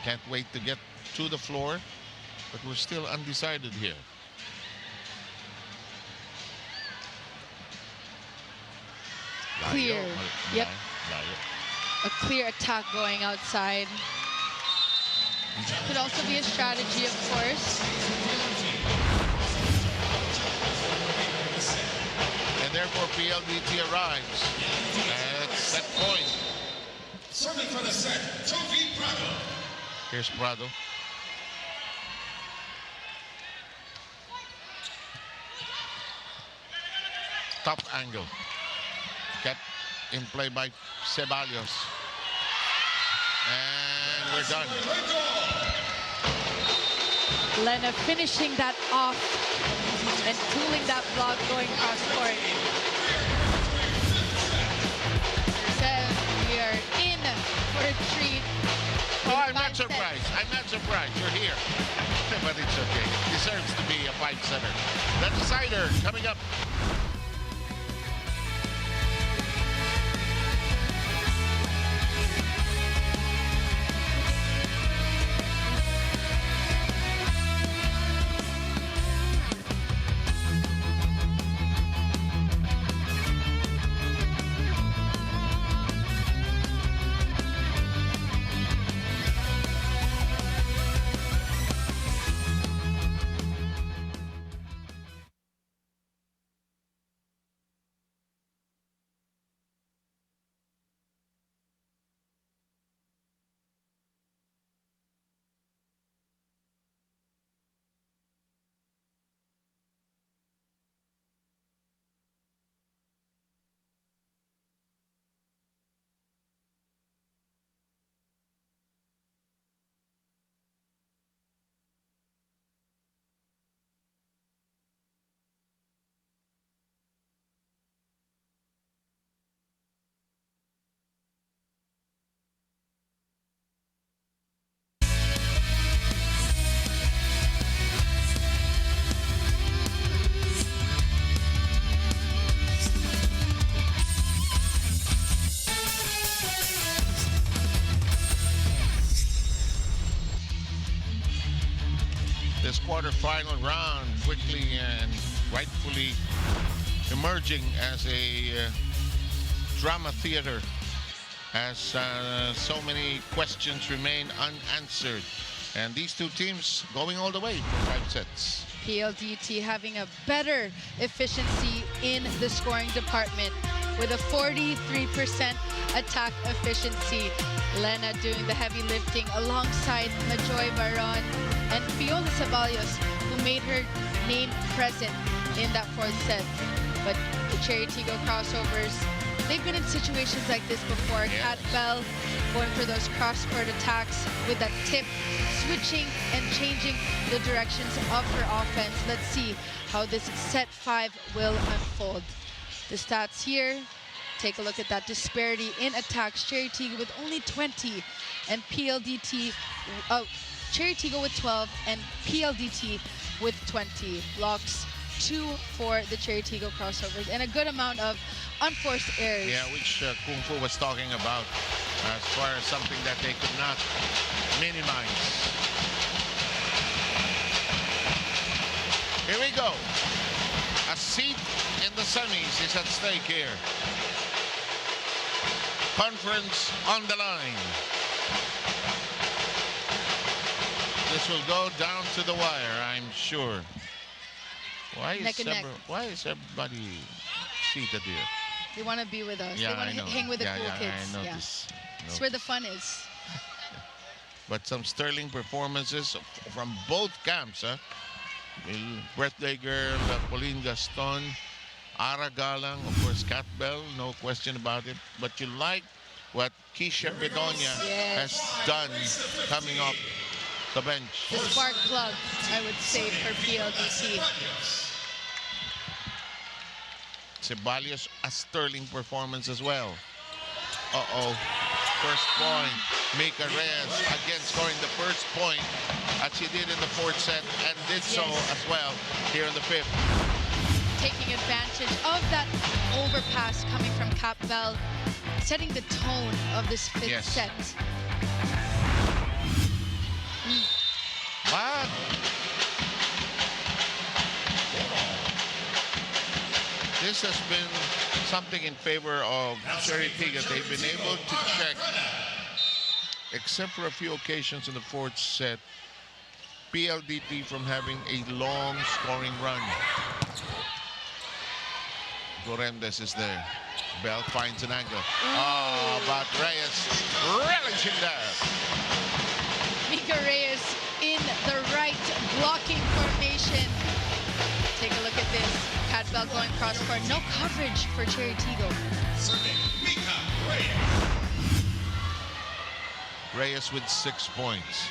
Can't wait to get to the floor, but we're still undecided here. Clear. Yep. Layo. A clear attack going outside. Could also be a strategy, of course. And therefore PLDT arrives at set point. Serving for the set, Jovi Prado. Here's Prado. Top angle. Kept in play by Ceballos. And we're done. Lena finishing that off and cooling that block going cross court. Says we are in for a treat. Oh, I'm not surprised. I'm not surprised. You're here. But it's okay. It deserves to be a 5-setter. The decider coming up. This quarterfinal round quickly and rightfully emerging as a drama theater as so many questions remain unanswered. And these two teams going all the way for 5 sets. PLDT having a better efficiency in the scoring department with a 43% attack efficiency. Lena doing the heavy lifting alongside Majoy Baron and Fiona Ceballos, who made her name present in that 4th set. But the Cherry Tigggo crossovers, they've been in situations like this before. Yeah. Kat Bell going for those cross-court attacks with that tip, switching and changing the directions of her offense. Let's see how this set 5 will unfold. The stats here, take a look at that disparity in attacks. Cherry Tigggo with only 20 and PLDT Cherry Tigggo with 12, and PLDT with 20 blocks. 2 for the Cherry Tigggo crossovers, and a good amount of unforced errors. Yeah, which Kung Fu was talking about as far as something that they could not minimize. Here we go. A seat in the semis is at stake here. Conference on the line. This will go down to the wire, I'm sure. Why is everybody seated here? They want to be with us. Yeah, they want I to know. hang with the cool kids. I Yeah. notice. That's where the fun is. But some sterling performances from both camps. Birthday girl, Pauline Gaston, Ara Galang, of course, Cat Bell, no question about it. But you like what Keisha Bedonia has done coming up the bench. The spark plug, I would say, for PLDT. Ceballos, a sterling performance as well. First point. Mika Reyes again scoring the first point as she did in the fourth set and did so as well here in the fifth. Taking advantage of that overpass coming from Cat Bell, setting the tone of this fifth set. But this has been something in favor of Cherry Tigggo. They've been able to check, except for a few occasions in the fourth set, PLDT from having a long scoring run. Gorendes is there. Bell finds an angle. But Reyes relishing there. Mika Reyes in the right blocking formation. Take a look at this. Cat Bell going cross court. No coverage for Cherry Tigggo. Serving Mika Reyes. Reyes with 6 points.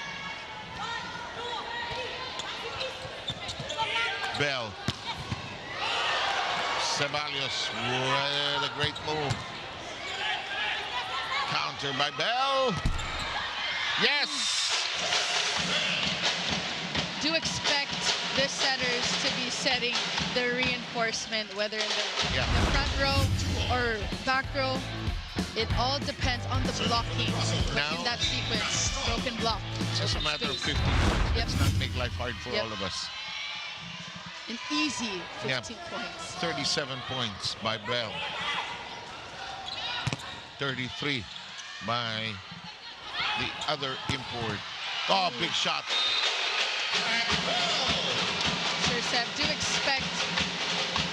Bell. Ceballos with a great move. Counter by Bell. Yes! Do expect the setters to be setting the reinforcement, whether in the front row or back row. It all depends on the blocking in that sequence. Broken block. It's just a matter of 50. Let's not make life hard for all of us. An easy 15 points. 37 points by Bell. 33 by the other import. Oh, big shot. Sir Seb, do expect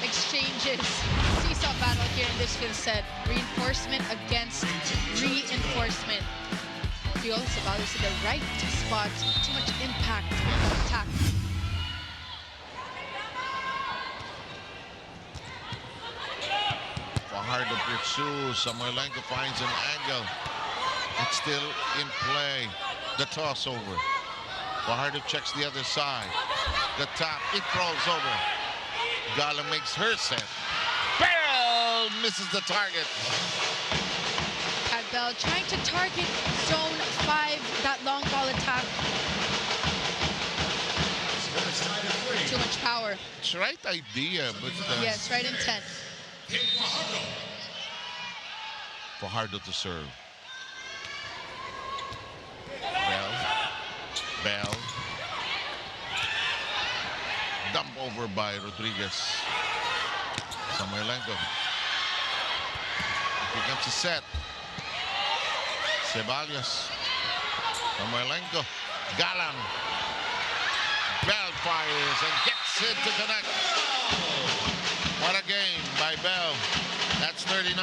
exchanges. Seesaw battle here in this fifth set. Reinforcement against reinforcement. Fiol Ceballos in the right spot. Too much impact in the attack. Hard to pursue. Samoilenko finds an angle. It's still in play. The toss over. Fajardo checks the other side. The top. It rolls over. Gala makes her set. Bell misses the target. Cat Bell trying to target zone 5, that long ball attack. Too much power. It's the right idea, but yes, right intent. Fajardo to serve. Bell. Dump over by Rodriguez. Samoilenko. It becomes a set. Ceballos. Samoilenko. Galang. Bell fires and gets it to connect. What a game by Bell. That's 39.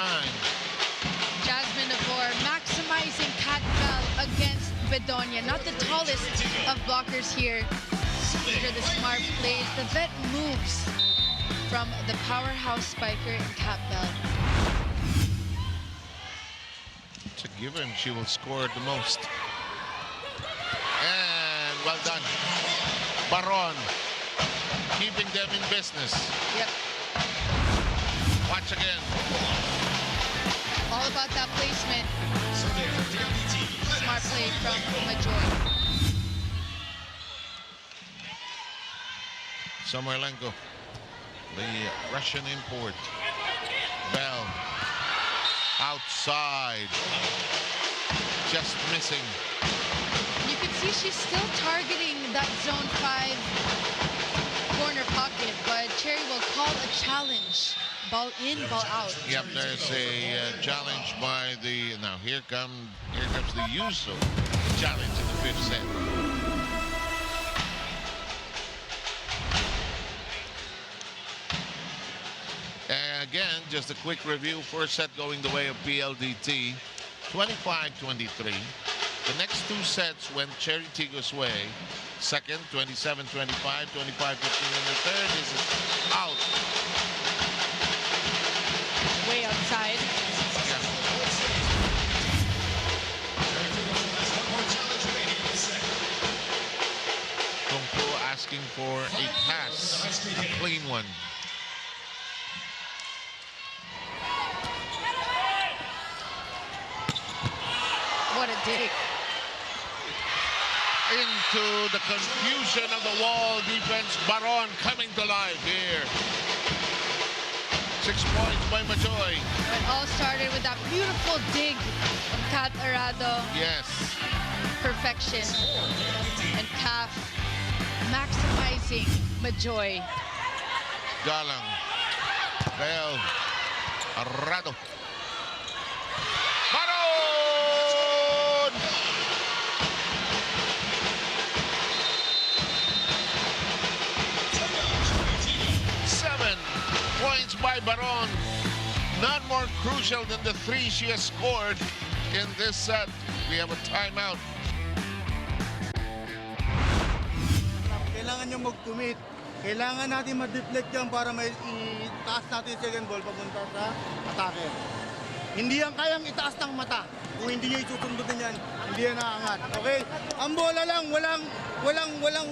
Jasmine Navor maximizing Cat Bell against Bedonia. Not the tallest of blockers here. Under the smart plays, the vet moves from the powerhouse spiker in Cat Bell. It's a given she will score the most. And well done. Baron keeping them in business. Yep. Watch again. All about that placement. Smart play from Major. Samoilenko, the Russian import. Bell outside, just missing. You can see she's still targeting that zone 5 corner pocket, but Cherry will call a challenge. Ball in, ball out. Yep, there's a challenge by the. Now here comes the use of challenge in the 5th set. Again, just a quick review. First set going the way of PLDT, 25-23. The next 2 sets went Cherry Tiggo's way. Second, 27-25, 25-15, and the third is out. Way outside. Kung Fu asking for a pass, a clean one. What a dig. Into the confusion of the wall defense. Baron coming to life here. 6 points by Majoy. It all started with that beautiful dig from Kat Arado. Yes. Perfection. And Kaf maximizing Majoy. Galang. Bell. Arado. Baron! 7 points by Baron. None more crucial than the 3 she has scored in this set. We have a timeout. Kailangan nyo mag-commit. Kailangan natin ma-deflect yan para may itaas natin yung second ball papunta sa atake. Hindi yan kayang itaas ng mata. Kung hindi nyo isusundutin yan, hindi yan nakaangat. Okay? Ang bola lang, walang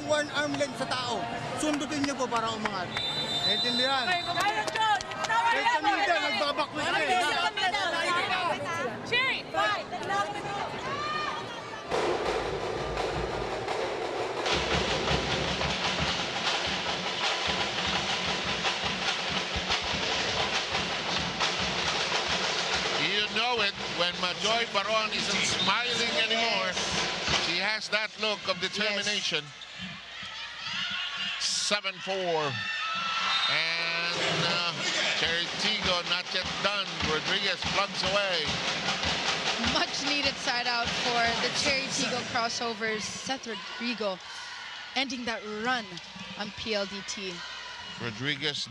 one arm length sa tao. Sundutin nyo po para umangat. Naintindihan? Kahit sa middle, nagbabak na siya eh. Cherry! You know it when Majoy Baron isn't smiling anymore. She has that look of determination. 7-4. And Cherry Tiggo not yet done. Rodriguez plugs away. Much needed side out for the Cherry Tiggo crossovers. Seth Rodrigo ending that run on PLDT. Rodriguez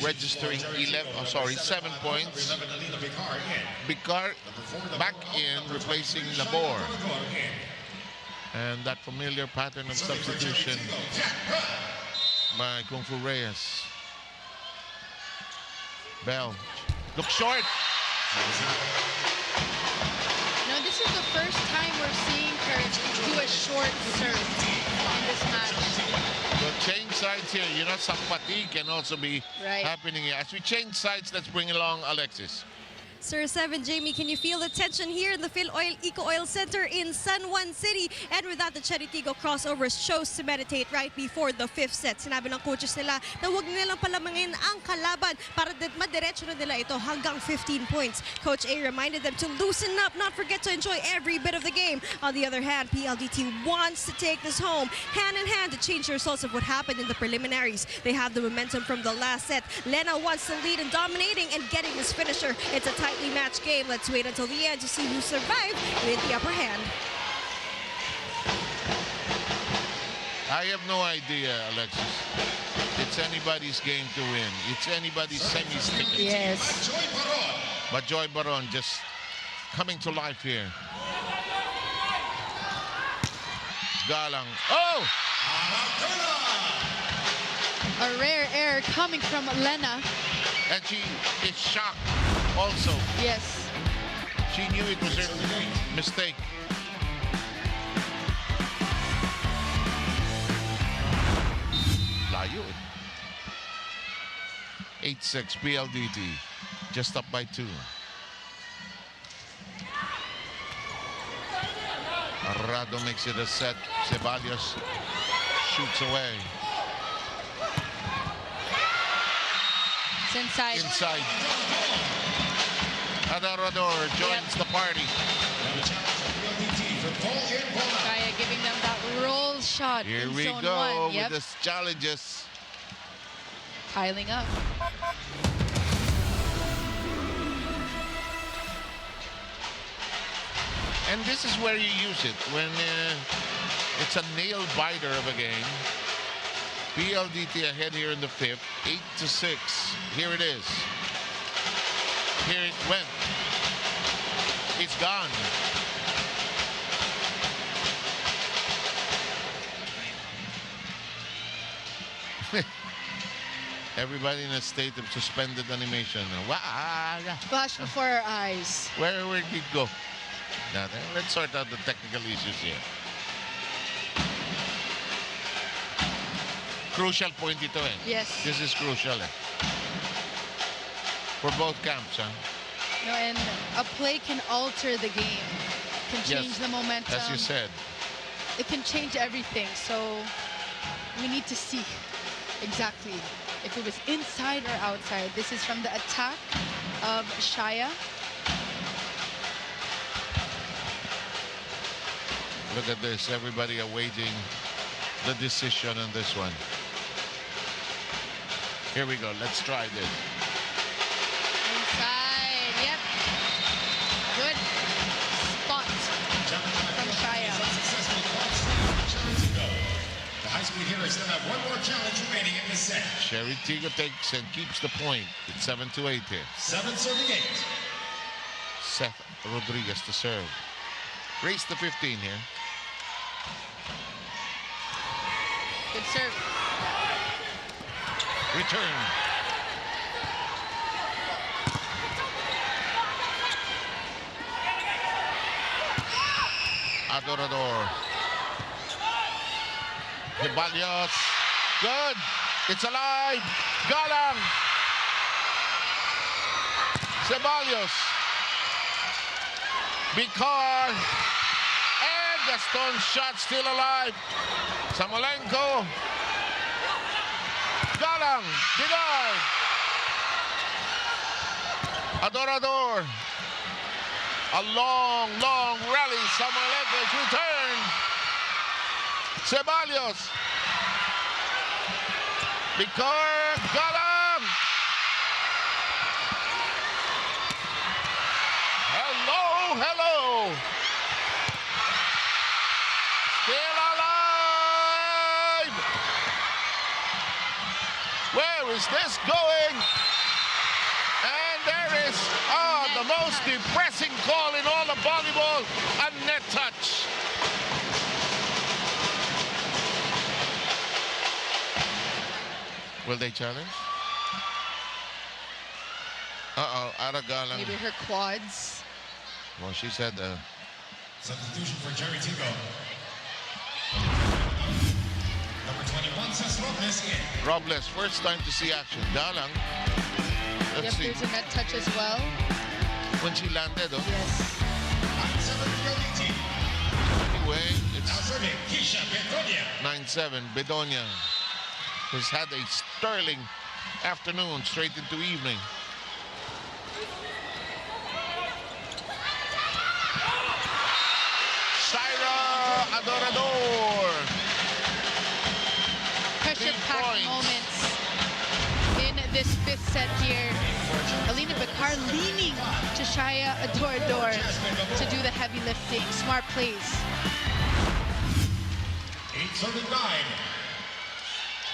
registering 7 points. Bikar back in, replacing Labor. And that familiar pattern of substitution by Kung Fu Reyes. Bell. Look short. No, this is the first time we're seeing her do a short serve in this match. So change sides here. You know, Sampati can also be happening here. As we change sides, let's bring along Alexis. Sir 7, Jamie, can you feel the tension here in the Phil Oil Eco Oil Center in San Juan City? And with that, the Cherry Tiggo crossovers chose to meditate right before the 5th set. Sinabi ng coaches nila na huwag nilang palamangin ang kalaban para madiretso na nila ito hanggang 15 points. Coach A reminded them to loosen up, not forget to enjoy every bit of the game. On the other hand, PLDT wants to take this home hand in hand to change the results of what happened in the preliminaries. They have the momentum from the last set. Lena wants to lead in dominating and getting this finisher. It's a tightly matched game. Let's wait until the end to see who survived with the upper hand. I have no idea, Alexis. It's anybody's game to win. It's anybody's semis ticket. Yes. But Joy Baron just coming to life here. Galang. Oh! A rare error coming from Lena. And she is shocked also. Yes. She knew it was her mistake. Layo. 8-6 PLDT. Just up by 2. Arado makes it a set. Ceballos shoots away. It's inside. Inside. Adorador joins the party. Shaya giving them that roll shot Here in we zone go 1. Yep. with the challenges. Piling up. And this is where you use it, when it's a nail biter of a game. PLDT ahead here in the 5th, 8-6. Here it is. Here it went. It's gone. Everybody in a state of suspended animation. Flash before our eyes. Where did it go? Now, let's sort out the technical issues here. Crucial point ito eh. Yes. This is crucial eh. For both camps, huh? No, and a play can alter the game. Can change the momentum. As you said. It can change everything. So we need to see exactly if it was inside or outside. This is from the attack of Shaya. Look at this. Everybody awaiting the decision on this one. Here we go. Let's try this. Inside. Yep. Good spot from Shaya. The high-speed hitters still have one more challenge remaining in this set. CHERY TIGGO takes and keeps the point. It's 7-8 here. 7 serving 8. Seth Rodriguez to serve. Race to 15 here. Good serve. Return. Adorador. Ceballos. Good. It's alive. Galang. Ceballos. Bicar. And Gaston's shot still alive. Samolenko. Galang. Denied. Adorador. A long, long rally. Samolenko's return. Ceballos. Bicar. Galang. Hello, hello. Still alive. Where is this going? And there is the most depressing call in all of volleyball, a net touch. Will they challenge? Aragalang. Maybe her quads. Well, she said Substitution for CHERY TIGGO. Number 21 says Robles in. Robles, first time to see action. Galang. Let's see. There's a net touch as well. When she landed, oh. Yes. 9-7 PLDT. Anyway, it's Now serving Keisha Bedonia. 9-7. Bedonia has had a sterling afternoon straight into evening. Shaira Adorador. Pressure-packed moments in this 5th set here. Alina Bicar leaning to Shaya Adorador to do the heavy lifting. Smart plays. 8 serving 9.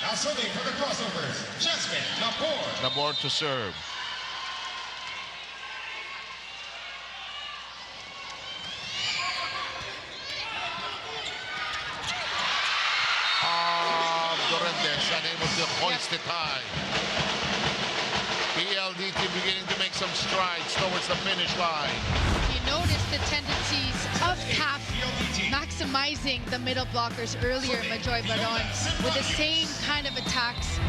Now serving for the crossovers, Jasmine Nabor. Nabor to serve. Dorendes unable to hoist it high. PLDT beginning to make some strides towards the finish line. You notice the tendencies of CAF maximizing the middle blockers earlier, Majoy Baron, with the same kind of attacks.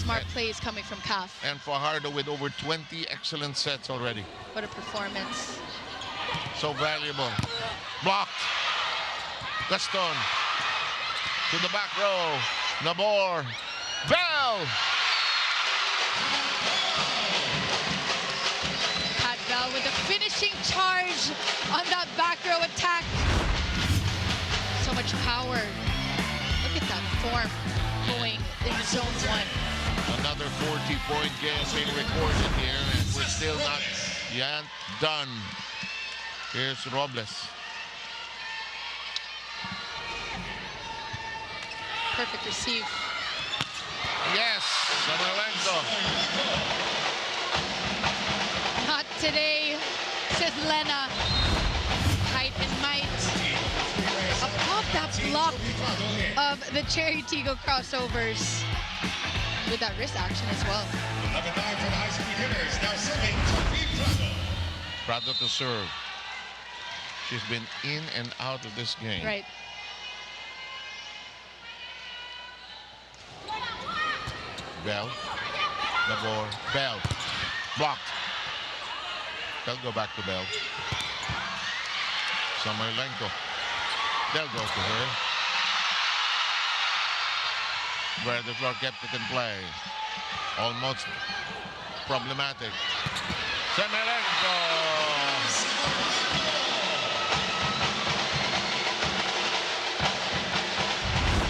Smart plays coming from CAF. And Fajardo with over 20 excellent sets already. What a performance. So valuable. Blocked. Gaston. To the back row. Nabor. Bell. rushing charge on that back row attack. So much power. Look at that form going in zone 1. Another 40-point game being recorded here, and we're still not yet done. Here's Robles. Perfect receive. Yes, Samoilenko. Not today, says Lena. Height and might. Above that block of the Cherry Tigggo crossovers. With that wrist action as well. Number 9 for the high-speed hitters. Now serving Prado. Prado to serve. She's been in and out of this game. Right. Bell. Nabor. Bell. Blocked. They'll go back to Bell. Samoilenko. They'll go to her. Where the floor kept it in play. Almost problematic. Samoilenko.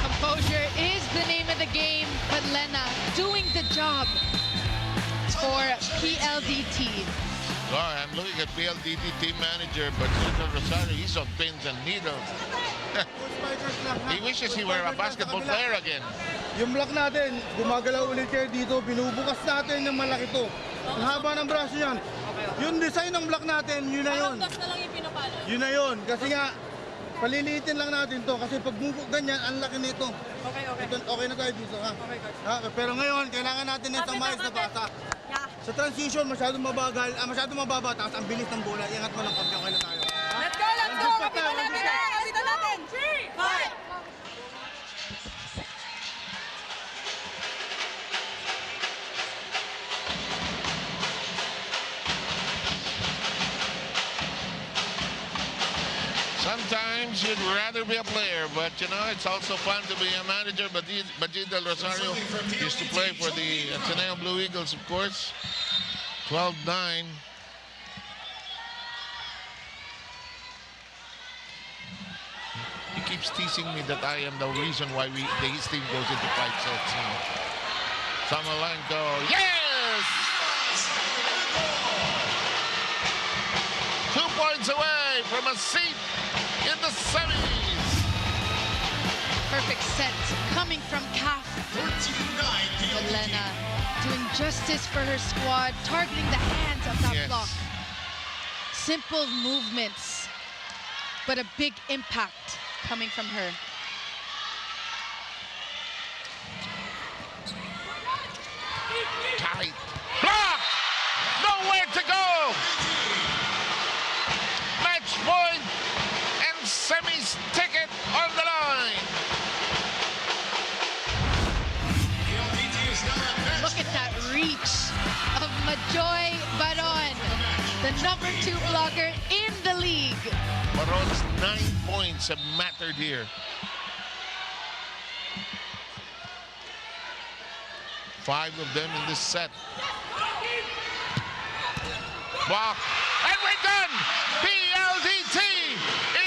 Composure is the name of the game, but Lena doing the job for PLDT. Oh, I'm looking at PLDT team manager, but Rosario, he's on pins and needles. He wishes he were a basketball player again. Yung block natin, gumagalaw ulit kayo dito, binubukas natin yung malaki to. Ang haba ng braso yan. Yung design ng block natin, yun na yun. na lang yung pinapalo. Yun na yun. Kasi nga, paliliitin lang natin to. Kasi pag ganyan, ang laki nito. Okay. Okay na tayo dito, ha? Okay, coach. Ha? Pero ngayon, kailangan natin ng isang maayos na basa. Yeah. Sa transition, masyadong mabagal, masyadong mababa, tapos ang bilis ng bola. Iangat mo lang pag okay na tayo. Let's go! Kapitan natin! 3, 5! Sometimes you'd rather be a player, but you know, it's also fun to be a manager. Bajid Del Rosario used to play for the Ateneo Blue Eagles, of course. 12-9. He keeps teasing me that I am the reason why his team goes into 5 sets. You know. Samoilenko, yes! 2 points away from a seat in the semis. Perfect set coming from CAF. 13-9 Lena doing justice for her squad, targeting the hands of that Yes. block. Simple movements, but a big impact coming from her. Tight. Block! Nowhere to go! Match point and semis ticket on the line. Look at that reach of Majoy Baron, the number 2 blocker in the league. Baron's 9 points have mattered here. Five of them in this set. Block. And we're done! PLDT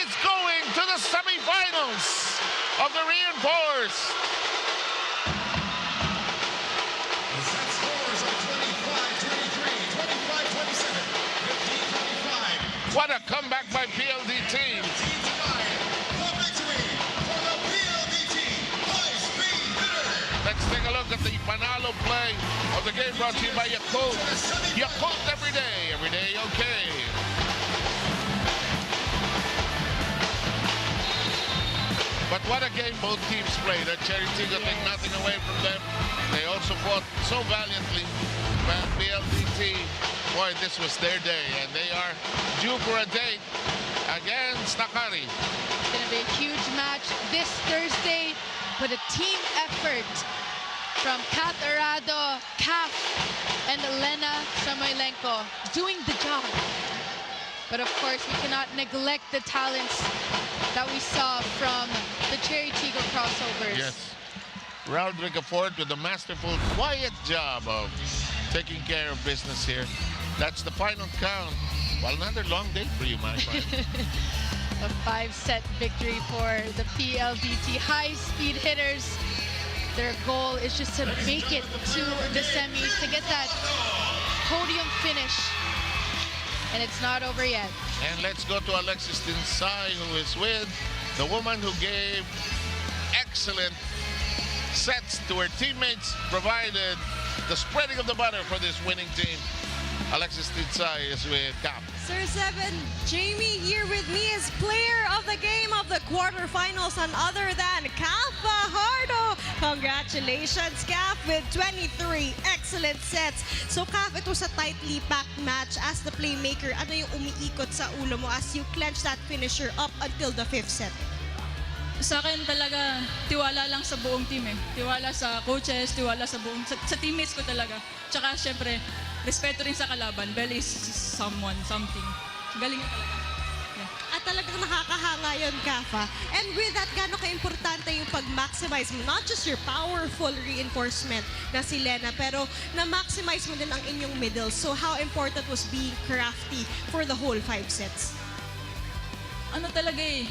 is going to the semifinals of the reinforced. The set scores are 25-23, 25-27, 15-25. What a comeback by PLDT. The victory for the PLDT high-speed hitter. Let's take a look at the Panalo play of the game brought to you by Yakult. Yakult every day okay. But what a game both teams played. Cherry Tigggo take nothing away from them. They also fought so valiantly. But PLDT, boy, this was their day, and they are due for a date against Nakari. It's going to be a huge match this Thursday, but a team effort from Kat Arado, Kaf, and Lena Samoilenko doing the job. But of course, we cannot neglect the talents that we saw from the Cherry Tigggo crossovers. Yes. Raul Ricafort with a masterful, quiet job of taking care of business here. That's the final count. Well, another long day for you, my friend. A 5-set victory for the PLDT high-speed hitters. Their goal is just to make it to the semis, to get that podium finish. And it's not over yet. And let's go to Alexis Tinsay, who is with the woman who gave excellent sets to her teammates, provided the spreading of the butter for this winning team. Alexis Tinsay is with Cap. Sir 7, Jamie here with me is player of the game of the quarterfinals, none other than Cap Fajardo. Congratulations, Cap, with 23 excellent sets. So, Cap, ito sa tightly packed match, as the playmaker, ano yung umiikot sa ulo mo as you clench that finisher up until the 5th set? Sa akin talaga, tiwala lang sa buong team eh. Tiwala sa coaches, tiwala sa buong, sa teammates ko talaga. Tsaka syempre, respeto rin sa kalaban. Bell is something. Galing niya talaga. Yeah. At talagang nakakahanga yun, Kafa. And with that, gano'n ka-importante yung pag-maximize mo, not just your powerful reinforcement na si Lena, pero na-maximize mo din ang inyong middle. So how important was being crafty for the whole 5 sets? Ano talaga eh,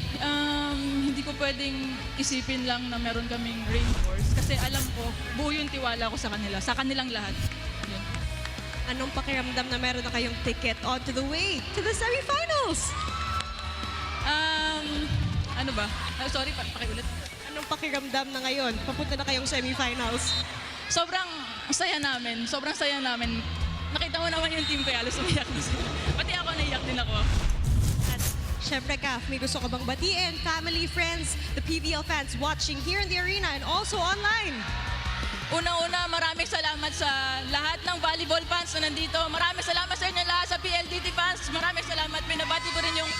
hindi ko pwedeng isipin lang na meron kaming reinforce kasi alam ko, buo yung tiwala ko sa kanila, sa kanilang lahat. Yun. Anong pakiramdam na meron na kayong ticket onto the way to the semifinals? Ano ba? Sorry, pakiulit. Anong pakiramdam na ngayon? Papunta na kayong semifinals. Sobrang saya namin. Nakita mo naman yung team ko, halos umiyak na sila. Pati ako, naiyak din ako. Siyempre, Kaf, may gusto ka bang batiin? Family, friends, the PVL fans watching here in the arena and also online. Una-una, maraming salamat sa lahat ng volleyball fans na nandito. Maraming salamat sa inyo lahat sa PLDT fans. Maraming salamat. Pinabati ko rin yung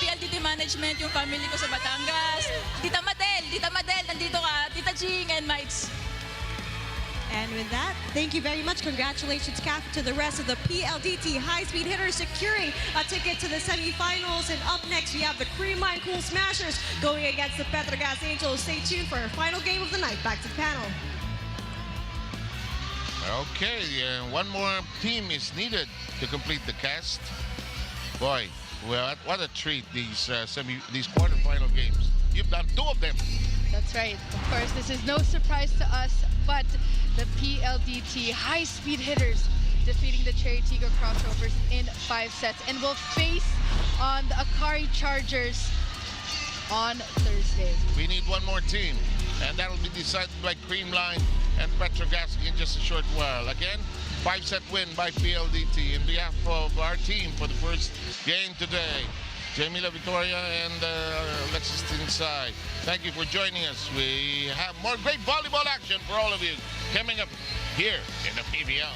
PLDT management, yung family ko sa Batangas. Tita Madel, nandito ka. Tita Ching and Mites. And with that, thank you very much. Congratulations, Kaf, to the rest of the PLDT high-speed hitters securing a ticket to the semifinals. And up next, we have the Creamline Cool Smashers going against the Petrogas Angels. Stay tuned for our final game of the night. Back to the panel. Okay, one more team is needed to complete the cast. Boy, well, what a treat these quarterfinal games. You've done 2 of them. That's right. Of course, this is no surprise to us, but the PLDT high-speed hitters defeating the CHERY TIGGO crossovers in 5 sets and will face on the Akari Chargers on Thursday. We need one more team, and that'll be decided by Creamline and Petrogas in just a short while. Again, 5-set win by PLDT. In behalf of our team for the first game today, Jamie La Victoria and Alexis Tinsay, thank you for joining us. We have more great volleyball action for all of you coming up here in the PVL.